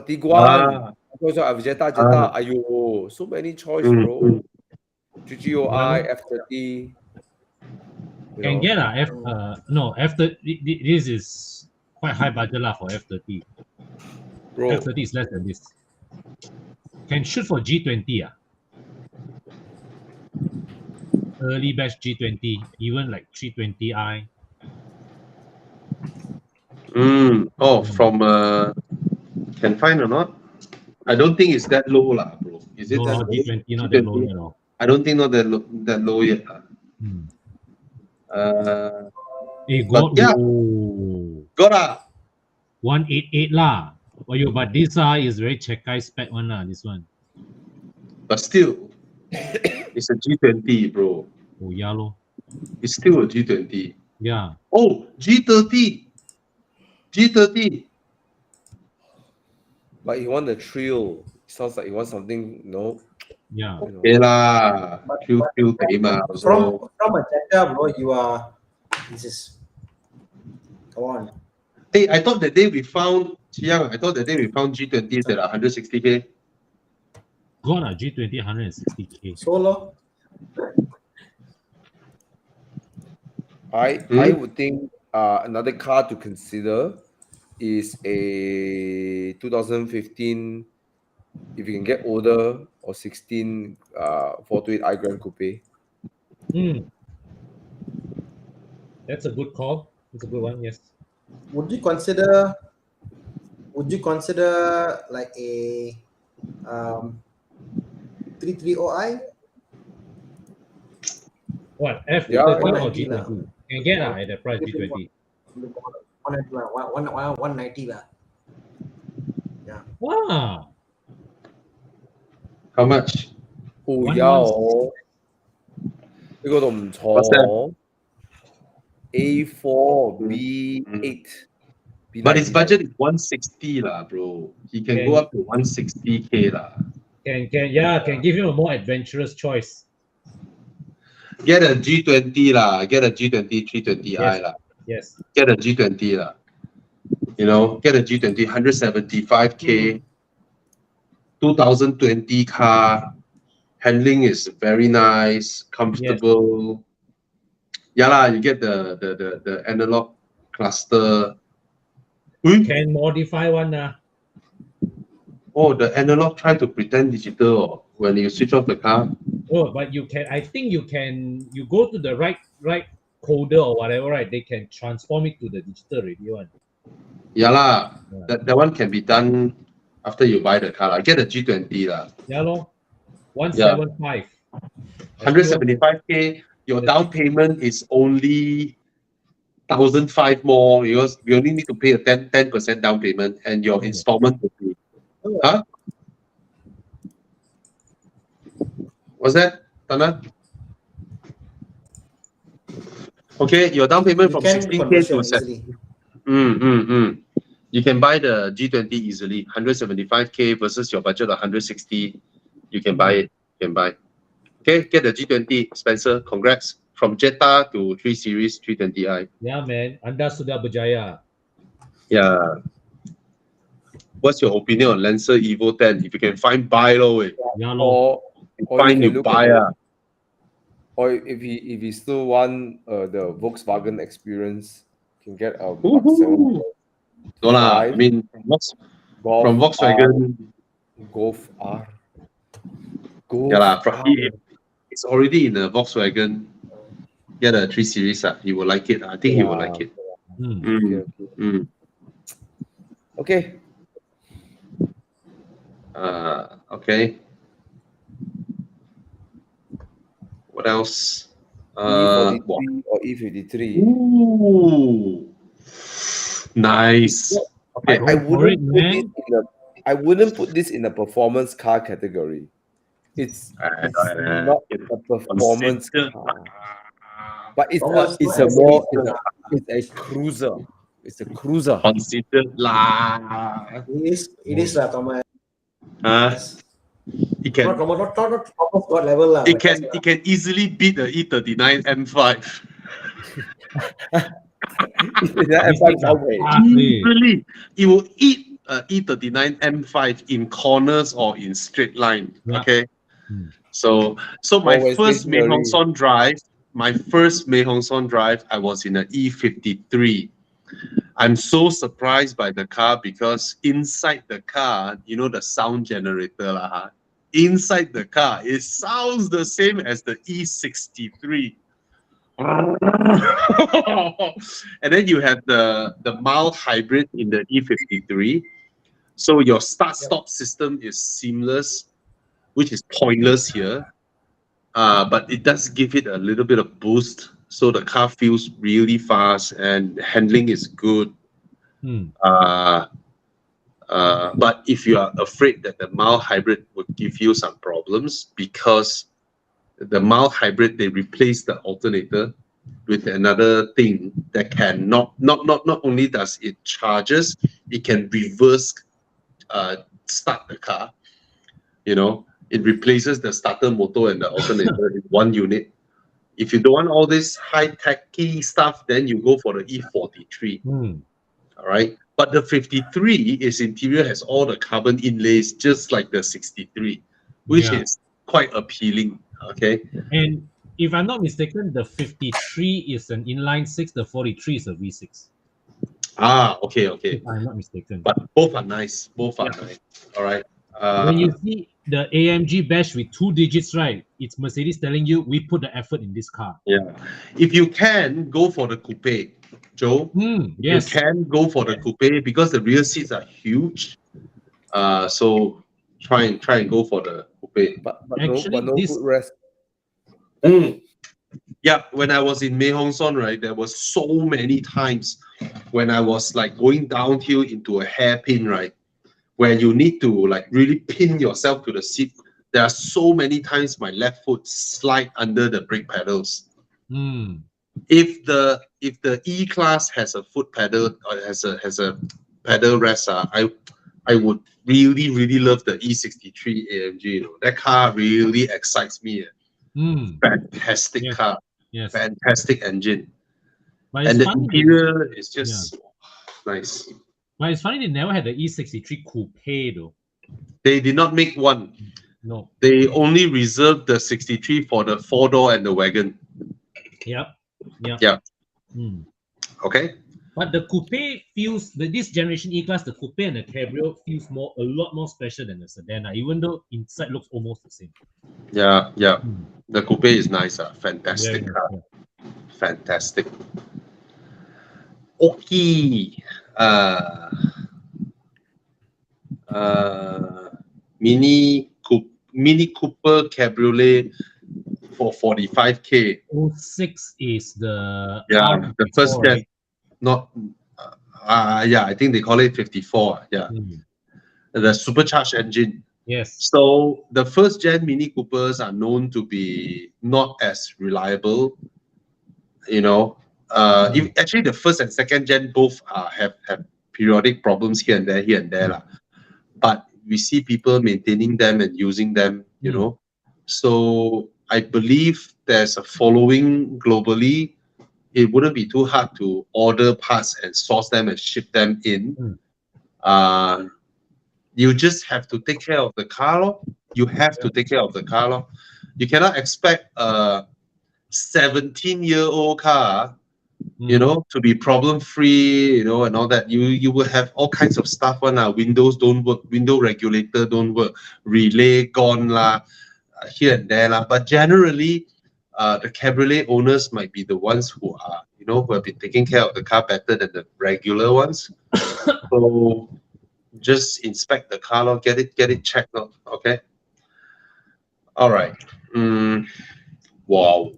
Speaker 3: Tiguan. Jetta. Ayo, so many choice, bro. GGOI, F30.
Speaker 4: Can get F30. This is quite high budget lah for F30.
Speaker 3: Bro.
Speaker 4: F30 is less than this. Can shoot for G20 early batch G20, even like 320i.
Speaker 2: From can find or not? I don't think it's that low lah, bro. Is it
Speaker 4: No,
Speaker 2: that low?
Speaker 4: G20 not that low at all.
Speaker 2: I don't think not that low yet.
Speaker 4: Hmm.
Speaker 2: But
Speaker 4: Got
Speaker 2: yeah,
Speaker 4: whoa,
Speaker 2: got
Speaker 4: 188 lah. Oh, but this is very check spec one lah. This one.
Speaker 2: but still, it's a G20, bro.
Speaker 4: Oh yeah lor.
Speaker 2: It's still a G20.
Speaker 4: Yeah.
Speaker 2: Oh, G30. G30.
Speaker 3: But he want the thrill. Sounds like he wants something,
Speaker 4: Yeah.
Speaker 2: Okay lah. Feel tema
Speaker 1: From
Speaker 2: also.
Speaker 1: a Jetta, bro, you are. This is. Come on.
Speaker 2: Hey, I thought that day we found G20s that are 160k.
Speaker 4: Got a G20 160k.
Speaker 1: Solo.
Speaker 3: I would think another car to consider is a 2015, if you can get older, or 16 428 i Grand Coupe.
Speaker 4: That's a good call. It's a good one. Yes.
Speaker 1: Would you consider like a 330i?
Speaker 4: What? F
Speaker 3: Yeah,
Speaker 4: or
Speaker 1: 190
Speaker 4: G20? Can get at that price G20.
Speaker 1: 190 lah. Yeah.
Speaker 4: Wow.
Speaker 2: How much?
Speaker 3: 哦，
Speaker 4: One
Speaker 3: 有呢個都唔
Speaker 2: What's
Speaker 3: 錯。A4 B8
Speaker 2: But his budget is 160 lah, bro. He can go up to 160k lah.
Speaker 4: Can give him a more adventurous choice.
Speaker 2: Get a G20 lah. Get a G20 320i lah.
Speaker 4: Yes.
Speaker 2: Get a G20 lah. You know, get a G20 175k. 2020 car. Handling is very nice, comfortable. Yeah lah, you get the analog cluster.
Speaker 4: Can modify one
Speaker 2: Oh, the analog try to pretend digital when you switch off the car.
Speaker 4: Oh, but you can. I think you go to the right coder or whatever, right? They can transform it to the digital radio one.
Speaker 2: Yeah lah, that one can be done after you buy the car. Get a G20 lah.
Speaker 4: Yeah lor. 175.
Speaker 2: 175k. Your down payment is only 1,500 more because we only need to pay a 10% down payment, and your installment will be. Huh? What's that, Thana? Okay, your down payment from 16k to 7. You can buy the G20 easily. 175k versus your budget of 160. You can buy it. You can buy. Okay, get the G20, Spencer. Congrats. From Jetta to 3 Series 320i.
Speaker 4: Yeah, man. Anda sudah berjaya.
Speaker 2: Yeah. What's your opinion on Lancer Evo 10? If you can find, buy low.
Speaker 4: Yeah lor.
Speaker 2: Find you buy.
Speaker 3: Or if he still want the Volkswagen experience, can get a
Speaker 2: No lah. I mean, from Volkswagen.
Speaker 3: Golf R.
Speaker 2: Yeah lah. It's already in the Volkswagen. Get a 3 Series. He will like it. I think he will like it.
Speaker 3: Okay.
Speaker 2: Okay. What else?
Speaker 3: E43 or E53.
Speaker 2: Ooh, nice. Okay.
Speaker 3: I wouldn't put this in a performance car category. It's not a performance car, but it's a cruiser. It's a cruiser.
Speaker 2: Considered lah.
Speaker 1: It is lah, Thomas.
Speaker 2: It can.
Speaker 1: Not God level lah.
Speaker 2: It can easily beat the E39 M5. Easily, it will eat E39 M5 in corners or in straight line. Okay. So my first Mei Hong Son drive, I was in an E53. I'm so surprised by the car because inside the car, you know the sound generator lah. Inside the car, it sounds the same as the E63. And then you have the mild hybrid in the E53. So your start-stop system is seamless. which is pointless here. But it does give it a little bit of boost, so the car feels really fast and handling is good.
Speaker 4: Hmm.
Speaker 2: But if you are afraid that the mild hybrid would give you some problems, because the mild hybrid, they replace the alternator with another thing that can not only does it charges, it can reverse start the car. You know, it replaces the starter motor and the alternator in one unit. If you don't want all this high-techy stuff, then you go for the E43.
Speaker 4: Hmm.
Speaker 2: All right. But the 53, its interior has all the carbon inlays, just like the 63, which
Speaker 4: Yeah.
Speaker 2: is quite appealing. Okay.
Speaker 4: And if I'm not mistaken, the 53 is an inline six, the 43 is a V6.
Speaker 2: Okay.
Speaker 4: If I'm not mistaken.
Speaker 2: But both are nice. Both are
Speaker 4: Yeah.
Speaker 2: nice. All right.
Speaker 4: When you see the AMG badge with 2 digits, right? It's Mercedes telling you we put the effort in this car.
Speaker 2: Yeah. If you can, go for the coupe, Joe.
Speaker 4: Yes.
Speaker 2: You can go for the coupe because the rear seats are huge. So try and go for the coupe.
Speaker 3: But
Speaker 4: Actually,
Speaker 3: no
Speaker 4: this-
Speaker 3: footrest.
Speaker 2: Yeah, when I was in Mae Hong Son, right, there was so many times when I was like going downhill into a hairpin, right, where you need to like really pin yourself to the seat. There are so many times my left foot slide under the brake pedals.
Speaker 4: Hmm.
Speaker 2: If the E class has a foot pedal or has a pedal rest, I would really love the E63 AMG. You know, that car really excites me. Fantastic
Speaker 4: Yes.
Speaker 2: car.
Speaker 4: Yes.
Speaker 2: Fantastic engine.
Speaker 4: But
Speaker 2: And
Speaker 4: it's
Speaker 2: the
Speaker 4: funny.
Speaker 2: interior is just nice.
Speaker 4: But it's funny they never had the E63 coupe though.
Speaker 2: They did not make one.
Speaker 4: No.
Speaker 2: They only reserved the 63 for the 4-door and the wagon.
Speaker 4: Yep.
Speaker 2: Yeah.
Speaker 4: Hmm.
Speaker 2: Okay.
Speaker 4: But the coupe feels this generation E-Class, the coupe and the cabrio feels a lot more special than the sedan, even though inside looks almost the same.
Speaker 2: Yeah. The coupe is nice. Fantastic
Speaker 4: Very
Speaker 2: car.
Speaker 4: nice,
Speaker 2: Fantastic. Okay. Mini Cooper Cabriolet for 45K.
Speaker 4: 06 is the
Speaker 2: The first
Speaker 4: R54,
Speaker 2: gen,
Speaker 4: right?
Speaker 2: not I think they call it 54. Yeah. The supercharged engine.
Speaker 4: Yes.
Speaker 2: So the first gen Mini Coopers are known to be not as reliable. You know, actually the first and second gen both have periodic problems here and there lah. But we see people maintaining them and using them. You know, so I believe there's a following globally. It wouldn't be too hard to order parts and source them and ship them in. You just have to take care of the car lor. You have to take care of the car lor. You cannot expect a 17-year-old car, you know, to be problem free, you know, and all that. You will have all kinds of stuff on. Windows don't work, window regulator don't work, relay gone lah, here and there lah. But generally, the cabriolet owners might be the ones who are, you know, who have been taking care of the car better than the regular ones. So just inspect the car lor, get it checked out. Okay. All right. Wow.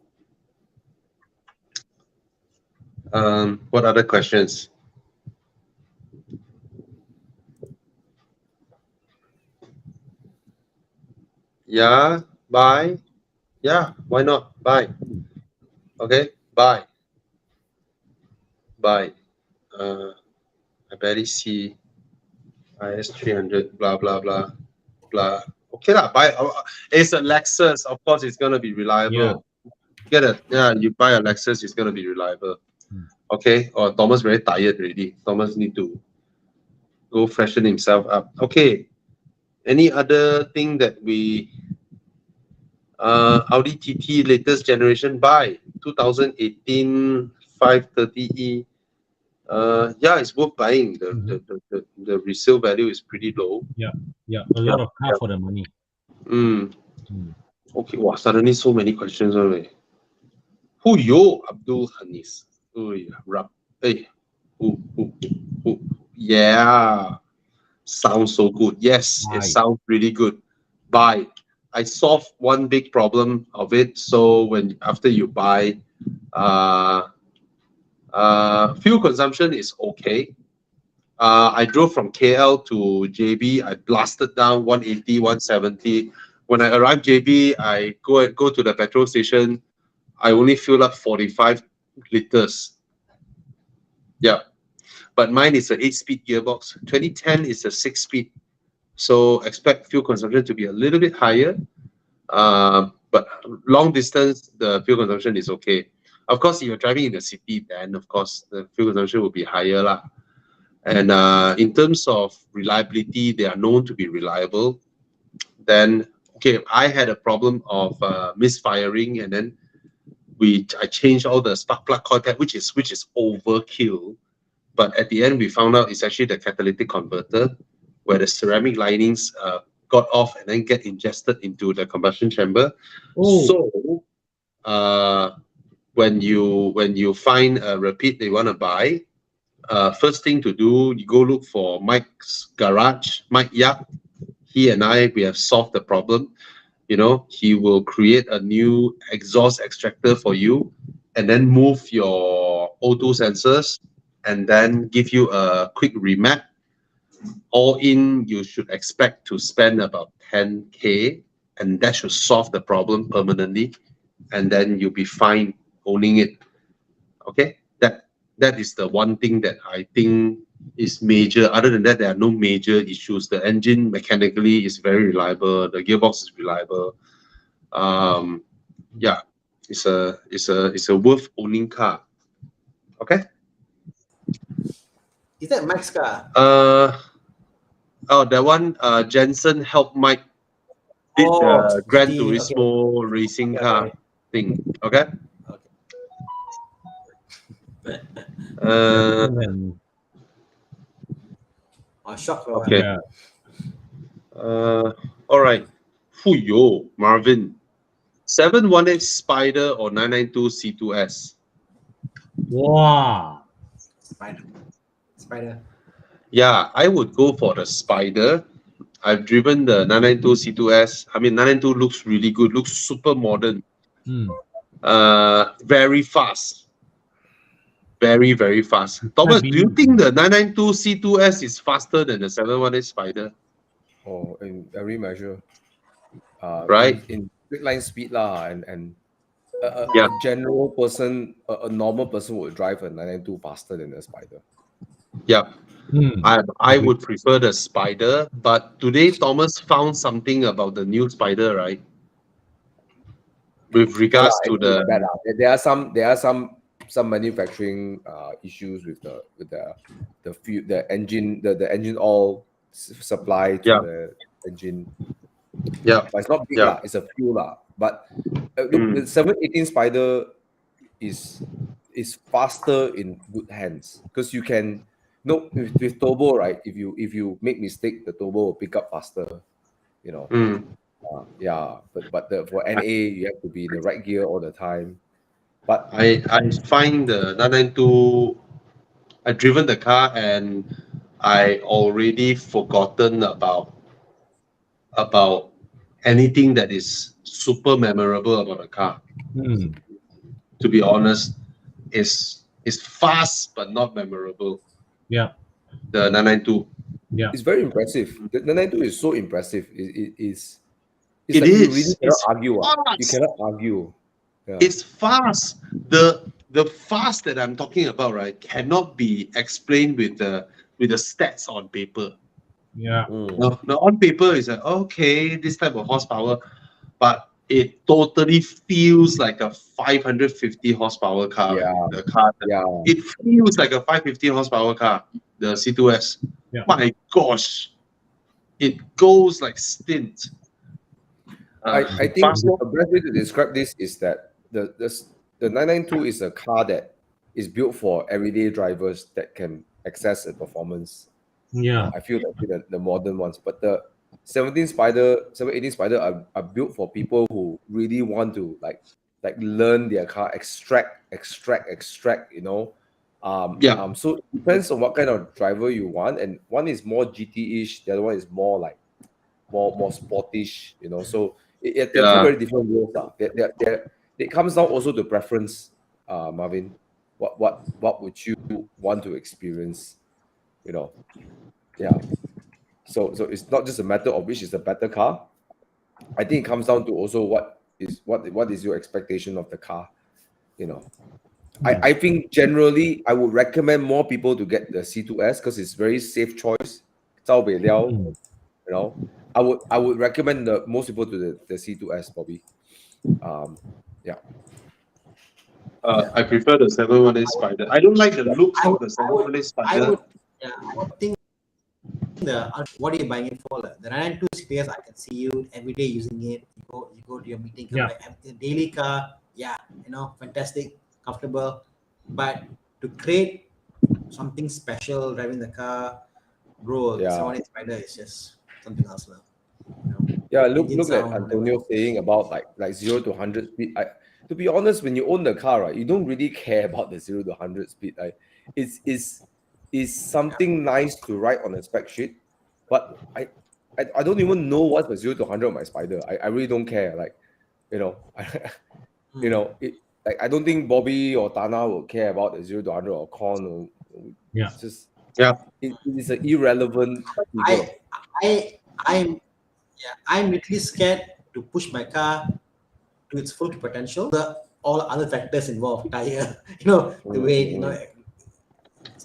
Speaker 2: What other questions? Yeah, buy. Yeah, why not? Buy. Okay, buy. Buy. I barely see IS 300, blah, blah, blah, blah. Okay, lah, buy. It's a Lexus. Of course, it's going to be reliable. Get it. Yeah, you buy a Lexus, it's going to be reliable. Okay, or Thomas very tired already. Thomas need to go freshen himself up. Okay, any other thing that we Audi TT latest generation buy 2018 530e. Yeah, it's worth buying. The resale value is pretty low.
Speaker 4: Yeah, a lot of car for the money.
Speaker 2: Okay, wow, suddenly so many questions already. Who yo Abdul Hanis? Hey, who? Yeah, sounds so good. Yes, it sounds really good. Buy. I solved one big problem of it. So when after you buy, fuel consumption is okay. I drove from KL to JB. I blasted down 180, 170. When I arrived JB, I go to the petrol station. I only fill up 45 liters. Yeah, but mine is an 8-speed gearbox. 2010 is a 6-speed. So expect fuel consumption to be a little bit higher. But long distance, the fuel consumption is okay. Of course, if you're driving in the city, then of course the fuel consumption will be higher lah. And in terms of reliability, they are known to be reliable. Then, okay, I had a problem of misfiring, and then I changed all the spark plug contact, which is overkill. But at the end, we found out it's actually the catalytic converter, where the ceramic linings got off and then get ingested into the combustion chamber.
Speaker 4: Oh.
Speaker 2: So when you find a repeat they want to buy, first thing to do, you go look for Mike's garage. Mike Yap, he and we have solved the problem. You know, he will create a new exhaust extractor for you, and then move your O2 sensors, and then give you a quick remap. All in, you should expect to spend about 10K, and that should solve the problem permanently, and then you'll be fine owning it. Okay, that is the one thing that I think is major. Other than that, there are no major issues. The engine mechanically is very reliable. The gearbox is reliable. Yeah, it's a worth owning car. Okay.
Speaker 1: Is that Mike's car?
Speaker 2: Oh, that one. Jensen helped Mike did the Gran Turismo racing car thing. Okay.
Speaker 1: Shock.
Speaker 2: Okay.
Speaker 4: Yeah.
Speaker 2: All right. Fuyo, Marvin. 718 Spyder or 992 C2S?
Speaker 4: Wow.
Speaker 1: Spyder.
Speaker 2: Yeah, I would go for the Spyder. I've driven the 992 C2S. I mean, 992 looks really good. Looks super modern. Very fast. Very, very fast. Thomas, do you think the 992 C2S is faster than the 718 Spyder?
Speaker 3: Oh, in every measure.
Speaker 2: Right?
Speaker 3: In quick line speed lah, and
Speaker 2: Yeah.
Speaker 3: a general person, a normal person would drive a 992 faster than a Spyder.
Speaker 2: Yeah. I would prefer the Spyder, but today Thomas found something about the new Spyder, right? With regards to the
Speaker 3: there are some manufacturing issues with the engine oil supply to the engine.
Speaker 2: Yeah,
Speaker 3: but it's not big lah. It's a few lah. But look, the 718 Spyder is faster in good hands, because you can with turbo, right? If you make mistake, the turbo will pick up faster. You know. But for NA you have to be in the right gear all the time. But
Speaker 2: I find the 992. I've driven the car and I already forgotten about anything that is super memorable about the car. To be honest, it's fast but not memorable.
Speaker 4: Yeah.
Speaker 2: The 992.
Speaker 3: Yeah. It's very impressive. The 992 is so impressive. It is.
Speaker 2: You really
Speaker 3: cannot argue. You cannot argue. Yeah.
Speaker 2: It's fast. The fast that I'm talking about, right, cannot be explained with the stats on paper.
Speaker 4: Yeah.
Speaker 2: Now on paper is like, okay, this type of horsepower, but it totally feels like a 550 horsepower car. The car. It feels like a 550 horsepower car. The C2S.
Speaker 4: Yeah.
Speaker 2: My gosh, it goes like stint.
Speaker 3: I think the best way to describe this is that the 992 is a car that is built for everyday drivers that can access the performance.
Speaker 4: Yeah,
Speaker 3: I feel like the modern ones, but the 718 Spyder are built for people who really want to like learn their car, extract. You know, so it depends on what kind of driver you want, and one is more GT-ish, the other one is more like more sportish. You know, so They're two very different worlds. It comes down also to preference, Marvin. What would you want to experience? You know, yeah. So it's not just a matter of which is the better car. I think it comes down to also what is your expectation of the car. You know, I think generally I would recommend more people to get the C2S because it's very safe choice. 照北了, you know, I would recommend the most people to the C2S, Bobby. Yeah.
Speaker 2: I prefer the 718 Spyder. I don't like the looks of the 718 Spyder.
Speaker 1: I would think what are you buying it for? The 992 space, I can see you every day using it. You go to your meeting, come back, the daily car, fantastic, comfortable. But to create something special driving the car, bro, the 718 Spyder is just something else now.
Speaker 3: Yeah, look at Antonio saying about like 0 to 100 speed. To be honest, when you own the car, right, you don't really care about the 0 to 100 speed. It's something nice to write on a spec sheet, but I don't even know what's the 0 to 100 of my Spyder. I really don't care. Like, I don't think Bobby or Thana will care about the 0 to 100 or Con or it's just it is an irrelevant figure.
Speaker 1: I'm literally scared to push my car to its full potential. All other factors involved, tire, the weight,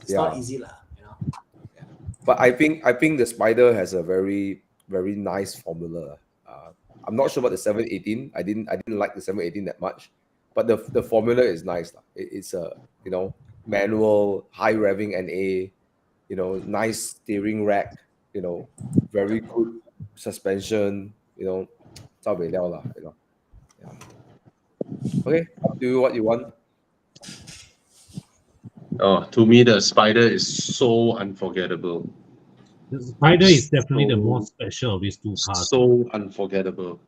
Speaker 1: it's not easy lah.
Speaker 3: But I think the Spyder has a very, very nice formula. I'm not sure about the 718. I didn't like the 718 that much, but the formula is nice. It's a manual, high revving NA, nice steering rack, very good suspension, zao bei liao lah, Okay, up to you what you want.
Speaker 2: Oh, to me, the Spyder is so unforgettable.
Speaker 4: The Spyder is definitely the most special of these two cars.
Speaker 2: So unforgettable.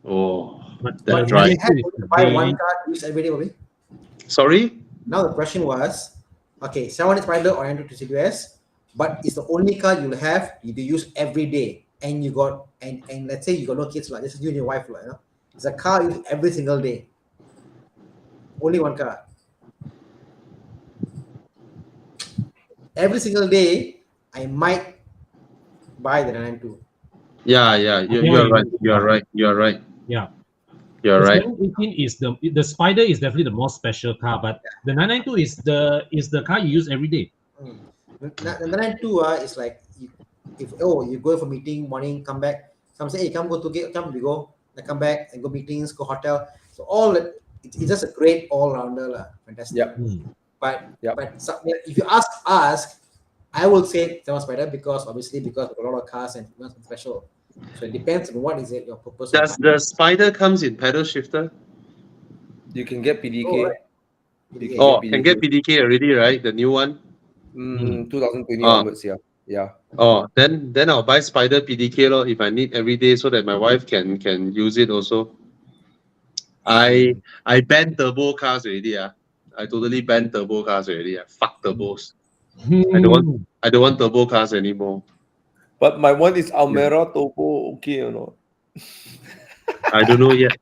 Speaker 2: Oh,
Speaker 1: but
Speaker 2: that
Speaker 1: you
Speaker 2: drive.
Speaker 1: had to buy one car to use every day, Bobby.
Speaker 2: Sorry?
Speaker 1: Now the question was, okay, 718 Spyder or 992 CQS, but it's the only car you'll have you use every day, and you got and let's say you got no kids, like this is you and your wife, it's a car you use every single day. Only one car. Every single day, I might buy the 992.
Speaker 2: Yeah, you're right. You're right.
Speaker 4: Yeah.
Speaker 2: You're right.
Speaker 4: 718 is the Spyder is definitely the most special car, but the 992 is the car you use every day.
Speaker 1: The 992 is like if you go for meeting morning, come back. Some say, hey, come we go. I come back and go meetings, go hotel. So all that it's just a great all rounder, fantastic.
Speaker 3: Yeah.
Speaker 1: But if you ask, I will say Spyder because of a lot of cars and something special. So it depends on what is it your purpose.
Speaker 2: Does the Spyder comes in pedal shifter?
Speaker 3: You can get PDK.
Speaker 2: Can get PDK already, right? The new one.
Speaker 3: 2020 onwards, yeah.
Speaker 2: Oh, then I'll buy Spyder PDK lor, if I need every day so that my wife can use it also. I banned turbo cars already. I totally banned turbo cars already. Fuck turbos. I don't want turbo cars anymore.
Speaker 3: But my one is Almera turbo, okay or not?
Speaker 2: I don't know yet.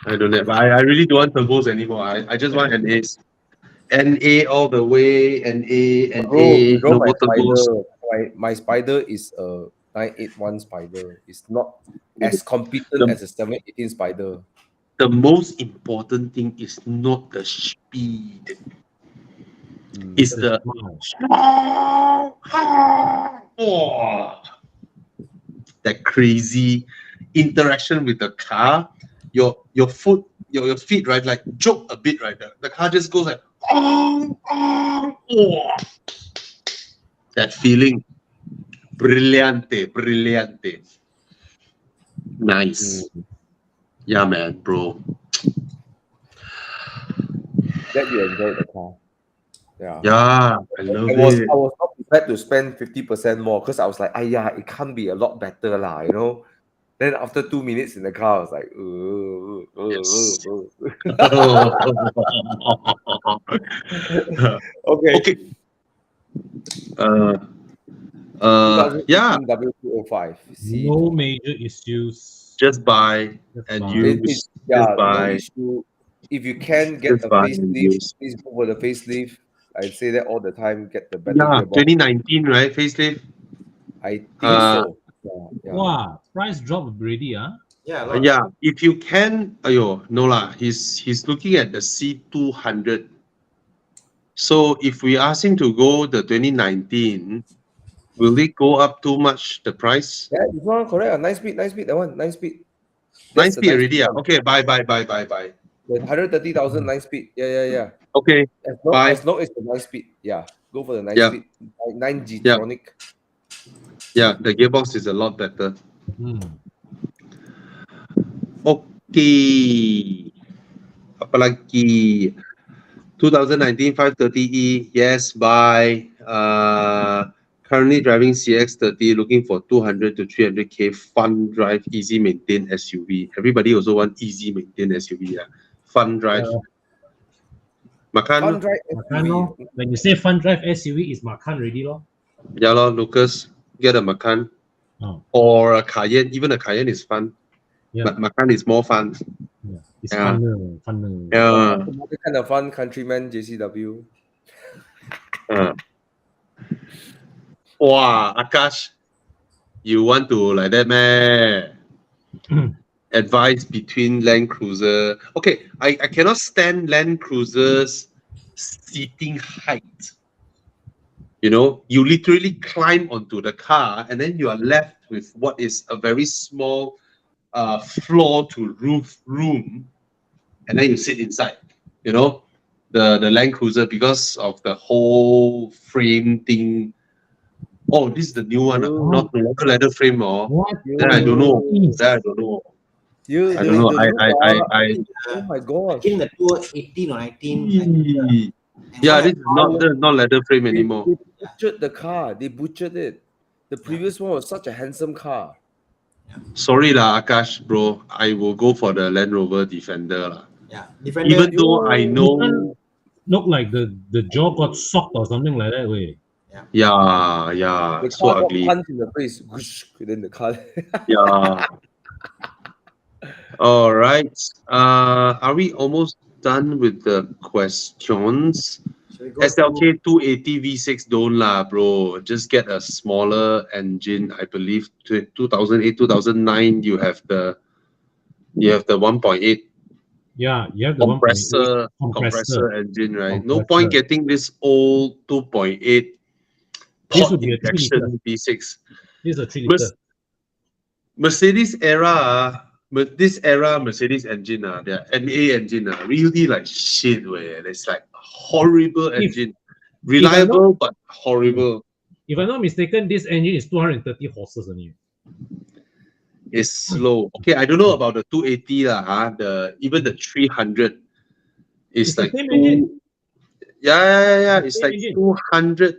Speaker 2: I don't know. But I really don't want turbos anymore. I just want NAs. NA all the way. NA.
Speaker 3: No more turbos. My Spyder is a 981 Spyder. It's not as competent as a 718 Spyder.
Speaker 2: The most important thing is not the speed. It's the that crazy interaction with the car. Your foot, your feet, right? Like joke a bit, right? The car just goes like that feeling. Brillante. Nice. Yeah, man, bro.
Speaker 3: That you enjoy the car.
Speaker 2: Yeah, I love it.
Speaker 3: I was not prepared to spend 50% more because I was like, it can't be a lot better lah, Then after 2 minutes in the car, I was like, Okay.
Speaker 2: Yeah.
Speaker 3: W205.
Speaker 4: No major issues.
Speaker 2: just buy and
Speaker 4: buy.
Speaker 2: use.
Speaker 3: Yeah,
Speaker 2: Just
Speaker 3: no
Speaker 2: buy.
Speaker 3: issue. If you can get
Speaker 2: Just
Speaker 3: a
Speaker 2: buy and
Speaker 3: facelift,
Speaker 2: use.
Speaker 3: please go for the facelift. I say that all the time. Get the better
Speaker 2: Yeah,
Speaker 3: gearbox.
Speaker 2: 2019, right? Facelift.
Speaker 3: I think
Speaker 2: Uh,
Speaker 3: so. Yeah.
Speaker 4: Wow, price drop already, huh?
Speaker 1: Yeah, a lot.
Speaker 2: Yeah, if you can, ayo, no lah. He's looking at the C200. So if we ask him to go the 2019, will it go up too much, the price?
Speaker 3: Yeah, this one correct. 9 speed, that one, 9 speed.
Speaker 2: 9
Speaker 3: That's the
Speaker 2: speed
Speaker 3: 9
Speaker 2: already,
Speaker 3: speed
Speaker 2: ah.
Speaker 3: one.
Speaker 2: Okay, buy.
Speaker 3: The 130,000 9 speed. Yeah.
Speaker 2: Okay, buy.
Speaker 3: As long as the 9 speed. Yeah, go for the 9
Speaker 2: Yeah.
Speaker 3: speed. 9
Speaker 2: Yeah.
Speaker 3: G-Tronic.
Speaker 2: Yeah, the gearbox is a lot better.
Speaker 4: Hmm.
Speaker 2: Okay. Apalagi 2019 530E, yes, buy. Currently driving CX-30, looking for 200 to 300K fun drive, easy maintain SUV. Everybody also want easy maintain SUV. Yeah. Fun drive. Makan.
Speaker 3: Fun drive
Speaker 4: Makan,
Speaker 3: SUV.
Speaker 4: lor. When you say fun drive SUV, is Makan already, lor.
Speaker 2: Yeah, lor, Lucas, get a Macan.
Speaker 4: Oh,
Speaker 2: Or a Cayenne. Even a Cayenne is fun.
Speaker 4: yeah.
Speaker 2: But Macan is more fun.
Speaker 4: Yeah. It's
Speaker 2: Yeah.
Speaker 4: funner.
Speaker 2: Yeah.
Speaker 3: Another kind of fun, Countryman JCW.
Speaker 2: Wow, Akash, you want to like that, man? Advice between Land Cruiser. Okay, I cannot stand Land Cruiser's seating height. You know, you literally climb onto the car and then you are left with what is a very small floor to roof room, and then you sit inside. You know, the Land Cruiser, because of the whole frame thing. Oh, this is the new one, not the leather frame, or
Speaker 4: What?
Speaker 2: then I don't know.
Speaker 3: Yo.
Speaker 2: Then I don't know.
Speaker 3: You,
Speaker 2: I don't know.
Speaker 3: the look,
Speaker 2: I
Speaker 3: oh my
Speaker 1: I
Speaker 3: gosh.
Speaker 1: think the 2018 or 19.
Speaker 2: yeah, this is not leather frame
Speaker 3: They
Speaker 2: anymore.
Speaker 3: butchered the car. They butchered it. The previous one was such a handsome car.
Speaker 2: Sorry lah, Akash, bro. I will go for the Land Rover Defender lah.
Speaker 1: Yeah, Defender.
Speaker 2: Even though I know,
Speaker 4: Look like the jaw got socked or something like that way.
Speaker 2: yeah,
Speaker 3: The
Speaker 2: so
Speaker 3: car got
Speaker 2: ugly.
Speaker 3: punched in the face. Whoosh, then the car.
Speaker 2: Yeah. All right. Are we almost done with the questions?
Speaker 1: Should we go to
Speaker 2: SLK 280 V6 don't lah, bro. Just get a smaller engine. I believe 2008, 2009. You have the 1.8
Speaker 4: Yeah, you have the 1.8
Speaker 2: compressor engine, right? No
Speaker 4: Compressor.
Speaker 2: point getting this old 2.8
Speaker 4: This
Speaker 2: pot
Speaker 4: would be a 3 liter.
Speaker 2: injection V6.
Speaker 4: This is a 3 liter.
Speaker 2: Mercedes era, but this era Mercedes engine, their MA engine, really like shit. Where it's like horrible engine, reliable but horrible.
Speaker 4: If I'm not mistaken, this engine is 230 horses only.
Speaker 2: It's slow. Okay, I don't know about the 280 even the 300 is
Speaker 4: It's the
Speaker 2: like
Speaker 4: same engine.
Speaker 2: Yeah. It's
Speaker 4: Same
Speaker 2: like
Speaker 4: engine.
Speaker 2: 200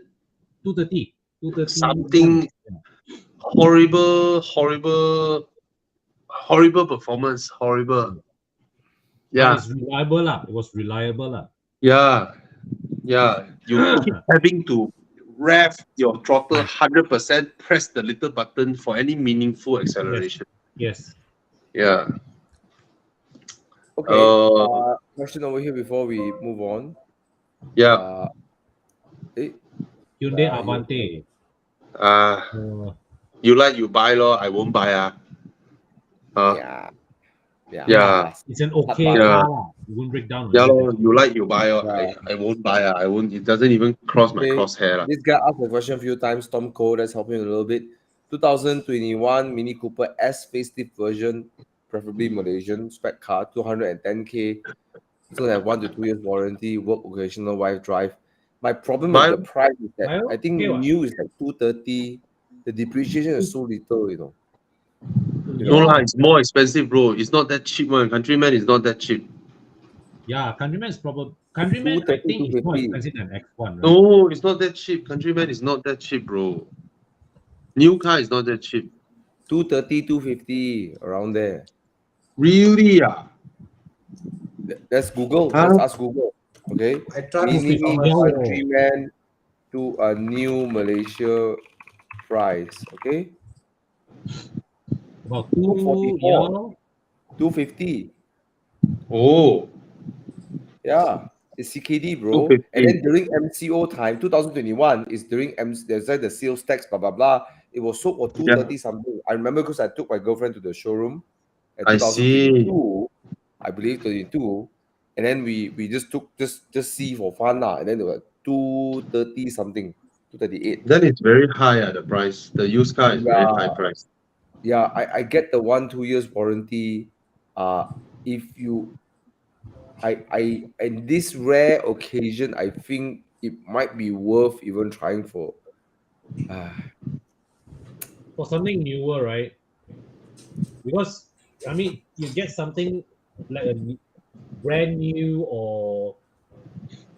Speaker 4: 230
Speaker 2: something. Horrible performance. Horrible. Yeah.
Speaker 4: But it's reliable lah. It was reliable lah.
Speaker 2: Yeah. You keep having to rev your throttle 100%, press the little button for any meaningful acceleration.
Speaker 4: Yes.
Speaker 2: Yeah.
Speaker 3: Okay. Question over here before we move on.
Speaker 2: Yeah.
Speaker 4: Hyundai Avante.
Speaker 2: You like, you buy, lor. I won't buy. Yeah.
Speaker 4: It's an okay
Speaker 2: Yeah.
Speaker 4: car lah. It won't break down.
Speaker 2: Yeah, lor. You like, you buy. I won't buy. I won't. It doesn't even cross my crosshair.
Speaker 3: This guy asked the question a few times. Tom Cole, that's helping a little bit. 2021 Mini Cooper S facelift version, preferably Malaysian spec car, 210K. Still have 1 to 2 years warranty, work occasional wife drive. My problem with the price is that I think new is like 230. The depreciation is so little, you know.
Speaker 2: No lah, it's more expensive, bro. It's not that cheap, man. Countryman is not that cheap.
Speaker 4: Yeah, Countryman is probably Countryman. I think it's more expensive than X1. Right?
Speaker 2: No, it's not that cheap. Countryman is not that cheap, bro. New car is not that cheap.
Speaker 3: 230, 250 around there.
Speaker 2: Really? Yeah.
Speaker 3: Let's Google. Let's ask Google. Okay.
Speaker 1: I tried
Speaker 3: Mini Countryman to a new Malaysia price. Okay.
Speaker 4: About 2,
Speaker 3: 244, 250.
Speaker 2: Oh,
Speaker 3: Yeah, it's CKD, bro. And
Speaker 2: 250.
Speaker 3: then during MCO time, 2021 is during there's like the sales tax, blah blah blah. It was sold for
Speaker 2: Yeah,
Speaker 3: 230 something. I remember because I took my girlfriend to the showroom at
Speaker 2: I see.
Speaker 3: 2022, I believe 22, and then we just took just see for fun lah, and then they were 230 something, 238.
Speaker 2: That is very high at the price. The used car is very high
Speaker 3: Yeah,
Speaker 2: price.
Speaker 3: yeah. I get the 1-2 years warranty. If you I in this rare occasion, I think it might be worth even trying for. Uh,
Speaker 4: for something newer, right? Because I mean, you get something like a brand new or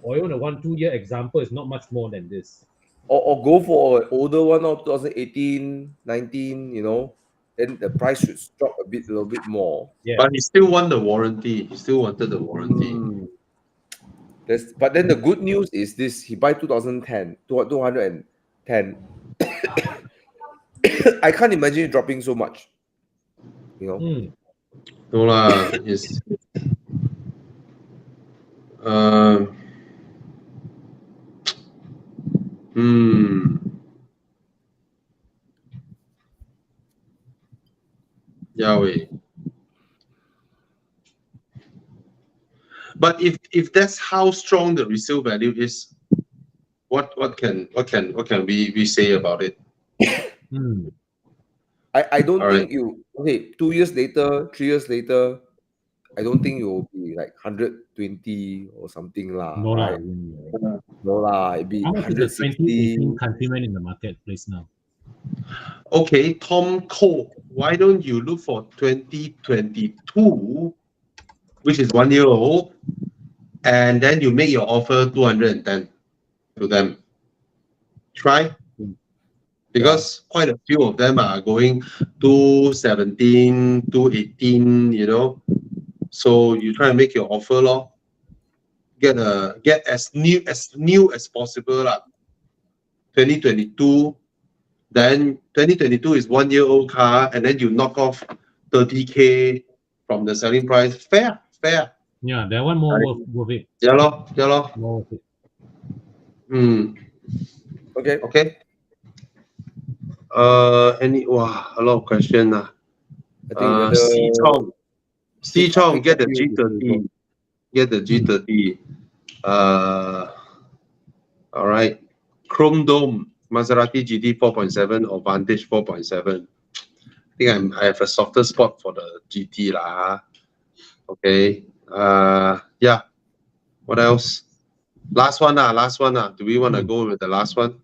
Speaker 4: even a 1-2 year example is not much more than this.
Speaker 3: or go for an older one of 2018, 19. Then the price should drop a little bit more.
Speaker 4: Yeah.
Speaker 2: But he still want the warranty. He still wanted the warranty.
Speaker 3: But then the good news is this: he buy 2010, 210. I can't imagine it dropping so much.
Speaker 4: Mm.
Speaker 2: No lah, it's uh, hmm, Yahweh. But if that's how strong the resale value is, what can we say about it?
Speaker 4: Mm.
Speaker 3: I don't
Speaker 2: All right.
Speaker 3: think you okay. 2 years later, 3 years later, I don't think it will be like 120 or something lah,
Speaker 4: No lah.
Speaker 3: right? No lah, it'd be
Speaker 4: How much is the
Speaker 3: 160.
Speaker 4: 2018 Countryman in the marketplace now?
Speaker 2: Okay, Tom Cole, why don't you look for 2022, which is 1 year old, and then you make your offer 210 to them. Try. Because quite a few of them are going 217, 218, So you try to make your offer, lor. Get as new as possible, lah. 2022. Then 2022 is 1 year old car, and then you knock off 30K from the selling price. Fair.
Speaker 4: Yeah, that one more worth it.
Speaker 2: Yeah, lor.
Speaker 4: More worth it.
Speaker 3: Okay.
Speaker 2: Okay. A lot of questions.
Speaker 3: I think whether
Speaker 2: C Chong, get the
Speaker 3: April,
Speaker 2: G30. Get the G30. All right. Chrome Dome, Maserati GT 4.7 or Vantage 4.7. I think I have a softer spot for the GT lah. Okay. Yeah. What else? Last one. Do we want to go with the last one?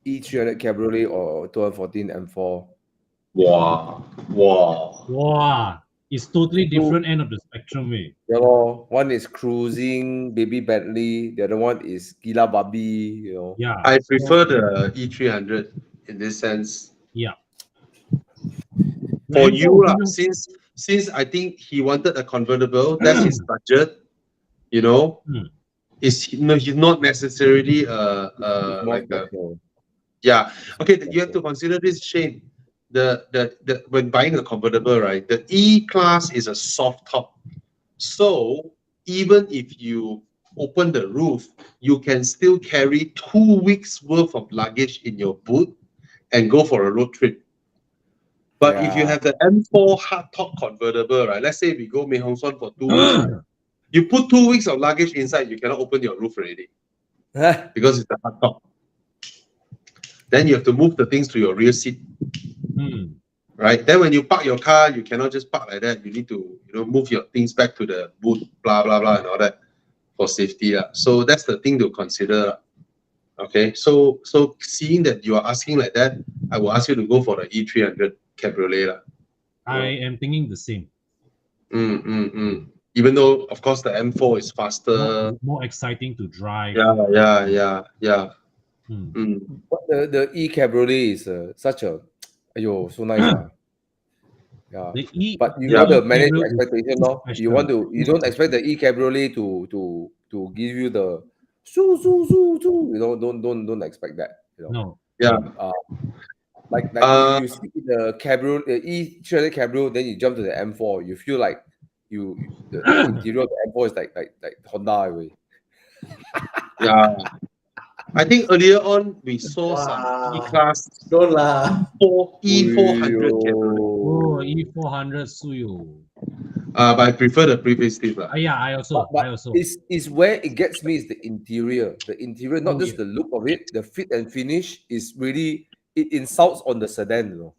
Speaker 3: E300 Cabriolet or 2014 M4.
Speaker 2: Wow.
Speaker 4: Wow. It's totally different end of the spectrum, eh?
Speaker 3: Yeah, lor. One is cruising, baby Bentley. The other one is Gila Babi.
Speaker 4: Yeah.
Speaker 2: I prefer the E300 in this sense.
Speaker 4: Yeah.
Speaker 2: For
Speaker 4: Like,
Speaker 2: you, since I think he wanted a convertible, that's his budget. He's not necessarily like a yeah. Okay, you have to consider this, Shane. The when buying a convertible, right? The E class is a soft top, so even if you open the roof, you can still carry 2 weeks worth of luggage in your boot and go for a road trip. But if you have the M4 hardtop convertible, right? Let's say we go Mei Hong Son for 2 weeks, you put 2 weeks of luggage inside, you cannot open your roof already because it's a hardtop. Then you have to move the things to your rear seat. Right? Then when you park your car, you cannot just park like that. You need to, move your things back to the boot, blah, blah, blah, and all that for safety. So that's the thing to consider. Okay. So seeing that you are asking like that, I will ask you to go for the E300 Cabriolet.
Speaker 4: I am thinking the same.
Speaker 2: Even though, of course, the M4 is faster.
Speaker 4: More exciting to drive.
Speaker 2: Yeah.
Speaker 3: But the E Cabriolet is such a, so nice. Yeah. But you got to manage your expectation, no? You don't expect the E Cabriolet to give you the don't expect that.
Speaker 4: No.
Speaker 2: Yeah.
Speaker 3: Like
Speaker 2: Uh,
Speaker 3: you sit in the cabrio, the E-Trailer cabrio, then you jump to the M4. You feel like the interior of the M4 is like Honda way.
Speaker 2: yeah. I think earlier on we saw some
Speaker 1: Wow.
Speaker 2: E-Class
Speaker 1: Don't lah.
Speaker 2: E400 Cabriolet.
Speaker 4: Oh, E400 Suyo.
Speaker 2: But I prefer the previous thing.
Speaker 4: Yeah, I also.
Speaker 3: But it's where it gets me is the interior. The interior, not
Speaker 4: Oh,
Speaker 3: just
Speaker 4: yeah.
Speaker 3: the look of it, the fit and finish is really, it insults on the sedan, you know.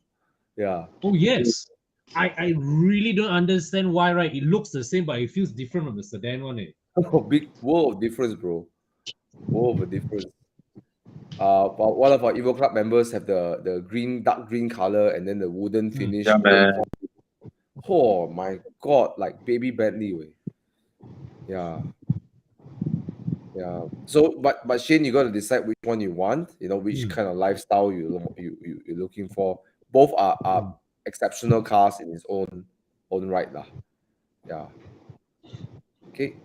Speaker 3: Yeah.
Speaker 4: Oh, yes. I really don't understand why, right? It looks the same, but it feels different from the sedan one.
Speaker 3: Big world of difference, bro. World of a difference. But one of our Evo Club members have the green, dark green color, and then the wooden finish.
Speaker 2: Yeah, man.
Speaker 3: Oh my god, like baby Bentley way. Yeah. Yeah. So, but Shane, you got to decide which one you want. You know, which kind of lifestyle you're looking for. Both are exceptional cars in its own right, lah. Yeah. Okay.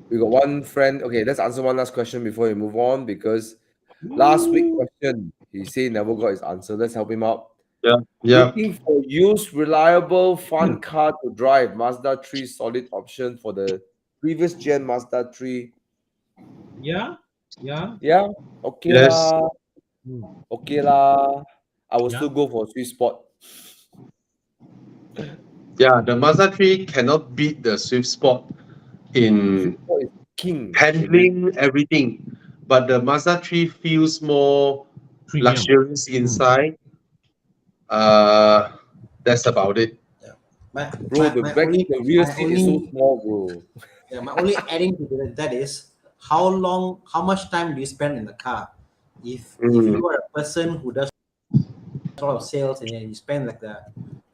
Speaker 3: We got one friend. Okay, let's answer one last question before we move on, because last week question he said never got his answer. Let's help him out.
Speaker 2: Yeah. Yeah.
Speaker 3: Looking for used, reliable, fun car to drive. Mazda 3 solid option for the previous gen Mazda 3.
Speaker 4: Yeah. Yeah.
Speaker 3: Yeah. Okay
Speaker 2: Yes.
Speaker 3: lah. Okay lah. I will
Speaker 4: Yeah.
Speaker 3: still go for Swiss Spot.
Speaker 2: Yeah, the Mazda 3 cannot beat the Swift Sport in
Speaker 3: Spot is king.
Speaker 2: handling everything, but the Mazda 3 feels more
Speaker 4: Premium.
Speaker 2: luxurious inside. That's about it.
Speaker 3: Bro, the rear seat is so small, bro.
Speaker 1: Yeah, my only adding to that is how much time do you spend in the car? If you are a person who does a lot of sales and then you spend like the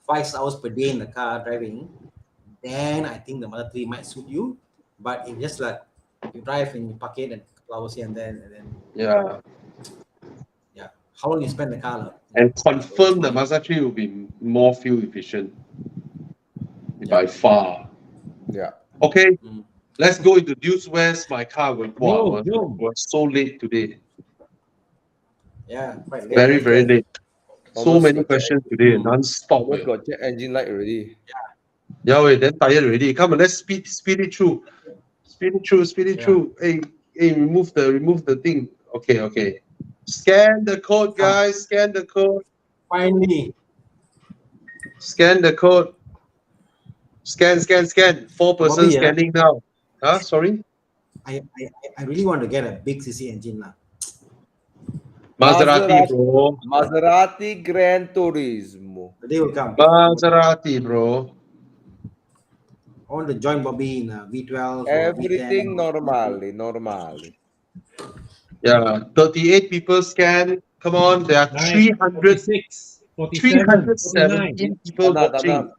Speaker 1: 5 hours per day in the car driving, then I think the Mazda 3 might suit you. But if just like you drive and you park it and flowers here and then
Speaker 2: Yeah.
Speaker 1: how long you spend in the car?
Speaker 2: And confirm the Mazda 3 will be more fuel efficient by far.
Speaker 3: Yeah.
Speaker 2: Okay, let's go into Deuce West. My car was so late today.
Speaker 1: Yeah, quite late.
Speaker 2: Very, very late. So
Speaker 3: Almost
Speaker 2: many
Speaker 3: got
Speaker 2: questions today, non-stop.
Speaker 3: Almost got jet engine light already.
Speaker 2: Yeah, we're then tired already. Come on, let's speed it through. Speed it through. Hey, remove the thing. Okay. Scan the code, guys. Scan the code.
Speaker 1: Finally.
Speaker 2: Scan the code. Scan. 4-person
Speaker 1: Bobby,
Speaker 2: scanning now. Huh? Sorry?
Speaker 1: I really want to get a big CC engine now.
Speaker 2: Maserati, bro.
Speaker 3: Maserati Gran Turismo.
Speaker 1: The day will come.
Speaker 2: Maserati, bro.
Speaker 1: I want to join Bobby in a V12.
Speaker 3: Everything
Speaker 1: or V10.
Speaker 3: normally.
Speaker 2: Yeah, 38 people scan. Come on, there are
Speaker 4: 46, 47,
Speaker 2: 317 people watching.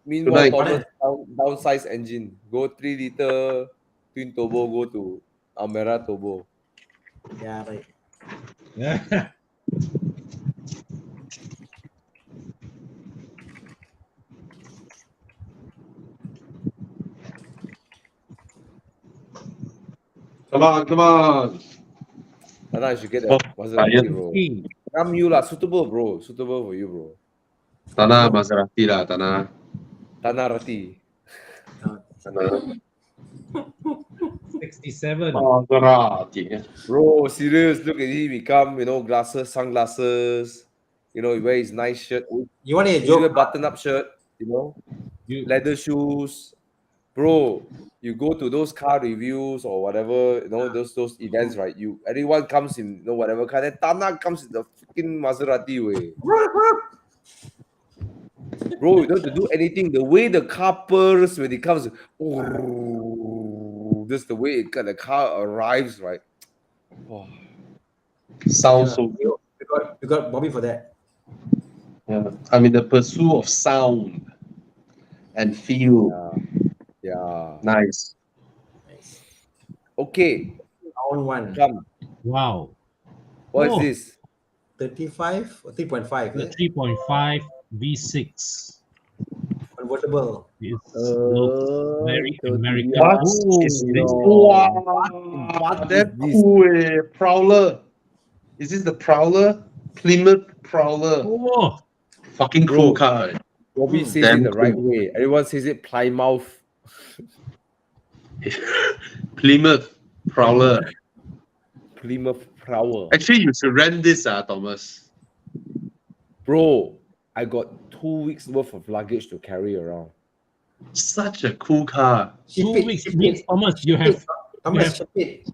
Speaker 3: Meanwhile,
Speaker 2: Tonight.
Speaker 3: Thomas downsize engine. Go 3 liter twin turbo, go to Almera turbo.
Speaker 1: Yeah, right.
Speaker 2: Come on.
Speaker 3: Thana, I should get a Maserati, bro. I'm you lah, suitable for you, bro.
Speaker 2: Thana Maserati lah, Thana.
Speaker 3: Thana Rati.
Speaker 4: 67.
Speaker 2: Maserati.
Speaker 3: Bro, serious, look at him. He come, glasses, sunglasses. He wears his nice shirt.
Speaker 1: You want a
Speaker 3: He
Speaker 1: joke?
Speaker 3: wear button-up shirt, leather shoes. Bro, you go to those car reviews or whatever, those events, right? Everyone comes in, whatever car. Then Thana comes in the freaking Maserati way. Bro, you don't have to do anything. The way the car purrs when it comes, just the way the car arrives, right? Oh.
Speaker 2: Sounds so good.
Speaker 1: We got Bobby for that.
Speaker 2: Yeah. I'm in the pursuit of sound and feel.
Speaker 3: Yeah.
Speaker 2: Nice.
Speaker 3: Okay.
Speaker 1: Round one.
Speaker 3: Come.
Speaker 4: Wow.
Speaker 3: What is this?
Speaker 1: 35 or 3.5?
Speaker 4: The 3.5 V6.
Speaker 1: Convertible.
Speaker 4: It's very American.
Speaker 2: What is this? Wow. That's cool. Prowler. Is this the Prowler? Plymouth Prowler.
Speaker 4: Oh,
Speaker 2: Fucking
Speaker 3: Bro.
Speaker 2: cool car.
Speaker 3: Bobby says
Speaker 2: Damn
Speaker 3: it the right
Speaker 2: cool.
Speaker 3: way. Everyone says it Plymouth.
Speaker 2: Plymouth Prowler.
Speaker 3: Plymouth Prowler.
Speaker 2: Actually, you should rent this, Thomas.
Speaker 3: Bro, I got 2 weeks worth of luggage to carry around.
Speaker 2: Such a cool car.
Speaker 4: 2 weeks means Thomas, you have
Speaker 1: Thomas, ship it.
Speaker 4: you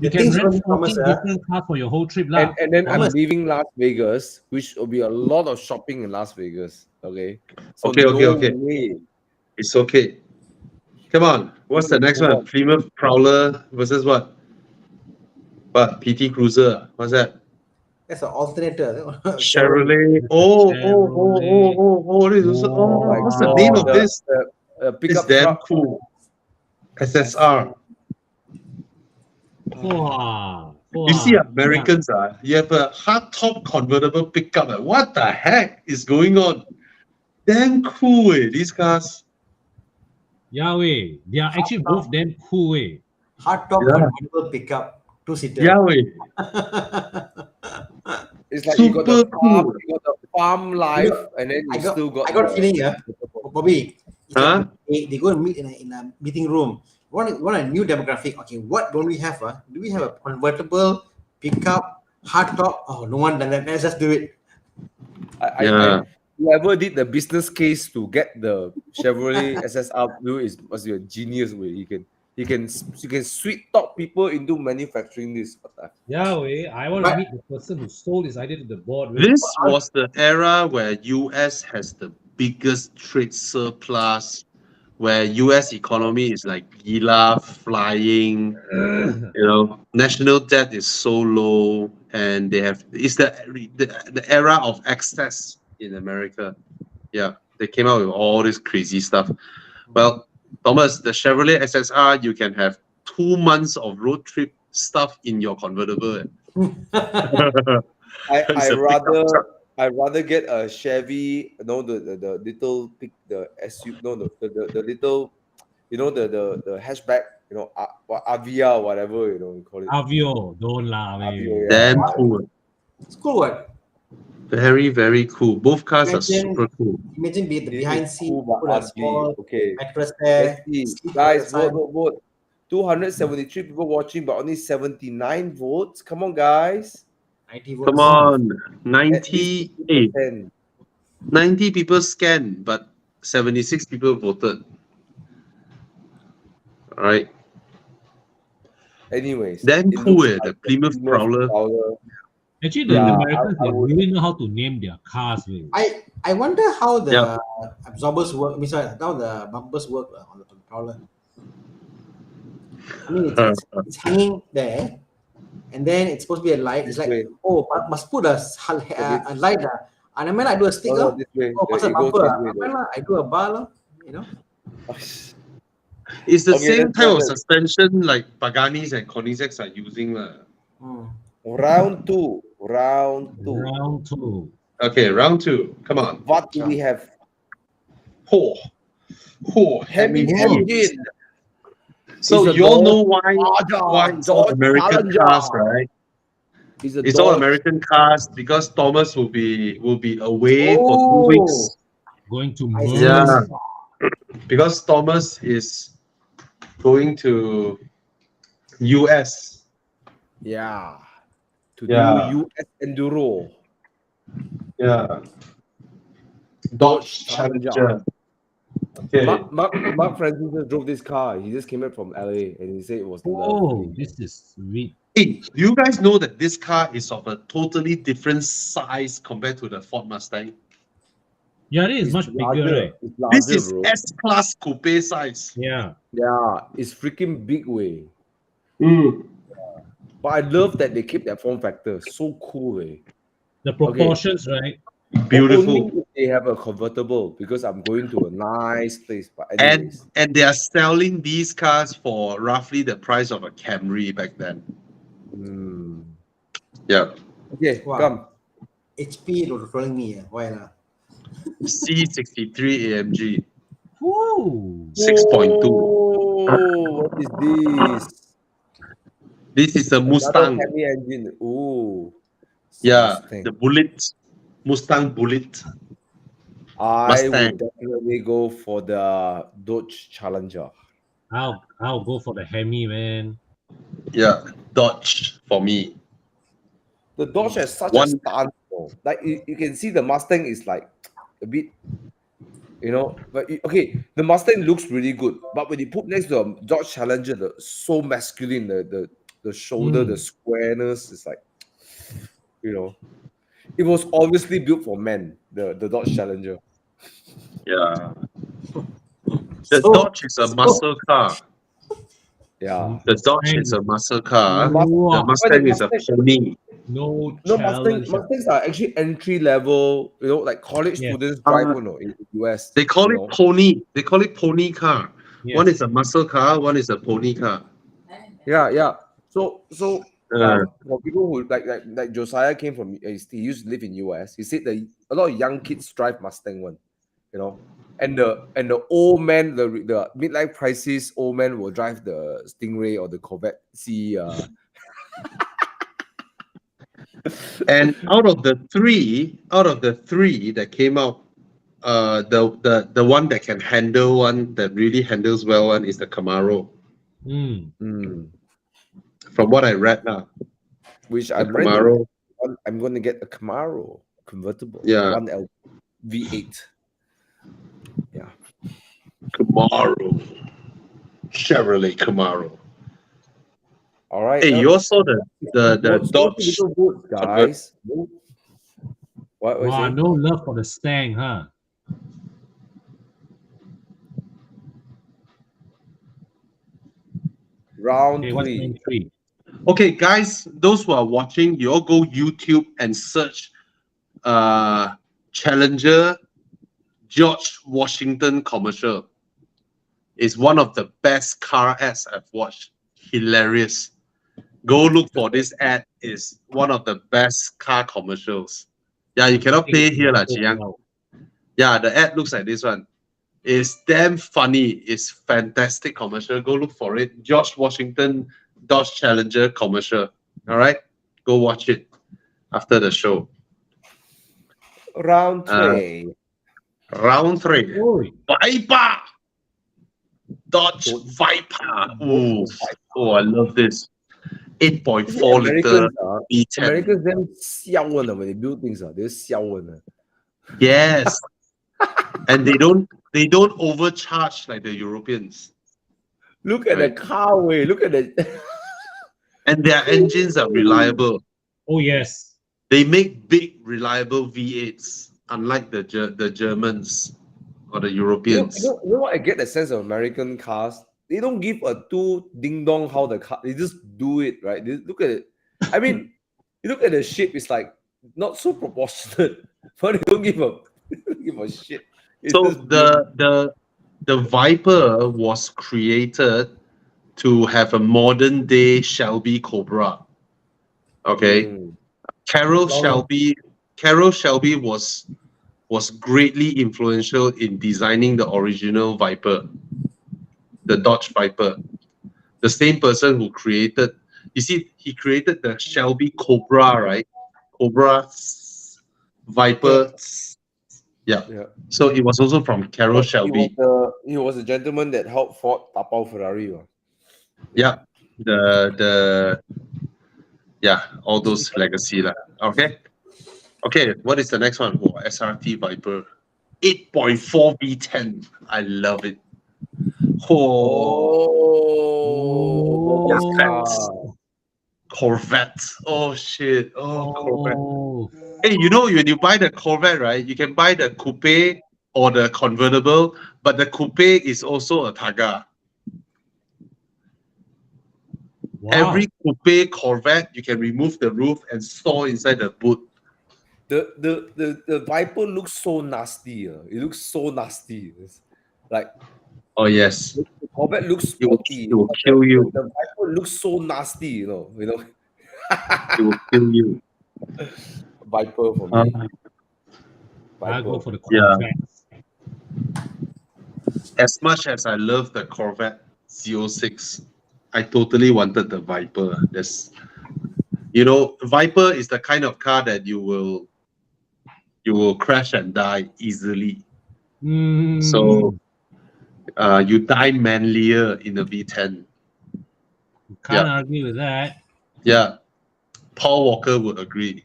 Speaker 1: The
Speaker 4: can
Speaker 1: things
Speaker 4: rent
Speaker 1: from
Speaker 4: 14
Speaker 1: Thomas,
Speaker 4: different cars for your whole trip lah.
Speaker 3: And then I'm
Speaker 1: Thomas.
Speaker 3: leaving Las Vegas, which will be a lot of shopping in Las Vegas. Okay. So
Speaker 2: Okay.
Speaker 3: way.
Speaker 2: It's okay. Come on. What's the next one? Plymouth Prowler versus what? What? PT Cruiser. What's that?
Speaker 1: That's an alternator.
Speaker 2: Chevrolet. This is
Speaker 4: Oh,
Speaker 2: what's the name of this?
Speaker 3: The
Speaker 2: It's
Speaker 3: pickup
Speaker 2: damn
Speaker 3: truck.
Speaker 2: cool. SSR.
Speaker 4: Wow.
Speaker 2: You see, Americans, you have a hardtop convertible pickup. What the heck is going on? Damn cool, these cars.
Speaker 4: Yahweh, they are actually both damn cool.
Speaker 1: Hardtop
Speaker 2: Yeah.
Speaker 1: convertible pickup, 2-seater.
Speaker 2: Yahweh.
Speaker 3: It's like you got the
Speaker 2: Super
Speaker 3: farm,
Speaker 2: cool.
Speaker 3: you got the farm life, and then you
Speaker 1: I got,
Speaker 3: still got.
Speaker 1: I got a
Speaker 3: the-
Speaker 1: feeling, Bobby. It's
Speaker 2: Huh?
Speaker 1: like they go and meet in a meeting room. Want a new demographic? Okay, what don't we have? Do we have a convertible pickup, hardtop? Oh, no one done that. Let's just do it.
Speaker 3: Whoever did the business case to get the Chevrolet SSR Blue must be a genius. Way you can sweet talk people into manufacturing this. What the-
Speaker 4: Yahweh, I want to meet the person who sold this idea to the board.
Speaker 2: This was the era where US has the biggest trade surplus, where US economy is like gila flying, national debt is so low, and it's the era of excess in America. Yeah, they came out with all this crazy stuff. Well, Thomas, the Chevrolet SSR, you can have 2 months of road trip stuff in your convertible.
Speaker 3: I rather get a Chevy, the little the SUV, the little, the hatchback, Avia or whatever, you call it.
Speaker 4: Avio, don't lie.
Speaker 3: Avio, yeah.
Speaker 2: Damn cool.
Speaker 1: It's cool. What?
Speaker 2: Very, very cool. Both cars are super cool.
Speaker 1: Imagine the
Speaker 3: It
Speaker 1: behind
Speaker 3: is
Speaker 1: seat,
Speaker 3: cool, but
Speaker 1: put a
Speaker 3: ugly.
Speaker 1: small
Speaker 3: Okay.
Speaker 1: mattress there.
Speaker 3: Let's see.
Speaker 1: sleep
Speaker 3: Guys,
Speaker 1: on the side.
Speaker 3: vote. 273 people watching, but only 79 votes. Come on, guys.
Speaker 1: 90 votes.
Speaker 2: Come on.
Speaker 3: At
Speaker 2: 98.
Speaker 3: least 50%.
Speaker 2: 90 people scanned, but 76 people voted. All right.
Speaker 3: Anyways,
Speaker 2: Damn
Speaker 3: it
Speaker 2: cool,
Speaker 3: looks
Speaker 2: the Plymouth Prowler.
Speaker 4: Actually, the
Speaker 3: Yeah,
Speaker 4: Americans
Speaker 3: I
Speaker 4: they
Speaker 3: would-
Speaker 4: really know how to name their cars.
Speaker 1: I wonder how the
Speaker 2: Yeah.
Speaker 1: absorbers work. How the bumpers work on the Prowler. I mean, it's hanging there, and then it's supposed to be a light. It's like,
Speaker 3: Wait.
Speaker 1: must put a light. And I mean, I do a stick.
Speaker 3: No, this way.
Speaker 1: Oh, pasal
Speaker 3: It goes
Speaker 1: bumper.
Speaker 3: this way,
Speaker 1: I do a bar.
Speaker 2: It's the
Speaker 3: Okay,
Speaker 2: same
Speaker 3: let's
Speaker 2: type
Speaker 3: go
Speaker 2: of
Speaker 3: then.
Speaker 2: suspension like Paganis and Koenigseggs are using.
Speaker 3: Round two.
Speaker 4: Round two.
Speaker 2: Okay, round 2. Come on.
Speaker 3: What do we have?
Speaker 2: Heavy
Speaker 3: engine.
Speaker 2: So
Speaker 3: It's a
Speaker 2: you all
Speaker 3: Dodge
Speaker 2: know why it's all
Speaker 3: Dodge
Speaker 2: American
Speaker 3: Challenger.
Speaker 2: cars, right? It's all American cars because Thomas will be away for 2 weeks.
Speaker 4: Going to
Speaker 1: I see.
Speaker 2: Yeah. Because Thomas is going to US.
Speaker 3: Yeah. To
Speaker 2: Yeah.
Speaker 3: do US Enduro.
Speaker 2: Yeah. Dodge Challenger. Okay.
Speaker 3: Mark Francis just drove this car. He just came back from LA and he said it was
Speaker 4: Oh,
Speaker 3: lovely.
Speaker 4: this is sweet.
Speaker 2: Hey, do you guys know that this car is of a totally different size compared to the Ford Mustang?
Speaker 4: Yeah, it is
Speaker 3: It's
Speaker 4: much
Speaker 3: larger.
Speaker 4: bigger, right?
Speaker 3: It's larger,
Speaker 2: This is
Speaker 3: bro.
Speaker 2: S-Class coupe size.
Speaker 4: Yeah.
Speaker 3: Yeah, it's freaking big way.
Speaker 2: Mm.
Speaker 3: But I love that they keep that form factor. So cool, eh?
Speaker 4: The proportions, right?
Speaker 2: Beautiful.
Speaker 3: Only if they have a convertible because I'm going to a nice place. But
Speaker 2: And
Speaker 3: anyways,
Speaker 2: they are selling these cars for roughly the price of a Camry back then. Yeah.
Speaker 3: okay,
Speaker 1: Wow.
Speaker 3: come.
Speaker 1: HP trolling me. Why not?
Speaker 2: C63 AMG
Speaker 4: Woo!
Speaker 2: 6.2.
Speaker 3: Oh, what is this?
Speaker 2: This is a
Speaker 3: Another
Speaker 2: Mustang.
Speaker 3: heavy engine. Ooh.
Speaker 2: Yeah,
Speaker 3: Mustang.
Speaker 2: the Bullet, Mustang Bullet.
Speaker 3: I
Speaker 2: Mustang.
Speaker 3: would definitely go for the Dodge Challenger.
Speaker 4: I'll go for the Hemi, man.
Speaker 2: Yeah, Dodge for me.
Speaker 3: The Dodge has such a
Speaker 2: One,
Speaker 3: stance, though. Like you can see the Mustang is like a bit, but okay, the Mustang looks really good, but when you put next to a Dodge Challenger, the so masculine, the shoulder, the squareness is like, it was obviously built for men. The Dodge Challenger.
Speaker 2: yeah. The
Speaker 1: So,
Speaker 2: Dodge is a
Speaker 1: so
Speaker 2: muscle car.
Speaker 3: Yeah.
Speaker 2: The Dodge is a muscle car. The
Speaker 4: Wow.
Speaker 3: But the
Speaker 2: Mustang is a
Speaker 3: Mustang,
Speaker 2: pony.
Speaker 4: No
Speaker 3: no
Speaker 4: challenge.
Speaker 3: Mustangs are actually entry level. Like college
Speaker 4: Yes.
Speaker 3: students drive
Speaker 2: Uh,
Speaker 3: one in the US.
Speaker 2: They call it pony. They call it pony car.
Speaker 4: Yes.
Speaker 2: One is a muscle car. One is a pony car.
Speaker 3: Yeah. So
Speaker 2: Uh,
Speaker 3: for people who like Josiah came from, he used to live in US. He said that a lot of young kids drive Mustang one, and the old man, the midlife crisis old man will drive the Stingray or the Corvette.
Speaker 2: and out of the three that came out, the one that can handle one that really handles well one is the Camaro. From what I read now,
Speaker 3: Which
Speaker 2: the
Speaker 3: I'm ready.
Speaker 2: Camaro.
Speaker 3: I'm going to get a Camaro convertible.
Speaker 2: Yeah.
Speaker 3: 1L V8. Yeah.
Speaker 2: Camaro. Chevrolet Camaro.
Speaker 3: All right.
Speaker 2: Hey, you also the
Speaker 3: What's
Speaker 2: Dodge.
Speaker 3: little boots, guys? What was
Speaker 4: Wow,
Speaker 3: it?
Speaker 4: no love for the Stang, huh?
Speaker 3: Round
Speaker 4: Okay, what's
Speaker 3: three.
Speaker 4: M3?
Speaker 2: Okay, guys, those who are watching, you all go YouTube and search Challenger George Washington commercial. It's one of the best car ads I've watched. Hilarious. Go look for this ad. It's one of the best car commercials. Yeah, you cannot play it here, Chiang.
Speaker 4: Wow.
Speaker 2: Yeah, the ad looks like this one. It's damn funny. It's fantastic commercial. Go look for it. George Washington Dodge Challenger commercial. All right, go watch it after the show.
Speaker 3: Round three.
Speaker 2: Round three.
Speaker 4: Oi.
Speaker 2: Viper. Dodge Viper. Ooh. Oh, I love this. 8.4 liter V10.
Speaker 3: Americans them 笑 one when they build things. They're 笑 one.
Speaker 2: Yes. And they don't overcharge like the Europeans.
Speaker 3: Look at the car way. Look at the.
Speaker 2: And their engines are reliable.
Speaker 4: Oh, yes.
Speaker 2: They make big, reliable V8s, unlike the Germans or the Europeans.
Speaker 3: You know what? I get the sense of American cars. They don't give a two ding dong how the car. They just do it, right? They look at it. I mean, you look at the shape. It's like not so proportionate, but they don't give a shit. It's
Speaker 2: So
Speaker 3: just
Speaker 2: the Viper was created to have a modern day Shelby Cobra. Okay. Carroll Shelby was greatly influential in designing the original Viper, the Dodge Viper. The same person who created, he created the Shelby Cobra, right? Cobra, Viper. Yeah. So it was also from Carroll Shelby.
Speaker 3: He was a gentleman that helped Ford tapao Ferrari.
Speaker 2: Yeah. All those legacy lah. Okay. Okay, what is the next one? Oh, SRT Viper. 8.4 V10. I love it. Corvette. Oh shit. Corvette. Hey, when you buy the Corvette, right? You can buy the coupe or the convertible, but the coupe is also a Targa.
Speaker 4: Wow.
Speaker 2: Every coupe Corvette, you can remove the roof and store inside the boot.
Speaker 3: The Viper looks so nasty. It looks so nasty. It's like,
Speaker 2: oh yes,
Speaker 3: the Corvette looks sporty.
Speaker 2: It will kill you.
Speaker 3: The Viper looks so nasty. It will
Speaker 2: kill you.
Speaker 3: Viper for me.
Speaker 4: I go for the Corvette.
Speaker 2: As much as I love the Corvette 06, I totally wanted the Viper. You know, Viper is the kind of car that you will crash and die easily. So you die manlier in a V10.
Speaker 4: Can't argue with that.
Speaker 2: Yeah. Paul Walker would agree.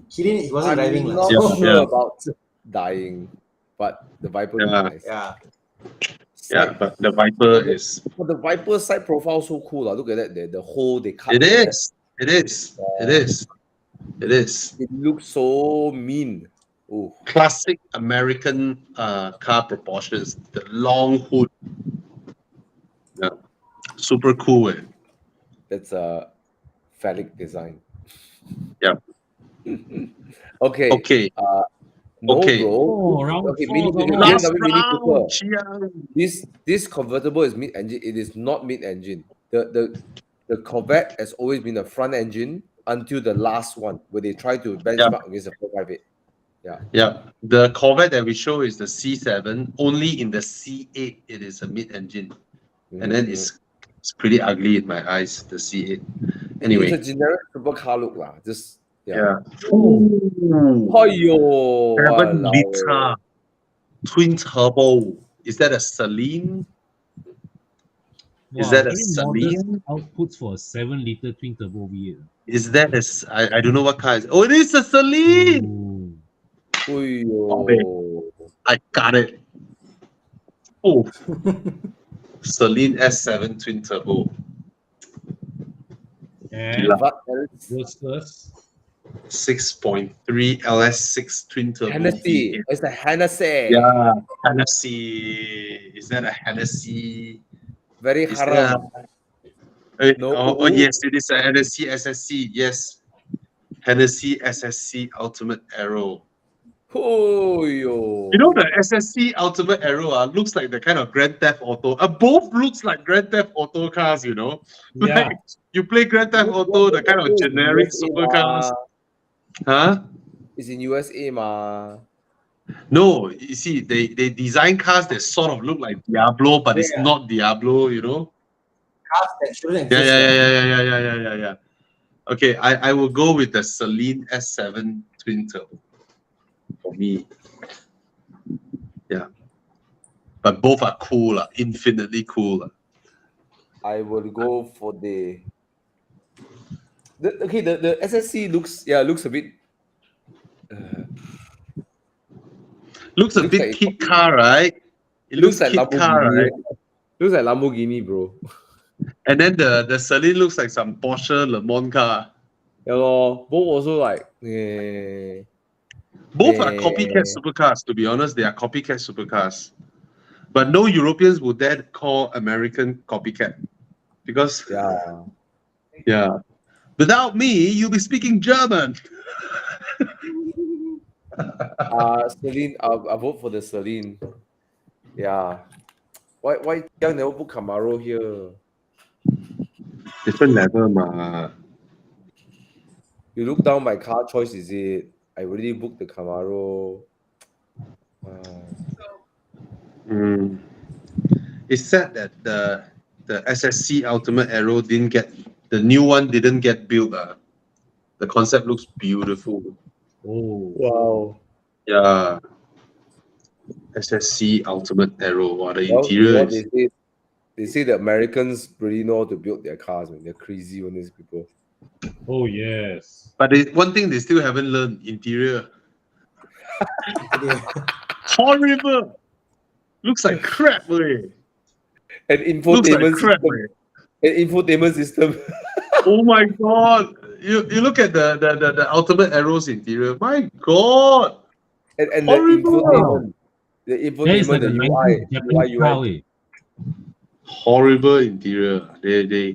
Speaker 1: He wasn't driving.
Speaker 3: I'm not
Speaker 1: So,
Speaker 3: sure about dying, but the Viper is nice.
Speaker 1: yeah.
Speaker 2: Yeah, but the Viper is.
Speaker 3: But the Viper side profile so cool. Look at that. The hole they cut.
Speaker 2: It is. It is. It is. It is.
Speaker 3: It looks so mean. Oh.
Speaker 2: Classic American car proportions. The long hood. Yeah. Super cool.
Speaker 3: That's a phallic design.
Speaker 2: Yeah.
Speaker 3: Okay.
Speaker 2: Okay.
Speaker 3: No,
Speaker 2: Okay.
Speaker 3: bro.
Speaker 4: Oh, round
Speaker 3: Okay,
Speaker 4: four,
Speaker 3: Mini,
Speaker 4: come on.
Speaker 2: Last
Speaker 3: BMW Mini Cooper.
Speaker 2: round, Chiang.
Speaker 3: This convertible is mid-engine. It is not mid-engine. The Corvette has always been a front engine until the last one where they try to benchmark against the 458.
Speaker 2: Yeah. The Corvette that we show is the C7. Only in the C8 it is a mid-engine, and then it's pretty ugly in my eyes. The C8. Anyway.
Speaker 3: It's a generic supercar look lah. Just
Speaker 2: Yeah.
Speaker 3: Hoyo.
Speaker 2: 7-liter twin turbo. Is that a Celine? Is that a Celine?
Speaker 4: Outputs for a 7-liter twin turbo V8.
Speaker 2: Is that I don't know what car is. Oh, it is a Celine.
Speaker 3: Hoyo.
Speaker 2: I got it. Oh, Celine S7 twin turbo.
Speaker 4: And Roadsters.
Speaker 2: 6.3 LS6 twin turbo.
Speaker 3: Hennessy. It's a Hennessy.
Speaker 2: Yeah, Hennessy. Is that a Hennessy?
Speaker 3: Very haram.
Speaker 2: Oh, yes, it is a Hennessy SSC. Yes, Hennessy SSC Ultimate Aero.
Speaker 3: Hoyo.
Speaker 2: You know the SSC Ultimate Aero looks like the kind of Grand Theft Auto. Both looks like Grand Theft Auto cars, you know.
Speaker 4: Yeah.
Speaker 2: Like, you play Grand Theft Auto, the kind of generic supercars. Huh?
Speaker 3: It's in USA, ma.
Speaker 2: No, you see, they design cars that sort of look like Diablo, but it's not Diablo, you know.
Speaker 1: Cars that shouldn't exist.
Speaker 2: Yeah. Okay, I will go with the Celine S7 twin turbo for me. Yeah, but both are cool, infinitely cool.
Speaker 3: I will go for the SSC looks a bit
Speaker 2: looks a bit
Speaker 3: like
Speaker 2: kid car, right? It looks like kid car, right?
Speaker 3: Looks like Lamborghini, bro.
Speaker 2: And then the Celine looks like some Porsche Le Mans car.
Speaker 3: Yeah, both also like
Speaker 2: both are copycat supercars, to be honest. They are copycat supercars. But no Europeans would dare call American copycat. Because without me, you'll be speaking German.
Speaker 3: Celine, I vote for the Celine. Yeah. Why Young never put Camaro here?
Speaker 2: Different level, ma.
Speaker 3: You look down my car choice, is it? I already booked the Camaro.
Speaker 2: It's sad that the SSC Ultimate Aero didn't get the new one didn't get built. The concept looks beautiful.
Speaker 3: Oh wow.
Speaker 2: Yeah. SSC Ultimate Aero. What the interior is.
Speaker 3: They say the Americans really know how to build their cars, man. They're crazy on these people.
Speaker 4: Oh yes.
Speaker 2: But one thing they still haven't learned: interior. Horrible. Looks like crap, way.
Speaker 3: An infotainment system.
Speaker 2: Oh my god! You look at the Ultimate Aero's interior. My god!
Speaker 3: And the infotainment, the UI.
Speaker 2: Horrible interior. They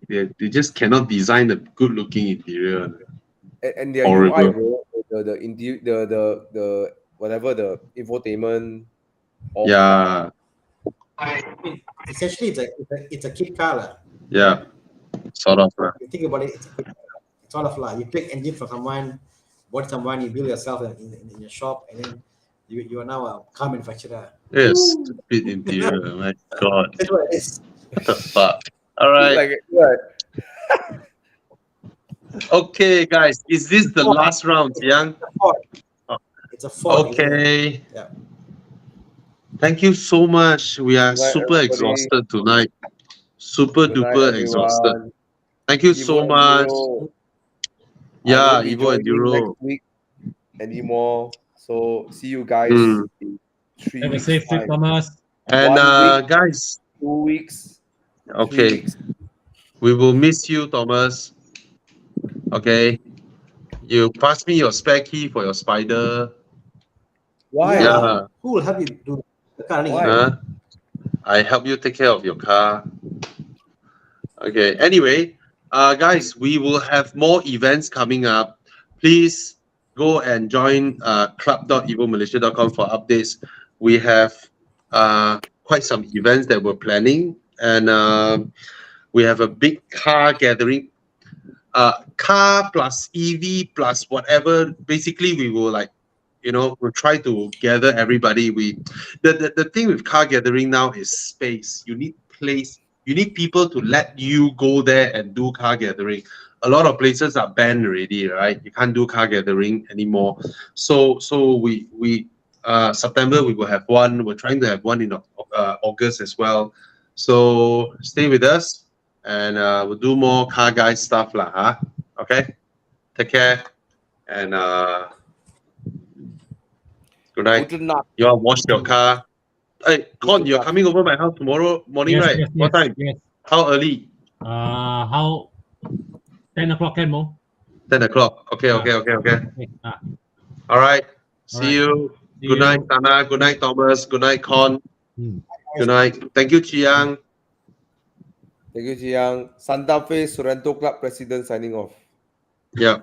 Speaker 2: just cannot design a good looking interior.
Speaker 3: And their UI, bro, the whatever the infotainment.
Speaker 2: Yeah.
Speaker 1: Essentially, it's a kit car.
Speaker 2: Yeah. Sort of.
Speaker 1: You think about it, it's sort of like you take engine from someone, bought someone, you build yourself in your shop, and then you are now a car manufacturer.
Speaker 2: Yes, stupid interior. My god.
Speaker 1: That's what it is.
Speaker 2: What the fuck? All right. Okay, guys, is this the last round, Yang?
Speaker 1: It's a Ford.
Speaker 2: Okay.
Speaker 1: Yeah.
Speaker 2: Thank you so much. We are
Speaker 3: Good night,
Speaker 2: super
Speaker 3: everybody.
Speaker 2: exhausted tonight. Super
Speaker 3: Good night,
Speaker 2: duper exhausted.
Speaker 3: everyone.
Speaker 2: Thank you
Speaker 3: Evo
Speaker 2: so
Speaker 3: and
Speaker 2: much.
Speaker 3: Euro. I
Speaker 2: Yeah,
Speaker 3: won't be
Speaker 2: Evo and
Speaker 3: joining
Speaker 2: Euro.
Speaker 3: next week anymore. So see you guys
Speaker 2: Mm.
Speaker 3: in 3
Speaker 4: Have a
Speaker 3: weeks
Speaker 4: safe trip,
Speaker 3: time.
Speaker 4: Thomas.
Speaker 2: And
Speaker 3: 1 week,
Speaker 2: guys,
Speaker 3: 2 weeks, 3
Speaker 2: okay,
Speaker 3: weeks.
Speaker 2: we will miss you, Thomas. Okay, you pass me your spare key for your Spyder.
Speaker 3: Why?
Speaker 2: Yeah.
Speaker 1: Who will help you do the car running?
Speaker 3: Why?
Speaker 2: Huh? I help you take care of your car. Okay. Anyway, guys, we will have more events coming up. Please go and join club.evomalaysia.com for updates. We have quite some events that we're planning, and we have a big car gathering. Car plus EV plus whatever. Basically, we will we'll try to gather everybody. The thing with car gathering now is space. You need place. You need people to let you go there and do car gathering. A lot of places are banned already, right? You can't do car gathering anymore. So we September we will have one. We're trying to have one in August as well. So stay with us, and we'll do more car guy stuff lah. Huh? Okay. Take care, and good night.
Speaker 3: Good luck.
Speaker 2: You all wash your car. Hey, Con,
Speaker 3: Good
Speaker 2: you're
Speaker 3: luck.
Speaker 2: coming over my house tomorrow morning,
Speaker 4: Yes,
Speaker 2: right?
Speaker 4: yes,
Speaker 2: What
Speaker 4: yes,
Speaker 2: time?
Speaker 4: yes.
Speaker 2: How early?
Speaker 4: How 10 o'clock can mo?
Speaker 2: 10 o'clock. Okay, okay, okay, okay.
Speaker 4: Okay.
Speaker 2: All right.
Speaker 4: All
Speaker 2: See
Speaker 4: right.
Speaker 2: you.
Speaker 4: See
Speaker 2: Good night,
Speaker 4: you.
Speaker 2: Thana. Good night, Thomas. Good night, Con.
Speaker 4: Hmm.
Speaker 2: Good night. Thank you, Chiang.
Speaker 3: Thank you, Jiang. Santa Fe Sorrento Club President signing off.
Speaker 2: Yeah.